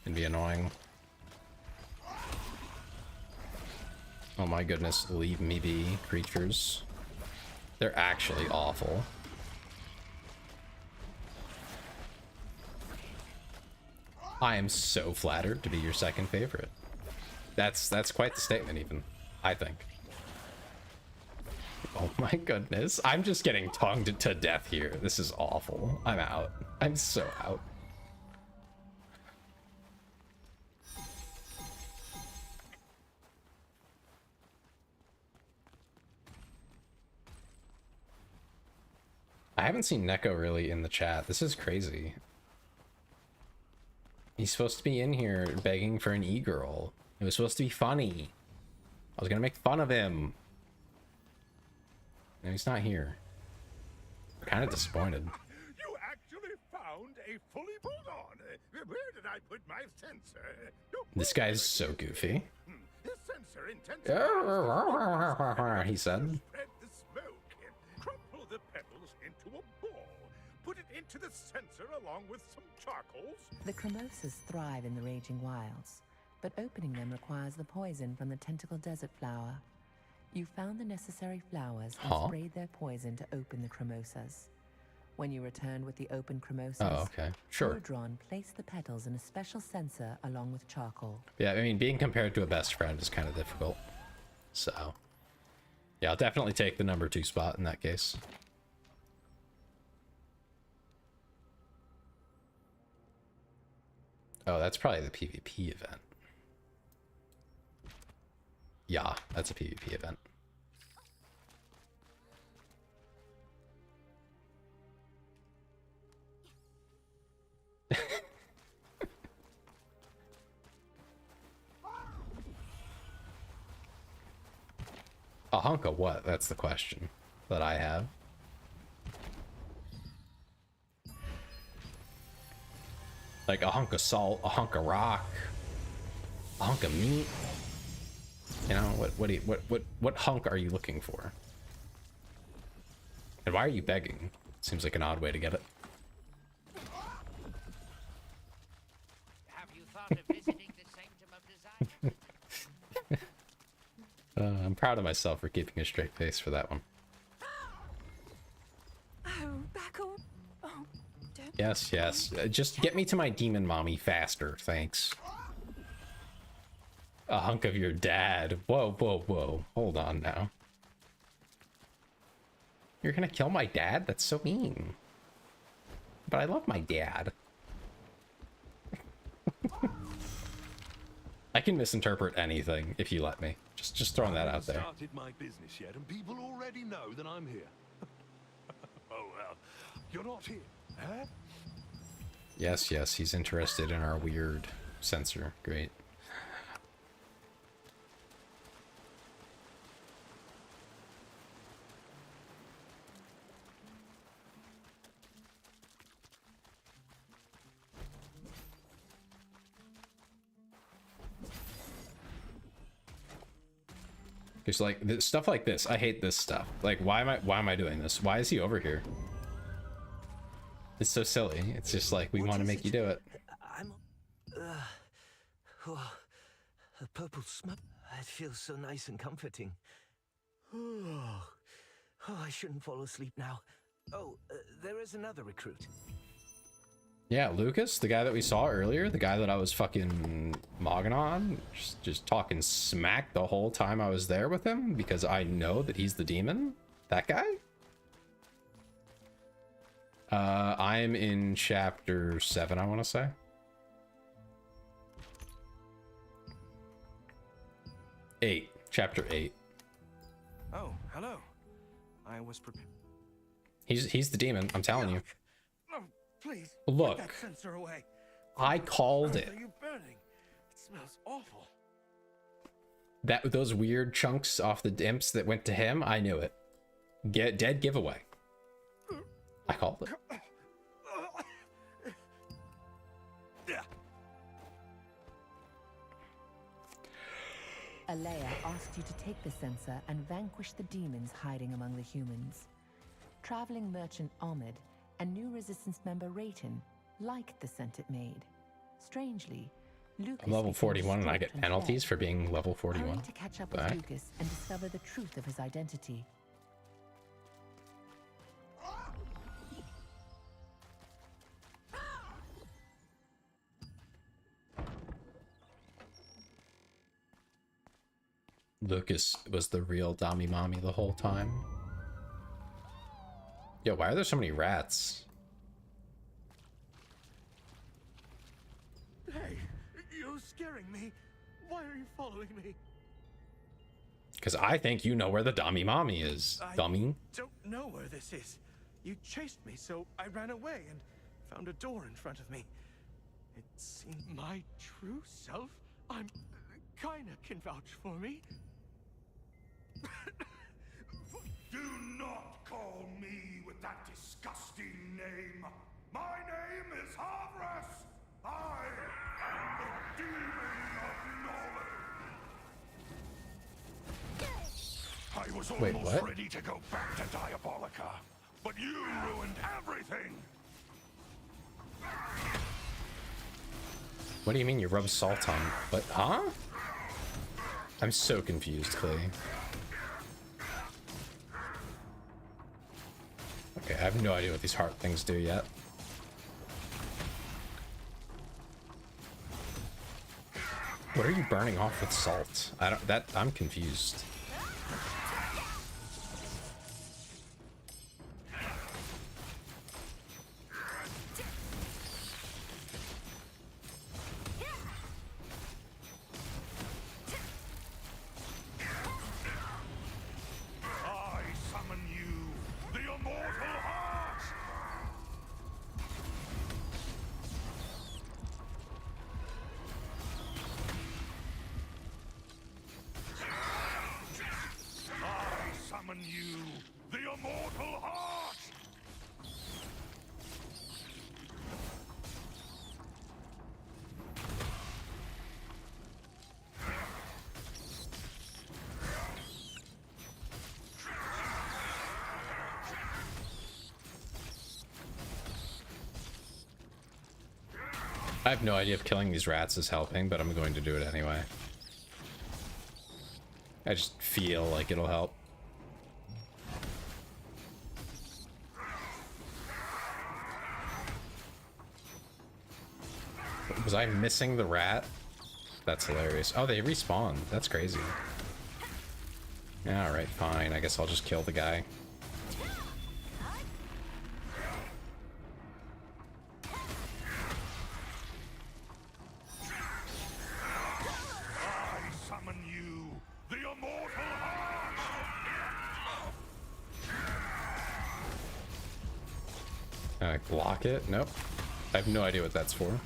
and be annoying. Oh my goodness, leave me be, creatures. They're actually awful. I am so flattered to be your second favorite. That's quite the statement even, I think. Oh my goodness. I'm just getting tongued to death here. This is awful. I'm out. I'm so out. I haven't seen Neko really in the chat. This is crazy. He's supposed to be in here begging for an e-girl. It was supposed to be funny. I was gonna make fun of him. And he's not here. I'm kind of disappointed. You actually found a fully... Hold on. Where did I put my sensor? This guy's so goofy. This sensor intends He said. spread the smoke. Crumple the pebbles into a ball. Put it into the sensor along with some charcoals. The cremosas thrive in the raging wilds, but opening them requires the poison from the tentacle desert flower. You found the necessary flowers and sprayed their poison to open the cremosas. When you returned with the open cremosas, Drawn placed the petals in a special sensor along with charcoal. Yeah, I mean, being compared to a best friend is kind of difficult. So, yeah, I'll definitely take the number 2 spot in that case. Oh, that's probably the PvP event. Yeah, that's a PvP event. A hunk of what? That's the question that I have. Like a hunk of salt, a hunk of rock, a hunk of meat. You know, what hunk are you looking for? And why are you begging? Seems like an odd way to get it. Have you thought of visiting the Sanctum of Desire? I'm proud of myself for keeping a straight face for that one. Oh, back on. Oh, don't. Yes, yes. Just get me to my demon mommy faster, thanks. A hunk of your dad. Whoa, whoa, whoa. Hold on now. You're gonna kill my dad? That's so mean. But I love my dad. I can misinterpret anything if you let me. Just throwing that out there. I haven't started my business yet, and people already know that I'm here. Oh well, you're not here, huh? Yes, yes, he's interested in our weird sensor. Great. It's like stuff like this. I hate this stuff. Like, why am I doing this? Why is he over here? It's so silly. It's just like, we want to make you do it. I'm... oh, a purple smoke. It feels so nice and comforting. Oh, I shouldn't fall asleep now. Oh, there is another recruit. Yeah, Lucas, the guy that we saw earlier, the guy that I was fucking mogging on, just talking smack the whole time I was there with him because I know that he's the demon. That guy? I'm in chapter 7, I want to say. Chapter 8. Oh, hello. I was prepared. He's the demon, I'm telling you. Oh, please. Look. Put that sensor away. I called it. Are you burning? It smells awful. Those weird chunks off the imps that went to him, I knew it. Dead giveaway. I called it. Alea asked you to take the sensor and vanquish the demons hiding among the humans. Traveling merchant Ahmed and new resistance member Rayton liked the scent it made. Strangely, Lucas I'm level became 41 and I distraught get penalties fled. for being level 41. Hurry to catch up with Lucas and discover the truth of his identity. Lucas was the real Dami Mommy the whole time. Yo, why are there so many rats? Hey, you're scaring me. Why are you following me? Because I think you know where the Dami Mommy is, dummy. Don't know where this is. You chased me, so I ran away and found a door in front of me. It seemed my true self. I'm kinda can vouch for me. Do not call me with that disgusting name. My name is Havras. I am the demon of knowledge. I was Wait, almost what? ready to go back to Diabolica, but you ruined everything. What do you mean you rub salt on? But huh? I'm so confused, Clay. Okay, I have no idea what these heart things do yet. What are you burning off with salt? I'm confused. I summon you, the immortal heart. I summon you, the immortal heart. I have no idea if killing these rats is helping, but I'm going to do it anyway. I just feel like it'll help. Was I missing the rat? That's hilarious. Oh, they respawn. That's crazy. Alright, fine. I guess I'll just kill the guy. I summon you, the immortal heart. Block it? Nope. I have no idea what that's for.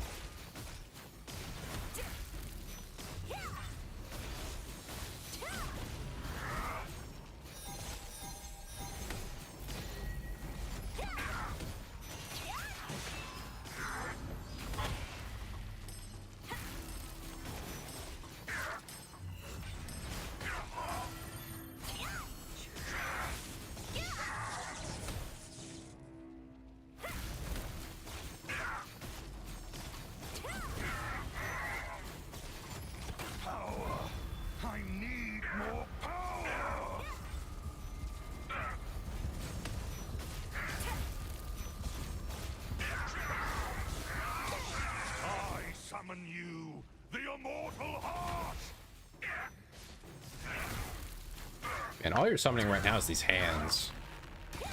And all you're summoning right now is these hands. I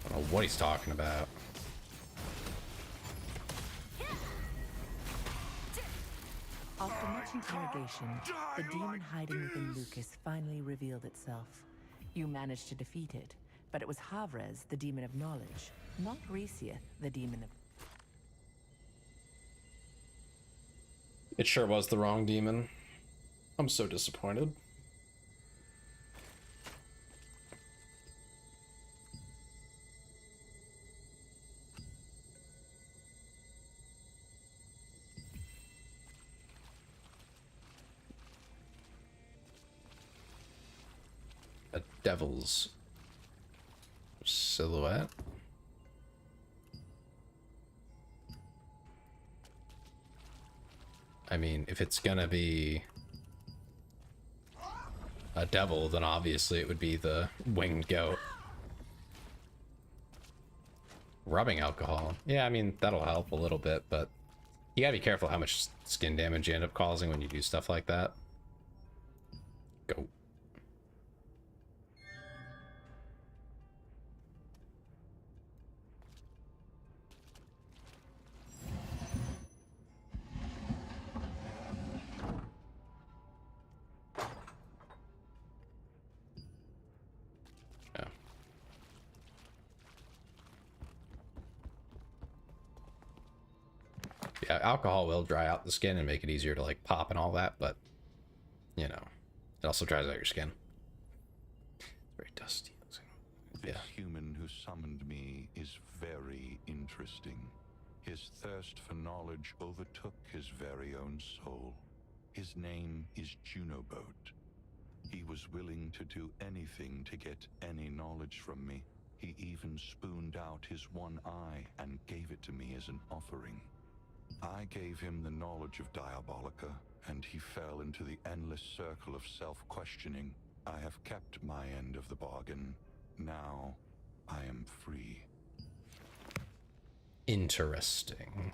don't know what he's talking about. After much interrogation, the demon hiding within Lucas finally revealed itself. You managed to defeat it, but it was Havres, the demon of knowledge, not Resieth, the demon of... It sure was the wrong demon. I'm so disappointed. A devil's silhouette. I mean, if it's gonna be a devil, then obviously it would be the winged goat. Rubbing alcohol. Yeah, I mean, that'll help a little bit, but you gotta be careful how much skin damage you end up causing when you do stuff like that. Goat. Yeah, alcohol will dry out the skin and make it easier to like pop and all that, but you know, it also dries out your skin. It's very dusty. This human who summoned me is very interesting. His thirst for knowledge overtook his very own soul. His name is Junoboat. He was willing to do anything to get any knowledge from me. He even spooned out his one eye and gave it to me as an offering. I gave him the knowledge of Diabolica, and he fell into the endless circle of self-questioning. I have kept my end of the bargain. Now, I am free. Interesting.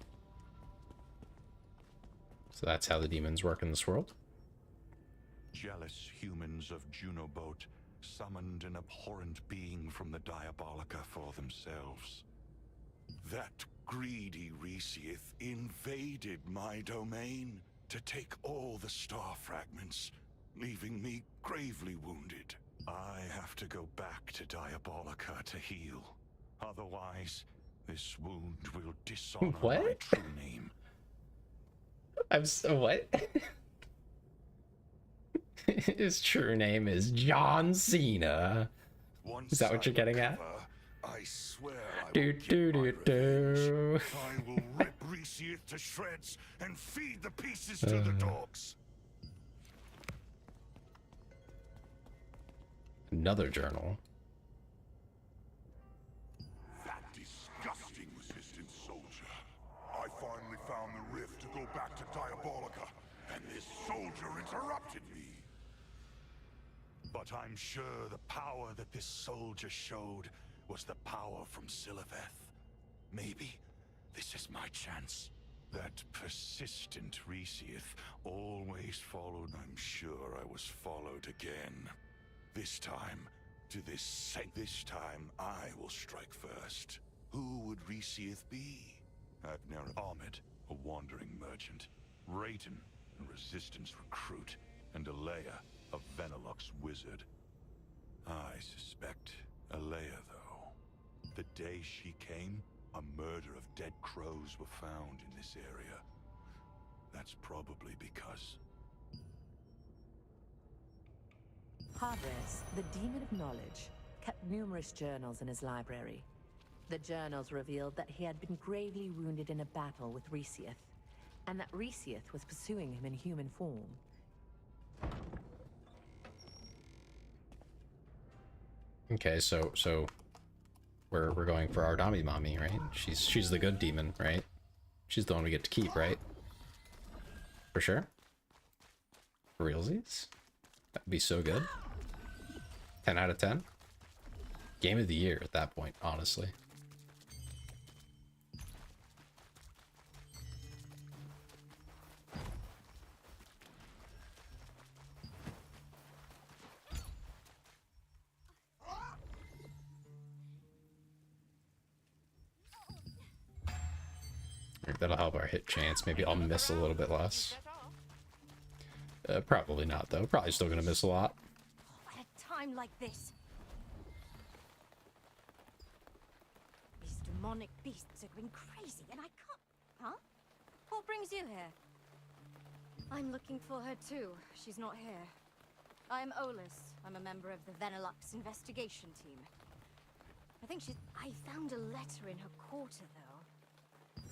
So that's how the demons work in this world? Jealous humans of Junoboat summoned an abhorrent being from the Diabolica for themselves. That greedy Resieth invaded my domain to take all the star fragments, leaving me gravely wounded. I have to go back to Diabolica to heal. Otherwise, this wound will dishonor my true name. I'm so what? His true name is John Cena. Is that what you're getting at? I swear I do do do do. I will rip Resieth to shreds and feed the pieces to the dogs. Another journal. That disgusting resistant soldier. I finally found the rift to go back to Diabolica, and this soldier interrupted me. But I'm sure the power that this soldier showed was the power from Siliveth. Maybe this is my chance. That persistent Resieth always followed. I'm sure I was followed again. This time, this time I will strike first. Who would Resieth be? Agner Ahmed, a wandering merchant. Rayton, a resistance recruit. And Alea, a Venilux wizard. I suspect Alea, though. The day she came, a murder of dead crows were found in this area. That's probably because... Havres, the demon of knowledge, kept numerous journals in his library. The journals revealed that he had been gravely wounded in a battle with Resieth, and that Resieth was pursuing him in human form. Okay, so we're going for our Dami Mommy, right? She's the good demon, right? She's the one we get to keep, right? For sure. For realsies? That'd be so good. 10 out of 10. Game of the year at that point, honestly. That'll help our hit chance. Maybe I'll miss a little bit less. Probably not, though. Probably still gonna miss a lot. At a time like this. These demonic beasts are going crazy, and I can't... Huh? What brings you here? I'm looking for her too. She's not here. I'm Olis. I'm a member of the Venelux investigation team. I think she's... I found a letter in her quarter, though.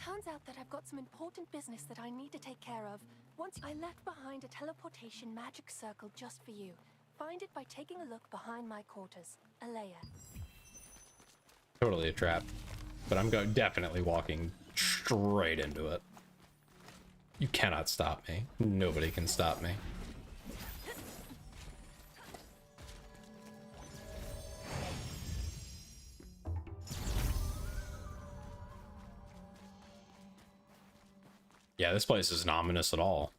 Turns out that I've got some important business that I need to take care of. Once I left behind a teleportation magic circle just for you. Find it by taking a look behind my quarters. Alea. Totally a trap. But I'm definitely walking straight into it. You cannot stop me. Nobody can stop me. Yeah, this place isn't ominous at all.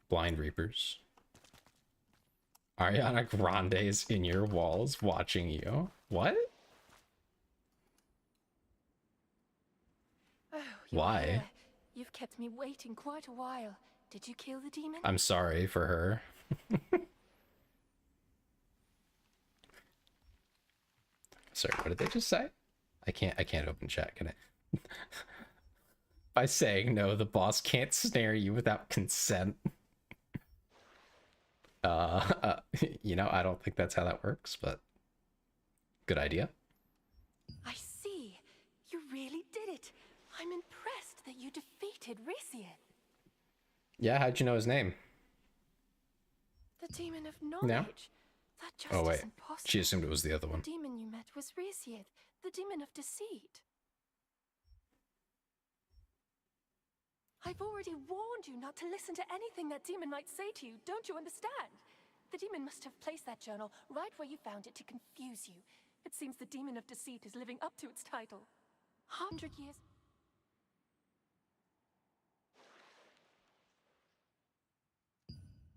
Blind Reapers. Ariana Grande's in your walls watching you. What? Oh, why? Here. You've kept me waiting quite a while. Did you kill the demon? I'm sorry for her. Sorry, what did they just say? I can't open chat, can I? By saying no, the boss can't snare you without consent. You know, I don't think that's how that works, but good idea. I see. You really did it. I'm impressed that you defeated Ricieth. Yeah, how'd you know his name? The demon of knowledge. No. That just Oh wait, isn't possible. she assumed it was the other one. The demon you met was Ricieth, the demon of deceit. I've already warned you not to listen to anything that demon might say to you. Don't you understand? The demon must have placed that journal right where you found it to confuse you. It seems the demon of deceit is living up to its title. 100 years...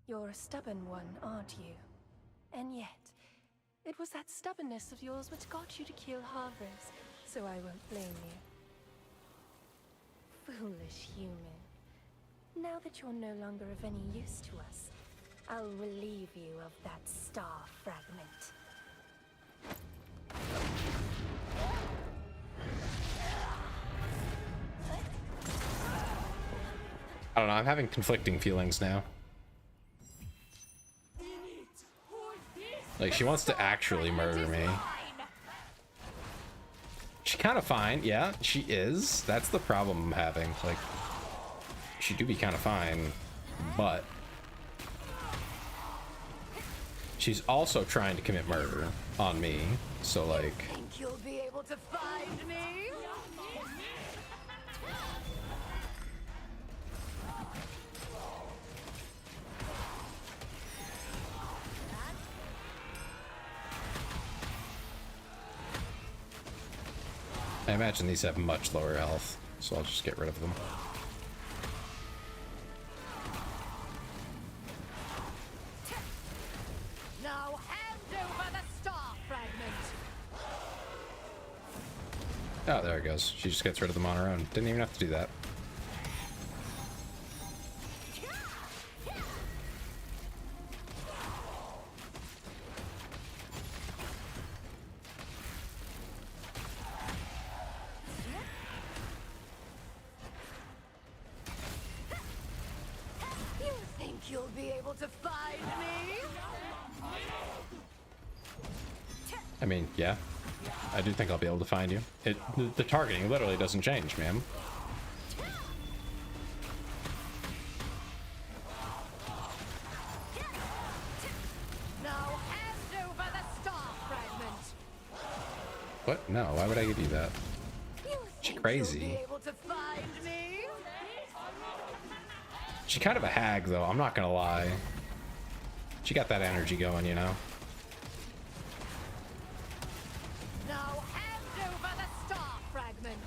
You're a stubborn one, aren't you? And yet, it was that stubbornness of yours which got you to kill Havres, so I won't blame you. Foolish human. Now that you're no longer of any use to us, I'll relieve you of that star fragment. I don't know, I'm having conflicting feelings now. Like, she wants to actually murder me. She's kind of fine. Yeah, she is. That's the problem I'm having. Like, she do be kind of fine, but she's also trying to commit murder on me. So, like, Think you'll be able to find me? I imagine these have much lower health, so I'll just get rid of them. Now hand over the star fragment. Oh, there it goes. She just gets rid of them on her own. Didn't even have to do that. You think you'll be able to find me? I mean, yeah. I do think I'll be able to find you. The targeting literally doesn't change, man. Now hand over the star fragment. What? No, why would I give you that? She's You'll be crazy. able to find me? She's kind of a hag, though. I'm not gonna lie. She got that energy going, you know? Now hand over the star fragment.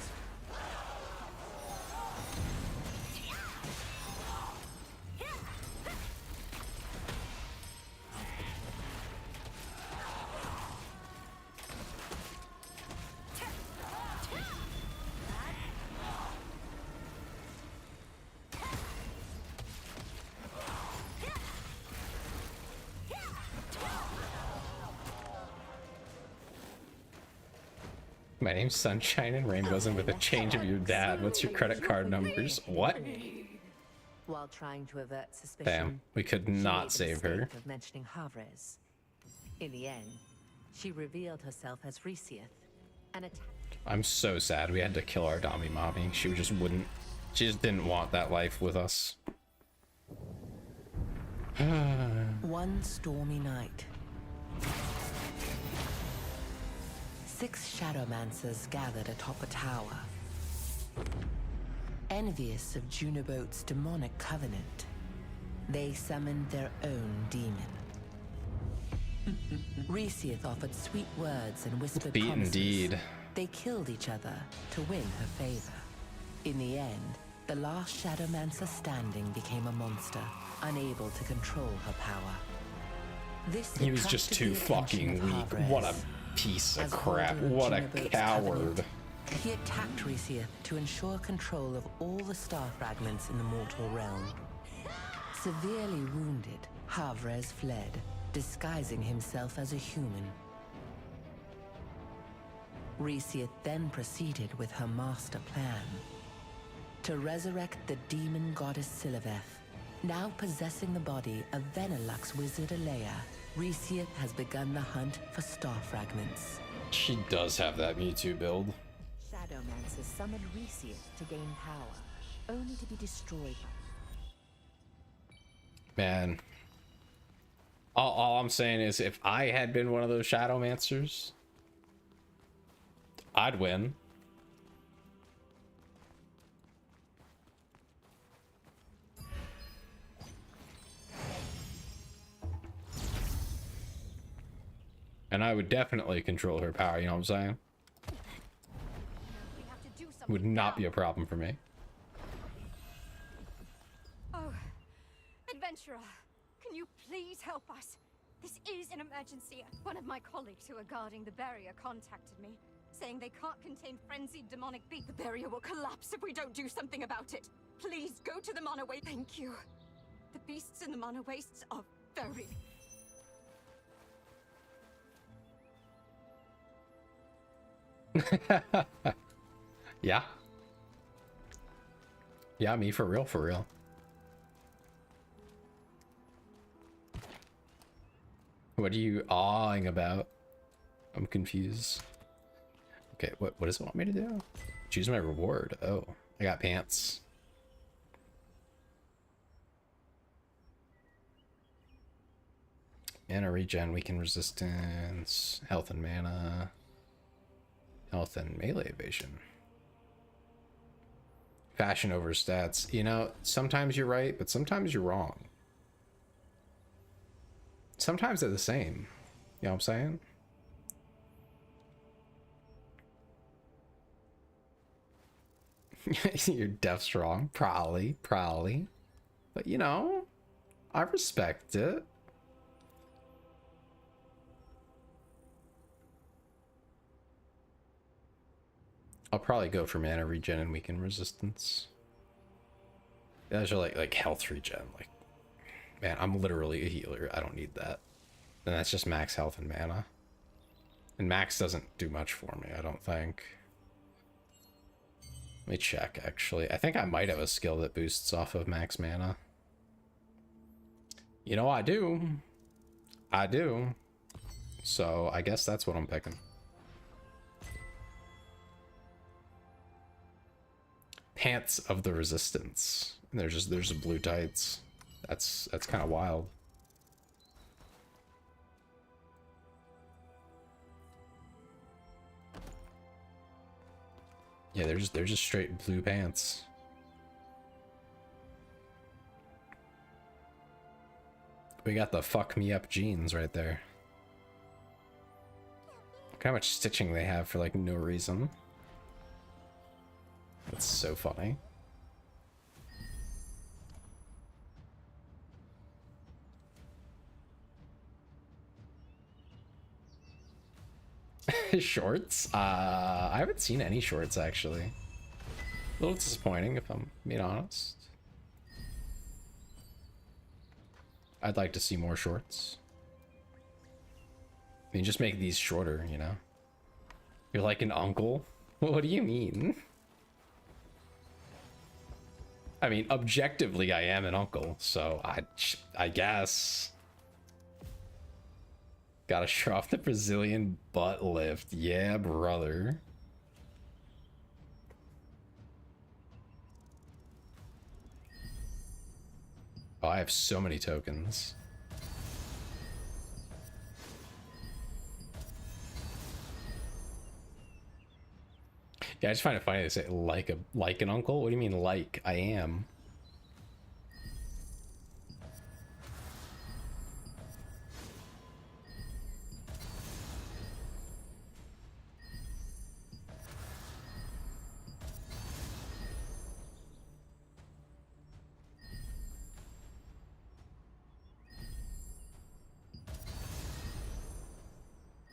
My name's Sunshine and Rainbows, and with a change of your dad, what's your credit card numbers? What? While trying to avert suspicion, Damn, we could she not made the save her. mistake of mentioning Havres. In the end, she revealed herself as Resieth and attacked. I'm so sad we had to kill our Dami mommy. She just wouldn't. She just didn't want that life with us. One stormy night, 6 Shadowmancers gathered atop a tower, envious of Junobote's demonic covenant. They summoned their own demon. Resieth offered sweet words and whispered Beat promises. indeed. They killed each other to win her favor. In the end, the last Shadowmancer standing became a monster, unable to control her power. This He was just too fucking weak. What a piece of crap. What a coward. He attacked Resieth to ensure control of all the star fragments in the mortal realm. Severely wounded, Havres fled, disguising himself as a human. Resieth then proceeded with her master plan. To resurrect the demon goddess Siliveth. Now possessing the body of Venelux wizard Alea, Resieth has begun the hunt for star fragments. She does have that Mewtwo build. Shadowmancers summoned Resieth to gain power, only to be destroyed. Man. All I'm saying is if I had been one of those Shadowmancers, I'd win. And I would definitely control her power, you know what I'm saying? Would not be a problem for me. Oh, adventurer, can you please help us? This is an emergency. One of my colleagues who are guarding the barrier contacted me, saying they can't contain frenzied demonic beasts. The barrier will collapse if we don't do something about it. Please go to the Mana Waste. Thank you. The beasts in the Mana Wastes are very... Yeah. Yeah, me for real, for real. What are you awing about? I'm confused. Okay, what does it want me to do? Choose my reward. Oh, I got pants. Mana regen, weaken resistance, health and mana, health and melee evasion. Fashion over stats. You know, sometimes you're right, but sometimes you're wrong. Sometimes they're the same. You know what I'm saying? You're deaf strong. Probably. But you know, I respect it. I'll probably go for mana regen and weaken resistance. Those are like health regen. Like, man, I'm literally a healer. I don't need that. And that's just max health and mana. And max doesn't do much for me, I don't think. Let me check, actually. I think I might have a skill that boosts off of max mana. You know, I do. I do. So I guess that's what I'm picking. Pants of the Resistance. And there's blue tights. That's kind of wild. Yeah, they're just straight blue pants. We got the fuck me up jeans right there. Look how much stitching they have for like no reason. That's so funny. Shorts? I haven't seen any shorts actually. A little disappointing if I'm being honest. I'd like to see more shorts. I mean, just make these shorter, you know? You're like an uncle? What do you mean? I mean, objectively, I am an uncle, so I guess. Gotta show off the Brazilian butt lift. Yeah, brother. Oh, I have so many tokens. Yeah, I just find it funny to say like an uncle. What do you mean like? I am.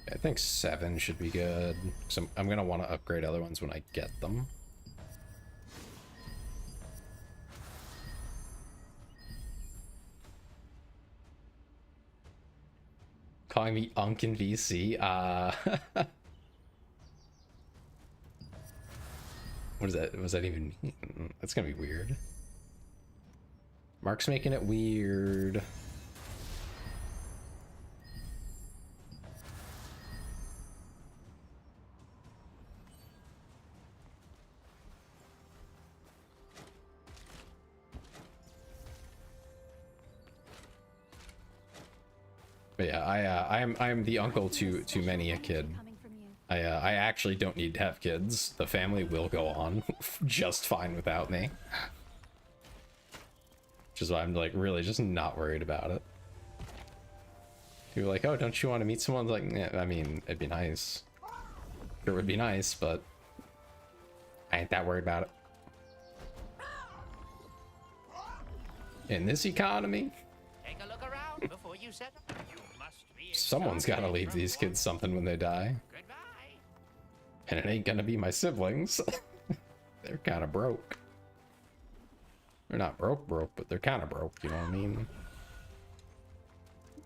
I think 7 should be good. So I'm gonna want to upgrade other ones when I get them. Calling me Unk in VC. What is that? What does that even mean? That's gonna be weird. Mark's making it weird. But yeah, I'm the uncle to many a kid. I actually don't need to have kids. The family will go on just fine without me. Which is why I'm like really just not worried about it. People are like, oh, don't you want to meet someone? Like, yeah, I mean, it'd be nice. It would be nice, but I ain't that worried about it. In this economy, Take a look around before you set up. You must be someone's got to leave these kids something when they die. And it ain't gonna be my siblings. They're kind of broke. They're not broke, but they're kind of broke, you know what I mean?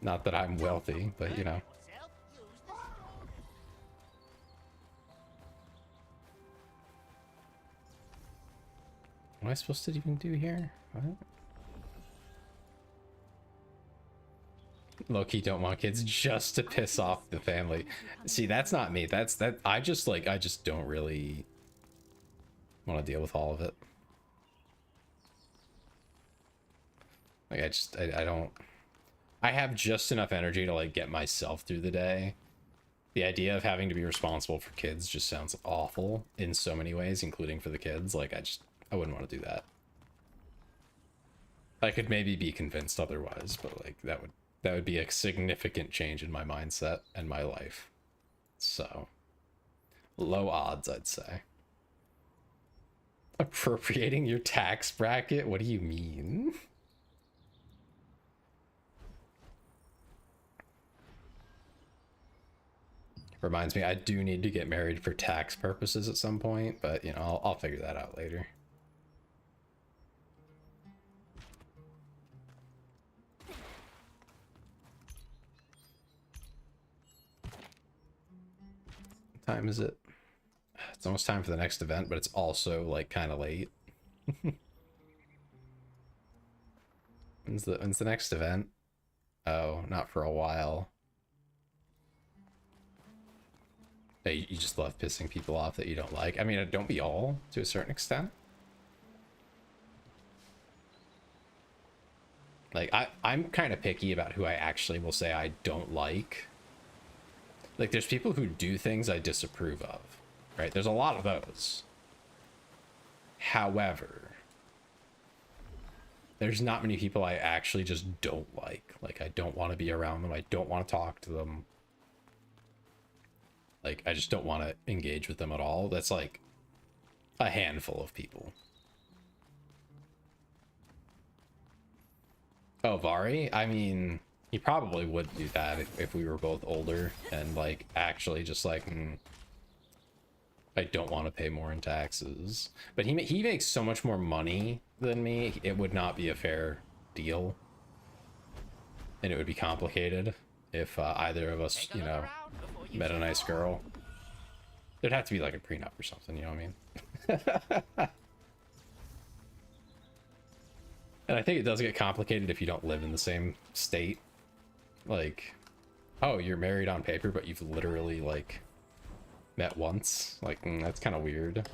Not that I'm wealthy, but you know. What am I supposed to even do here? What? Low-key don't want kids just to piss off the family. See, that's not me. I just don't really want to deal with all of it. Like I don't. I have just enough energy to like get myself through the day. The idea of having to be responsible for kids just sounds awful in so many ways, including for the kids. Like I wouldn't want to do that. I could maybe be convinced otherwise, but like that would be a significant change in my mindset and my life. So, low odds, I'd say. Appropriating your tax bracket? What do you mean? Reminds me, I do need to get married for tax purposes at some point, but you know, I'll figure that out later. What time is it? It's almost time for the next event, but it's also like kind of late. When's the next event? Oh, not for a while. Hey, you just love pissing people off that you don't like. I mean, don't we all to a certain extent? Like I'm kind of picky about who I actually will say I don't like. Like there's people who do things I disapprove of, right? There's a lot of those. However, there's not many people I actually just don't like. Like I don't want to be around them. I don't want to talk to them. Like I just don't want to engage with them at all. That's like a handful of people. Oh, Vari? I mean, he probably would do that if we were both older and like actually just like I don't want to pay more in taxes. But he makes so much more money than me, it would not be a fair deal. And it would be complicated if either of us, you know, met a nice girl. There'd have to be like a prenup or something, you know what I mean? And I think it does get complicated if you don't live in the same state. Like, oh, you're married on paper, but you've literally, like, met once. Like, that's kind of weird,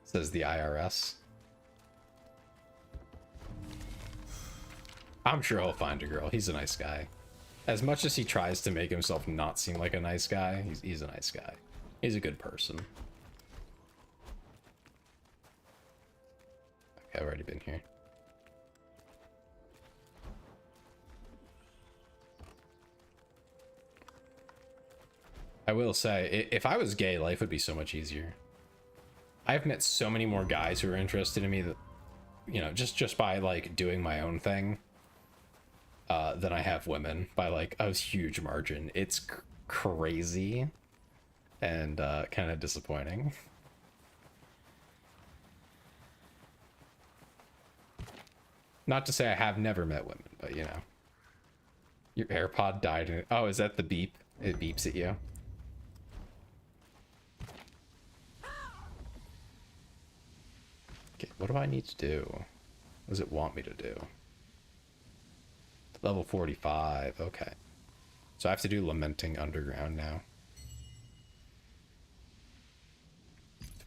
says the IRS. I'm sure he'll find a girl. He's a nice guy. As much as he tries to make himself not seem like a nice guy, he's a nice guy. He's a good person. Okay, I've already been here. I will say, if I was gay, life would be so much easier. I've met so many more guys who are interested in me that, you know, just by like doing my own thing, than I have women by like a huge margin. It's crazy and kind of disappointing. Not to say I have never met women, but you know. Your AirPod died in it. Oh, is that the beep? It beeps at you. Okay, what do I need to do? What does it want me to do? Level 45, okay. So I have to do Lamenting Underground now.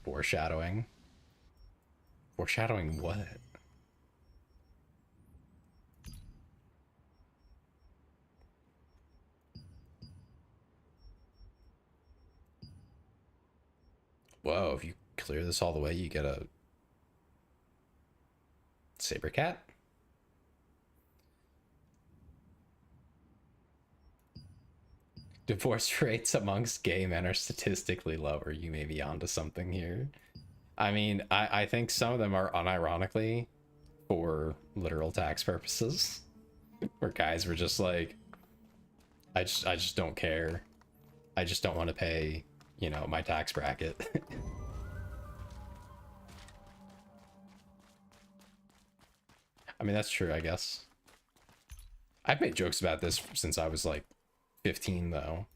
Foreshadowing. Foreshadowing what? Whoa, if you clear this all the way, you get a saber cat? Divorce rates amongst gay men are statistically lower. You may be onto something here. I mean, I think some of them are unironically for literal tax purposes. Where guys were just like, I just don't care. I just don't want to pay, you know, my tax bracket. I mean, that's true, I guess. I've made jokes about this since I was like 15 though.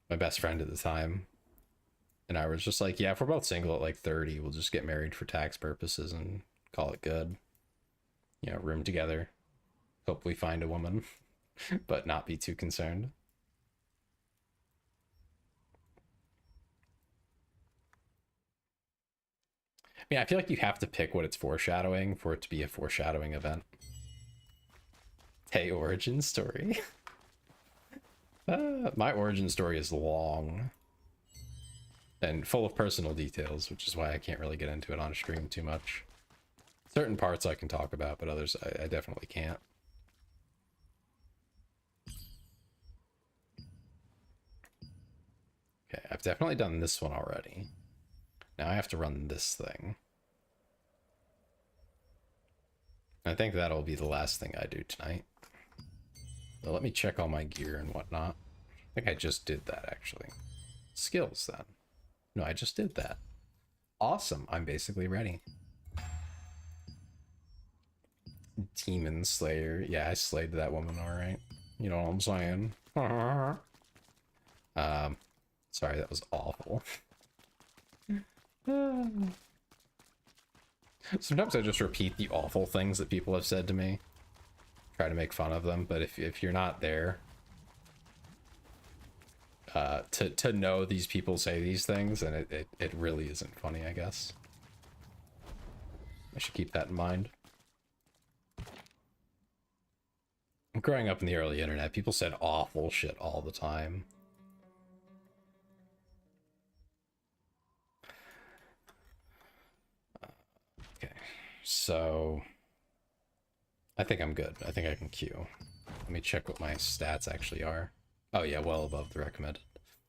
My best friend at the time and I was just like, yeah, if we're both single at like 30, we'll just get married for tax purposes and call it good. You know, room together, hopefully find a woman, but not be too concerned. I mean, I feel like you have to pick what it's foreshadowing for it to be a foreshadowing event. Hey, origin story. My origin story is long and full of personal details, which is why I can't really get into it on stream too much. Certain parts I can talk about, but others I definitely can't. Okay, I've definitely done this one already. Now I have to run this thing. I think that'll be the last thing I do tonight. So let me check all my gear and whatnot. I think I just did that, actually. Skills, then. No, I just did that. Awesome. I'm basically ready. Demon Slayer. Yeah, I slayed that woman, alright. You know what I'm saying? Sorry, that was awful. Sometimes I just repeat the awful things that people have said to me. Try to make fun of them, but if you're not there to know these people say these things, then it really isn't funny, I guess. I should keep that in mind. Growing up in the early internet, people said awful shit all the time. Okay, so I think I'm good. I think I can queue. Let me check what my stats actually are. Oh yeah, well above the recommended.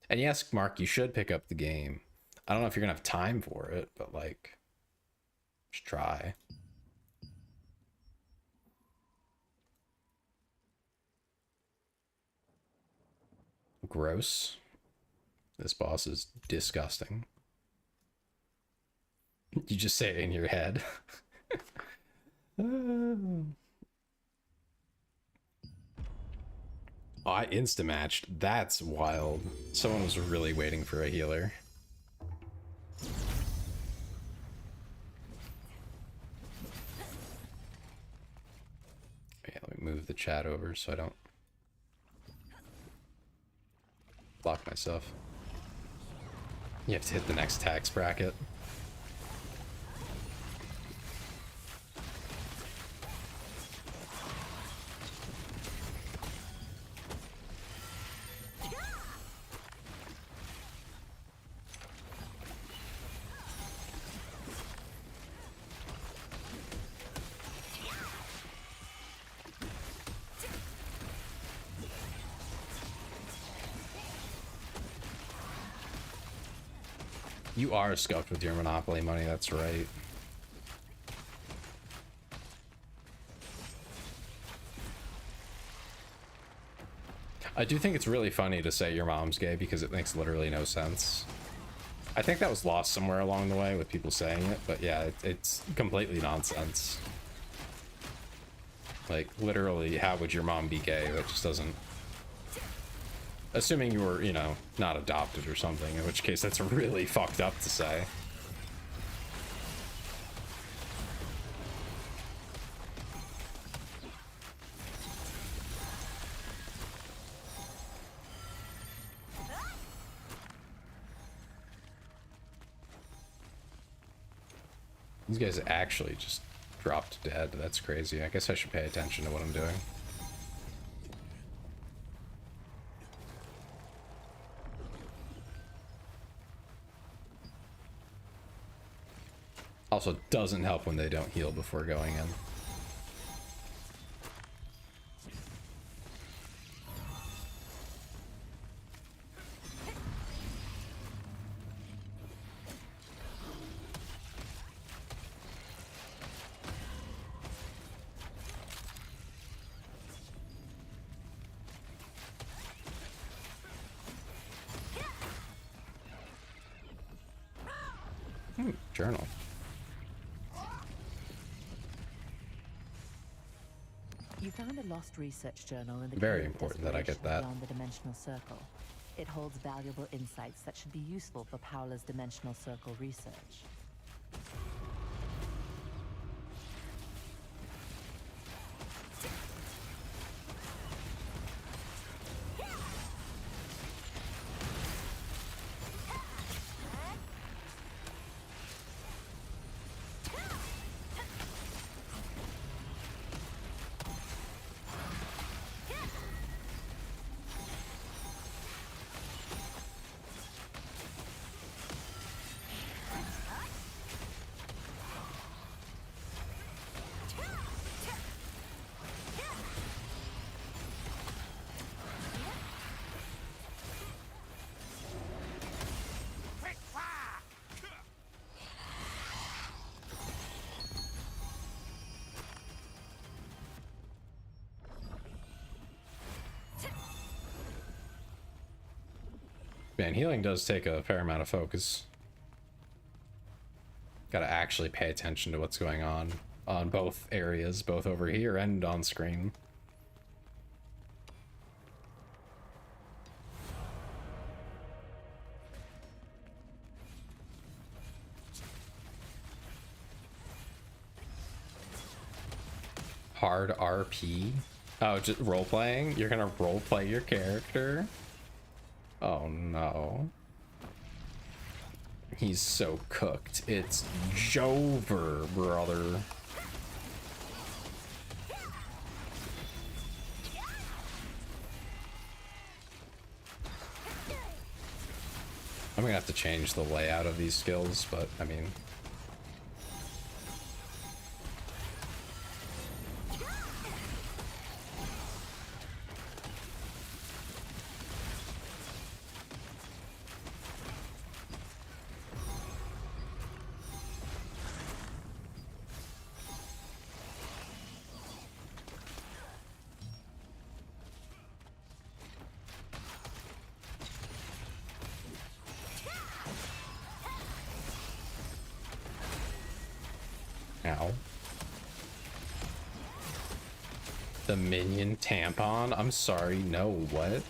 And yes, Mark, you should pick up the game. I don't know if you're gonna have time for it, but like, just try. Gross. This boss is disgusting. You just say it in your head. Oh, I insta-matched. That's wild. Someone was really waiting for a healer. chat over so I don't block myself. You have to hit the next tax bracket. You are scuffed with your Monopoly money, that's right. I do think it's really funny to say your mom's gay because it makes literally no sense. I think that was lost somewhere along the way with people saying it, but yeah, it's completely nonsense. Like, literally, how would your mom be gay? That just doesn't... Assuming you were, you know, not adopted or something, in which case that's really fucked up to say. These guys actually just dropped dead. That's crazy. I guess I should pay attention to what I'm doing. Also, doesn't help when they don't heal before going in. Journal. You found a lost research journal in the Very cave of important that I get Desperation that. beyond the dimensional circle. It holds valuable insights that should be useful for Paola's dimensional circle research. Man, healing does take a fair amount of focus. Gotta actually pay attention to what's going on both areas, both over here and on screen. Hard RP? Oh, just role-playing? You're gonna role-play your character? Oh no. He's so cooked. It's Jover, brother. I'm gonna have to change the layout of these skills, but I mean... Ow. The minion tampon? I'm sorry, no, what?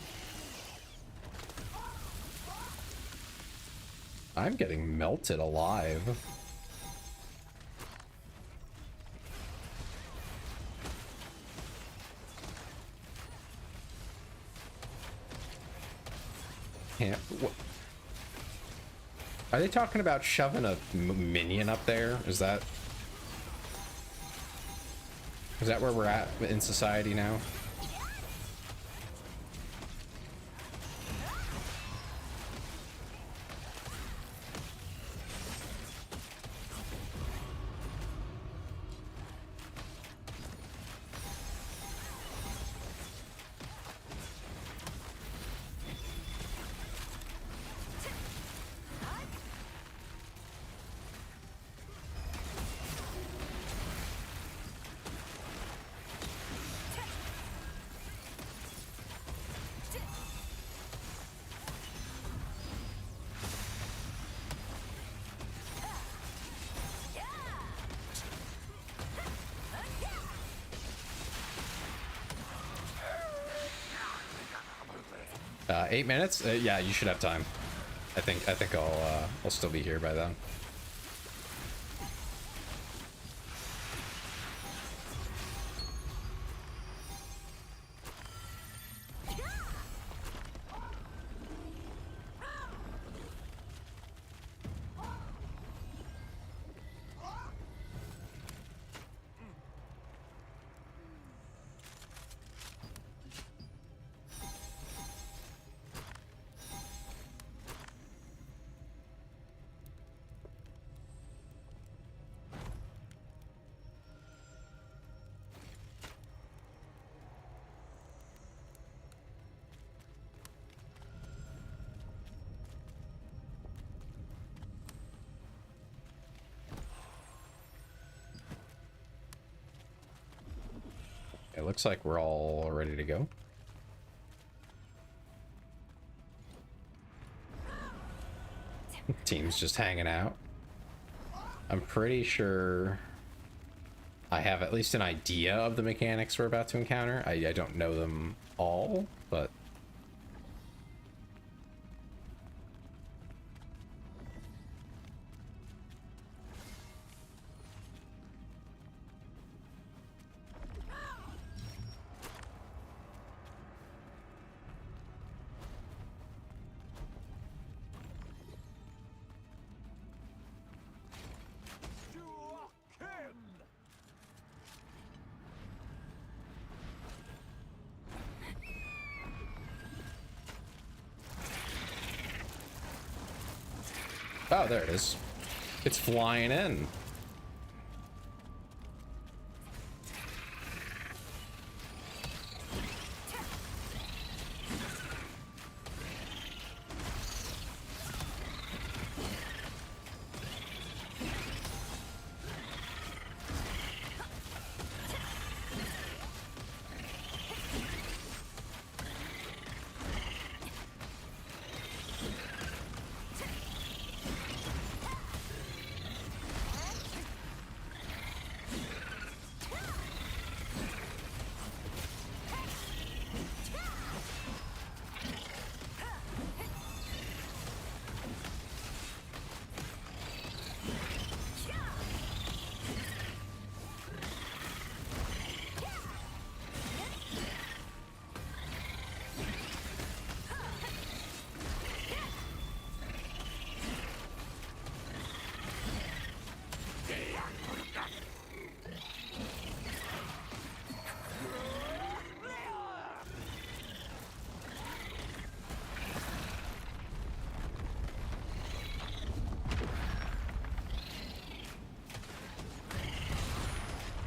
I'm getting melted alive. Yeah. Are they talking about shoving a minion up there? Is that where we're at in society now? Uh, 8 minutes? Yeah, you should have time. I think I'll still be here by then. It looks like we're all ready to go. Team's just hanging out. I'm pretty sure I have at least an idea of the mechanics we're about to encounter. I don't know them all, but... Oh, there it is. It's flying in.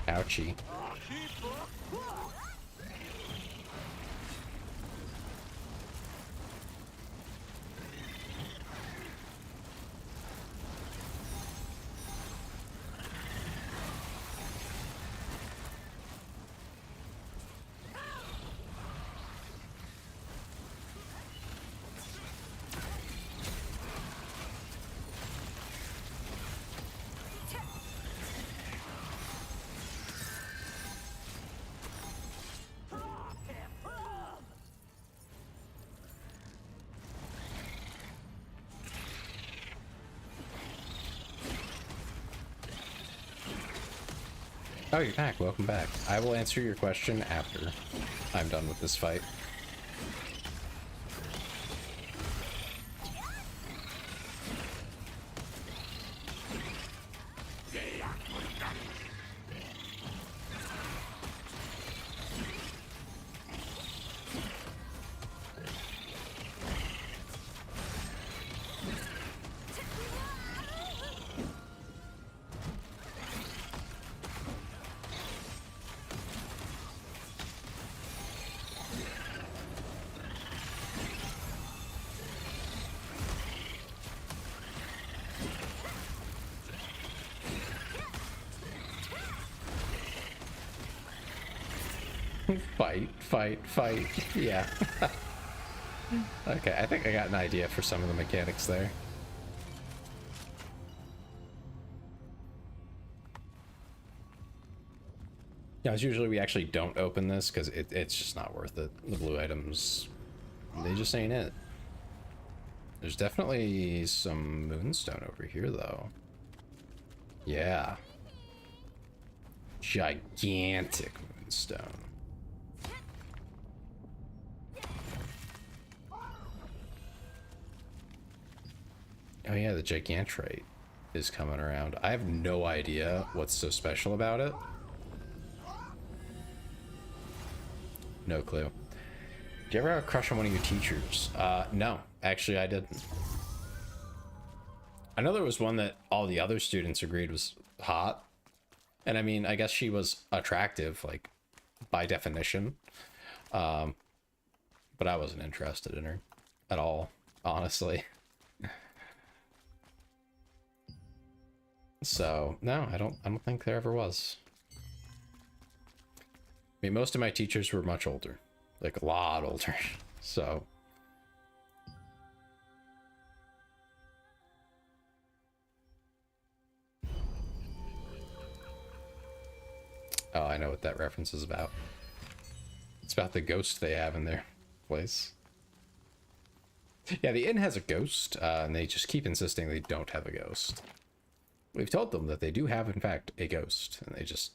Ouchie. Oh, you're back. Welcome back. I will answer your question after I'm done with this fight. Fight, fight, fight. Yeah. Okay, I think I got an idea for some of the mechanics there. Yeah, usually we actually don't open this because it's just not worth it. The blue items, they just ain't it. There's definitely some moonstone over here, though. Yeah. Gigantic moonstone. Oh yeah, the Gigantrite is coming around. I have no idea what's so special about it. No clue. Did you ever have a crush on one of your teachers? No, actually I didn't. I know there was one that all the other students agreed was hot. And I mean, I guess she was attractive, like, by definition. But I wasn't interested in her at all, honestly. So, no, I don't think there ever was. I mean, most of my teachers were much older. Like, a lot older. So... Oh, I know what that reference is about. It's about the ghost they have in their place. Yeah, the inn has a ghost, and they just keep insisting they don't have a ghost. We've told them that they do have, in fact, a ghost, and they just...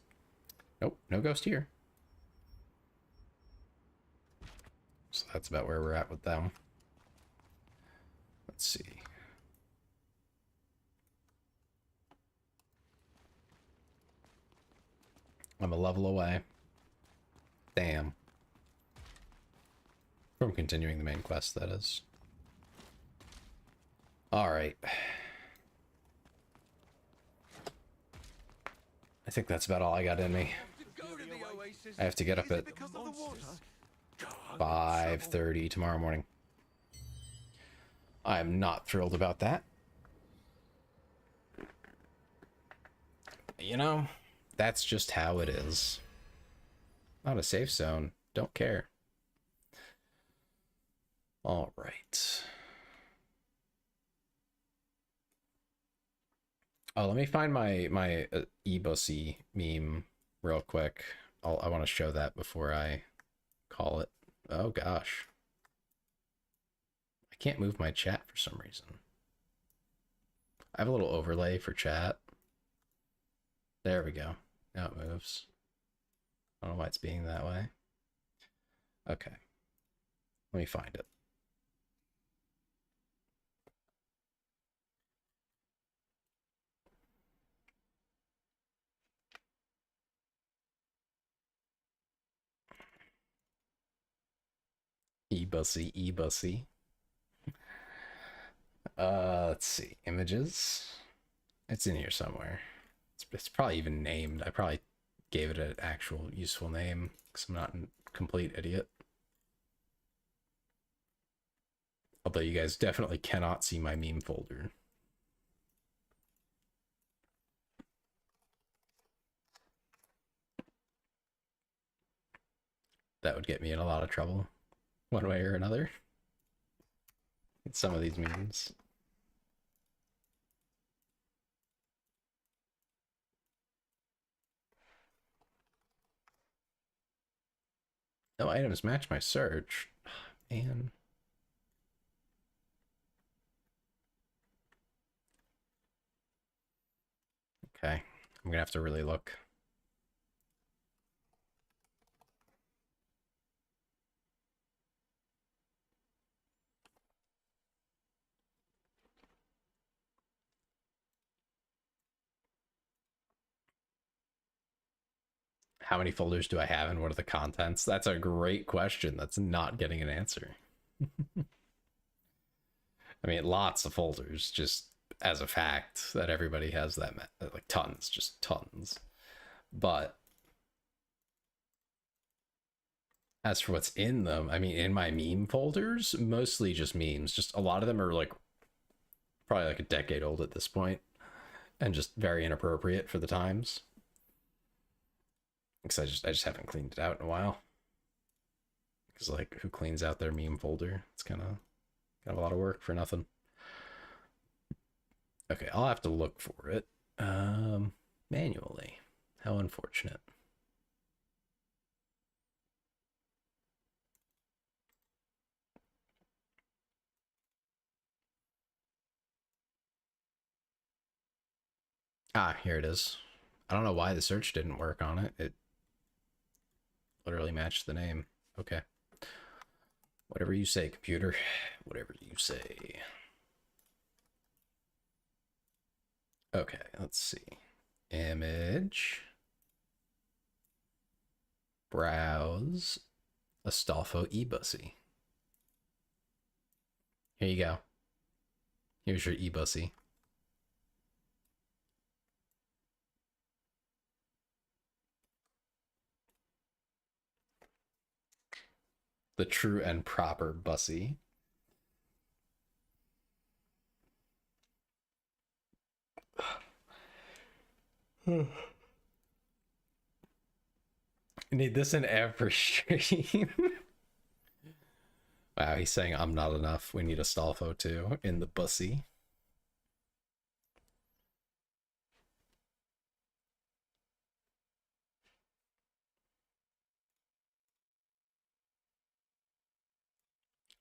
Nope, no ghost here. So that's about where we're at with them. Let's see. I'm a level away. Damn. From continuing the main quest, that is. Alright. I think that's about all I got in me. I have to get up at 5:30 tomorrow morning. I'm not thrilled about that. You know, that's just how it is. Not a safe zone. Don't care. All right. Oh, let me find my e-bussy meme real quick. I want to show that before I call it. Oh gosh. I can't move my chat for some reason. I have a little overlay for chat. There we go. Now it moves. I don't know why it's being that way. Okay. Let me find it. E-bussy, e-bussy. Let's see. Images. It's in here somewhere. It's probably even named. I probably gave it an actual useful name because I'm not a complete idiot. Although you guys definitely cannot see my meme folder. That would get me in a lot of trouble, one way or another. It's some of these memes. No items match my search. Man. Okay, I'm gonna have to really look. How many folders do I have and what are the contents? That's a great question. That's not getting an answer. I mean, lots of folders, just as a fact that everybody has that, like tons, just tons. But as for what's in them, I mean, in my meme folders, mostly just memes. Just a lot of them are like probably like a decade old at this point and just very inappropriate for the times. Because I just haven't cleaned it out in a while. Because, like, who cleans out their meme folder? It's kind of a lot of work for nothing. Okay, I'll have to look for it manually. How unfortunate. Ah, here it is. I don't know why the search didn't work on it. It literally matched the name. Okay. Whatever you say, computer. Whatever you say. Okay, let's see. Image. Browse. Astolfo eBussy. Here you go. Here's your eBussy. The true and proper bussy. You need this in every stream. Wow, he's saying I'm not enough. We need Astolfo too in the bussy.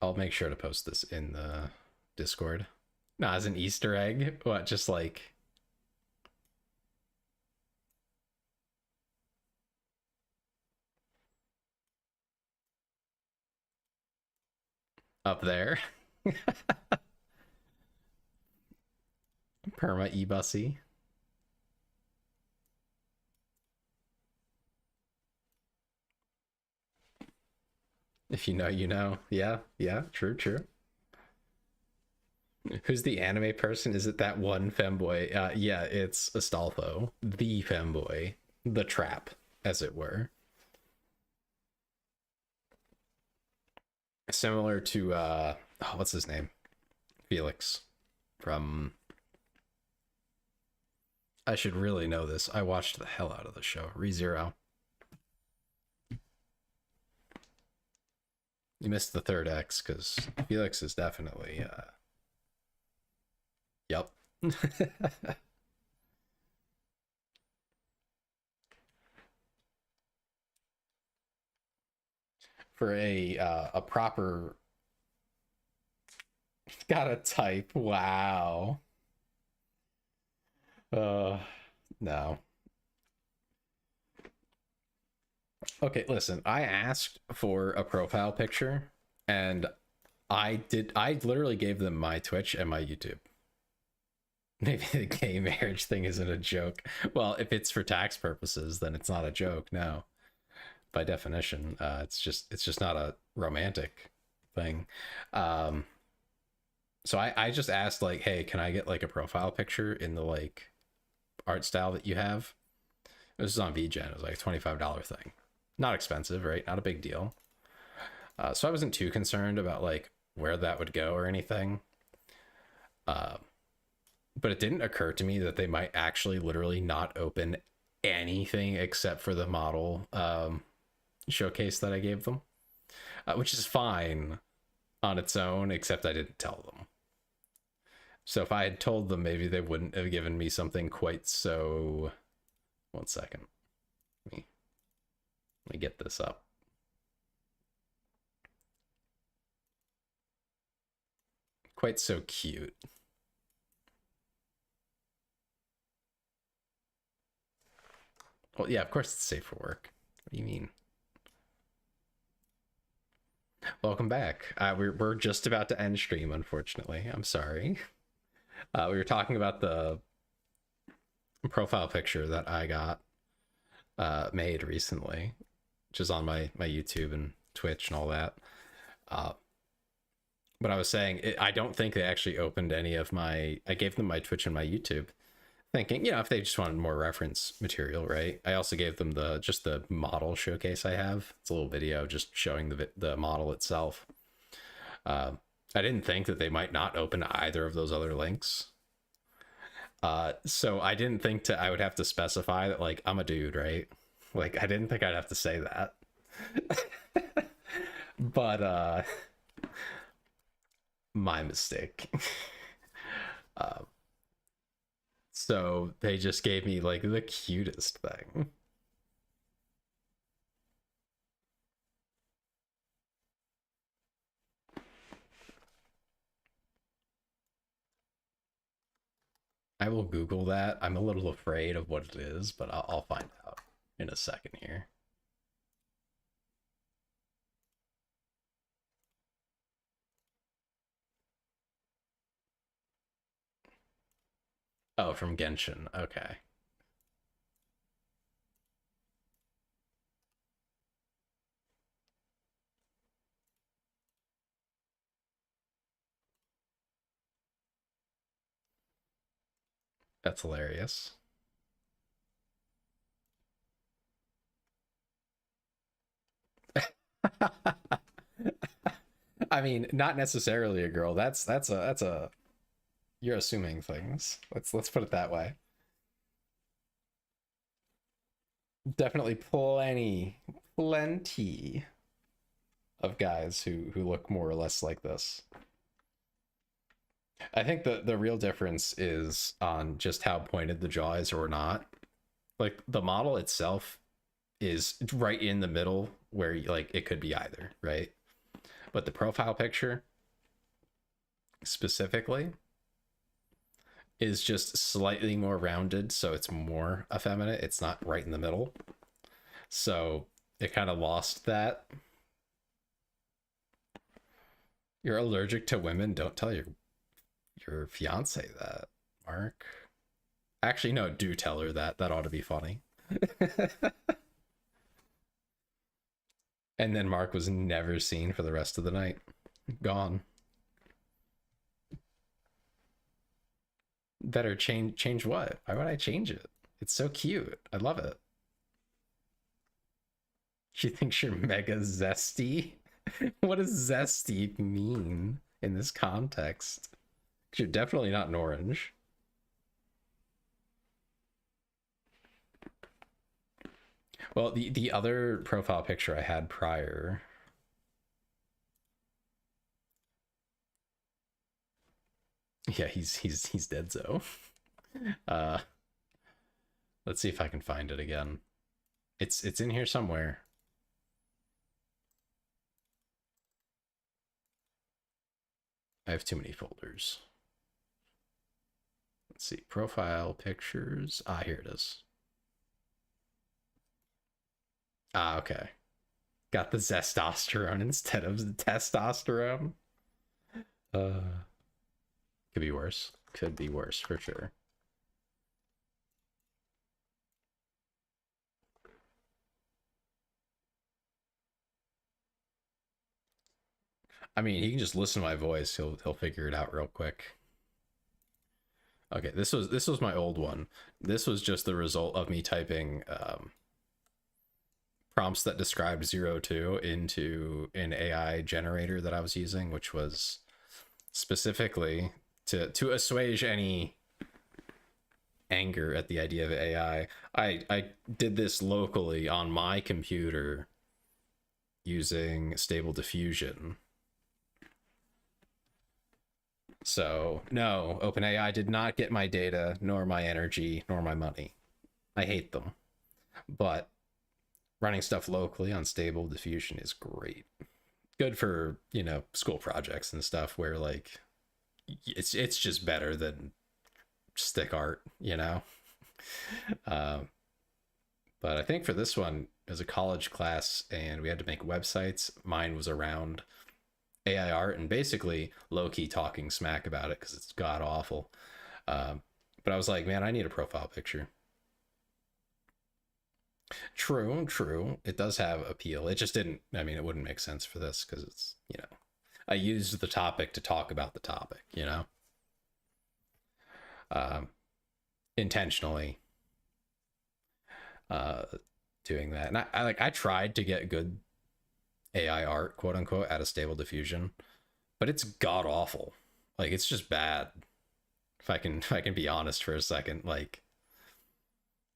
I'll make sure to post this in the Discord. No, as an Easter egg. What, just like... up there. Perma eBussy. If you know, you know. Yeah, true. Who's the anime person? Is it that one femboy? Yeah, it's Astolfo, the femboy, the trap, as it were. Similar to what's his name? Felix from... I should really know this. I watched the hell out of the show. ReZero. You missed the third X because Felix is definitely yep. For a proper... Gotta type. Wow. No. Okay, listen, I asked for a profile picture and I literally gave them my Twitch and my YouTube. Maybe the gay marriage thing isn't a joke. Well, if it's for tax purposes, then it's not a joke, no. By definition, it's just not a romantic thing. So I just asked, like, hey, can I get like a profile picture in the like art style that you have? This is on VGen. It was like a $25 thing. Not expensive, right? Not a big deal. So I wasn't too concerned about like where that would go or anything. But it didn't occur to me that they might actually literally not open anything except for the model showcase that I gave them, which is fine on its own, except I didn't tell them. So if I had told them, maybe they wouldn't have given me something quite so... One second. Let me get this up. Quite so cute. Well, yeah, of course it's safe for work. What do you mean? Welcome back. We're just about to end stream, unfortunately. I'm sorry. We were talking about the profile picture that I got made recently, which is on my YouTube and Twitch and all that. But I was saying, I don't think they actually opened any of my... I gave them my Twitch and my YouTube, thinking, you know, if they just wanted more reference material, right? I also gave them just the model showcase I have. It's a little video just showing the model itself. I didn't think that they might not open either of those other links. So I didn't think I would have to specify that, like, I'm a dude, right? Like, I didn't think I'd have to say that. But my mistake. So they just gave me like the cutest thing. I will Google that. I'm a little afraid of what it is, but I'll find out in a second here. Oh, from Genshin. Okay. That's hilarious. I mean, not necessarily a girl. That's a you're assuming things. Let's put it that way. Definitely plenty of guys who look more or less like this. I think the real difference is on just how pointed the jaw is or not. Like the model itself is right in the middle where like it could be either, right? But the profile picture specifically is just slightly more rounded, so it's more effeminate. It's not right in the middle. So it kind of lost that. You're allergic to women? Don't tell your fiance that, Mark. Actually, no, do tell her that. That ought to be funny. And then Mark was never seen for the rest of the night. Gone. Better change what? Why would I change it? It's so cute. I love it. She thinks you're mega zesty? What does zesty mean in this context? You're definitely not an orange. Well, the other profile picture I had prior, yeah, he's dead. So, let's see if I can find it again. It's in here somewhere. I have too many folders. Let's see, profile pictures. Ah, here it is. Ah, okay. Got the zestosterone instead of the testosterone. Could be worse. Could be worse for sure. I mean, he can just listen to my voice. He'll figure it out real quick. Okay, this was my old one. This was just the result of me typing prompts that described 02 into an AI generator that I was using, which was specifically to assuage any anger at the idea of AI. I did this locally on my computer using Stable Diffusion. So no, OpenAI did not get my data, nor my energy, nor my money. I hate them. But running stuff locally on Stable Diffusion is great. Good for, you know, school projects and stuff where like it's just better than stick art, you know. But I think for this one, it was a college class and we had to make websites. Mine was around AI art and basically low-key talking smack about it because it's god awful. But I was like, man, I need a profile picture. True. It does have appeal. It just didn't, I mean, it wouldn't make sense for this because it's, you know, I used the topic to talk about the topic, you know, intentionally doing that. And I tried to get good AI art, quote unquote, out of Stable Diffusion, but it's god awful. Like, it's just bad. If I can be honest for a second, like,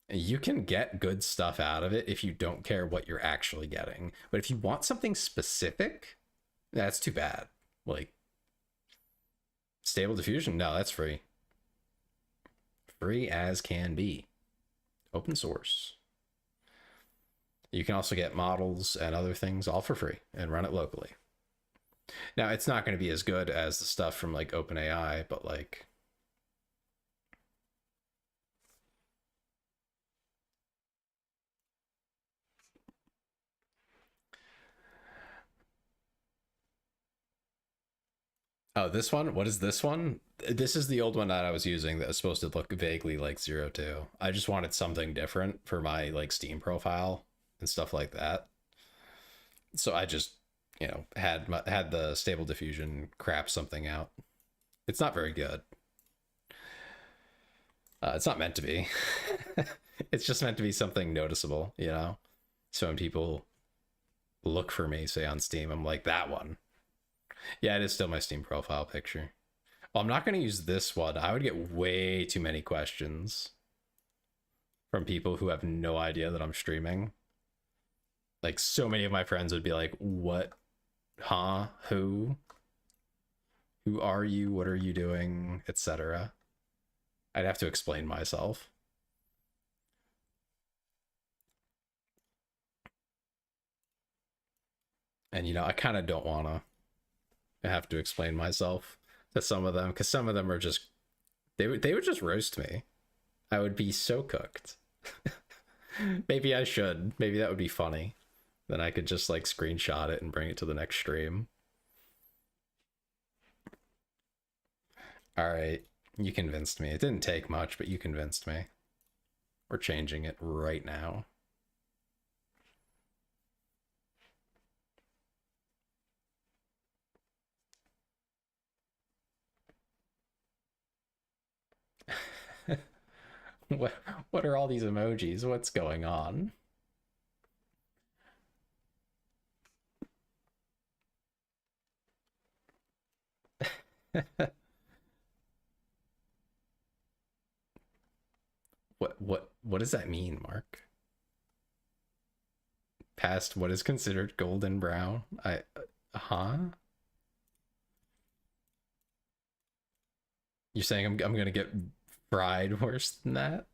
You can get good stuff out of it if you don't care what you're actually getting. But if you want something specific, that's too bad. Like, Stable Diffusion, no, that's free. Free as can be. Open source. You can also get models and other things all for free and run it locally. Now, it's not going to be as good as the stuff from like OpenAI, but like, oh, this one? What is this one? This is the old one that I was using that was supposed to look vaguely like 02. I just wanted something different for my like Steam profile and stuff like that. So I just, you know, had the Stable Diffusion crap something out. It's not very good. It's not meant to be. It's just meant to be something noticeable, you know? So when people look for me, say on Steam, I'm like, that one. Yeah, it is still my Steam profile picture. Well, I'm not going to use this one. I would get way too many questions from people who have no idea that I'm streaming. Like, so many of my friends would be like, what? Huh? Who? Who are you? What are you doing? Etc. I'd have to explain myself. And, you know, I kind of don't want to have to explain myself to some of them, because some of them are just, they would just roast me. I would be so cooked. Maybe I should. Maybe that would be funny. Then I could just like screenshot it and bring it to the next stream. All right. You convinced me. It didn't take much, but you convinced me. We're changing it right now. What are all these emojis? What's going on? What does that mean, Mark? Past what is considered golden brown? Huh? You're saying I'm gonna get fried worse than that?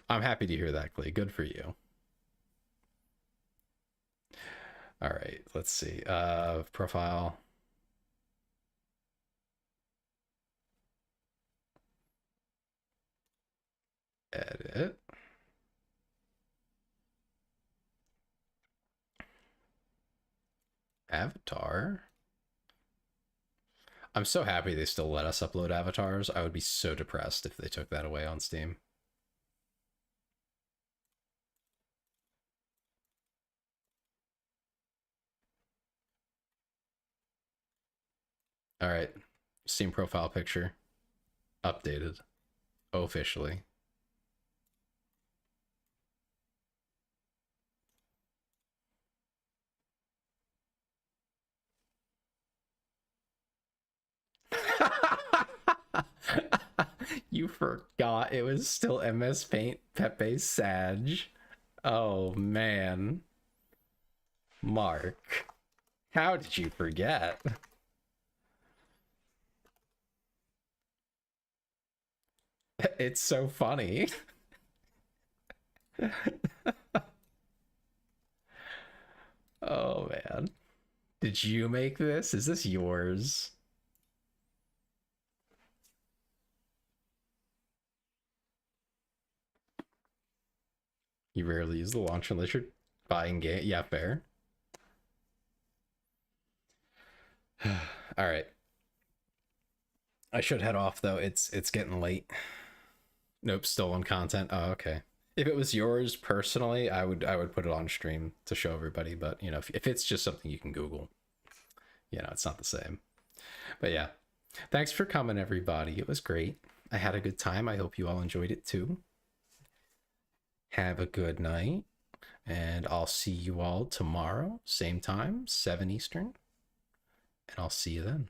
I'm happy to hear that, Clay. Good for you. All right, let's see. Profile. Edit. Avatar. I'm so happy they still let us upload avatars. I would be so depressed if they took that away on Steam. All right, Steam profile picture updated officially. You forgot it was still MS Paint Pepe's Sag. Oh man. Mark, how did you forget? It's so funny. Oh man. Did you make this? Is this yours? You rarely use the launcher unless you're buying game. Yeah, fair. All right. I should head off though. It's getting late. Nope, stolen content. Oh, okay. If it was yours personally, I would put it on stream to show everybody. But you know, if it's just something you can Google, you know, it's not the same. But yeah, thanks for coming, everybody. It was great. I had a good time. I hope you all enjoyed it too. Have a good night, and I'll see you all tomorrow, same time, 7 Eastern. and I'll see you then.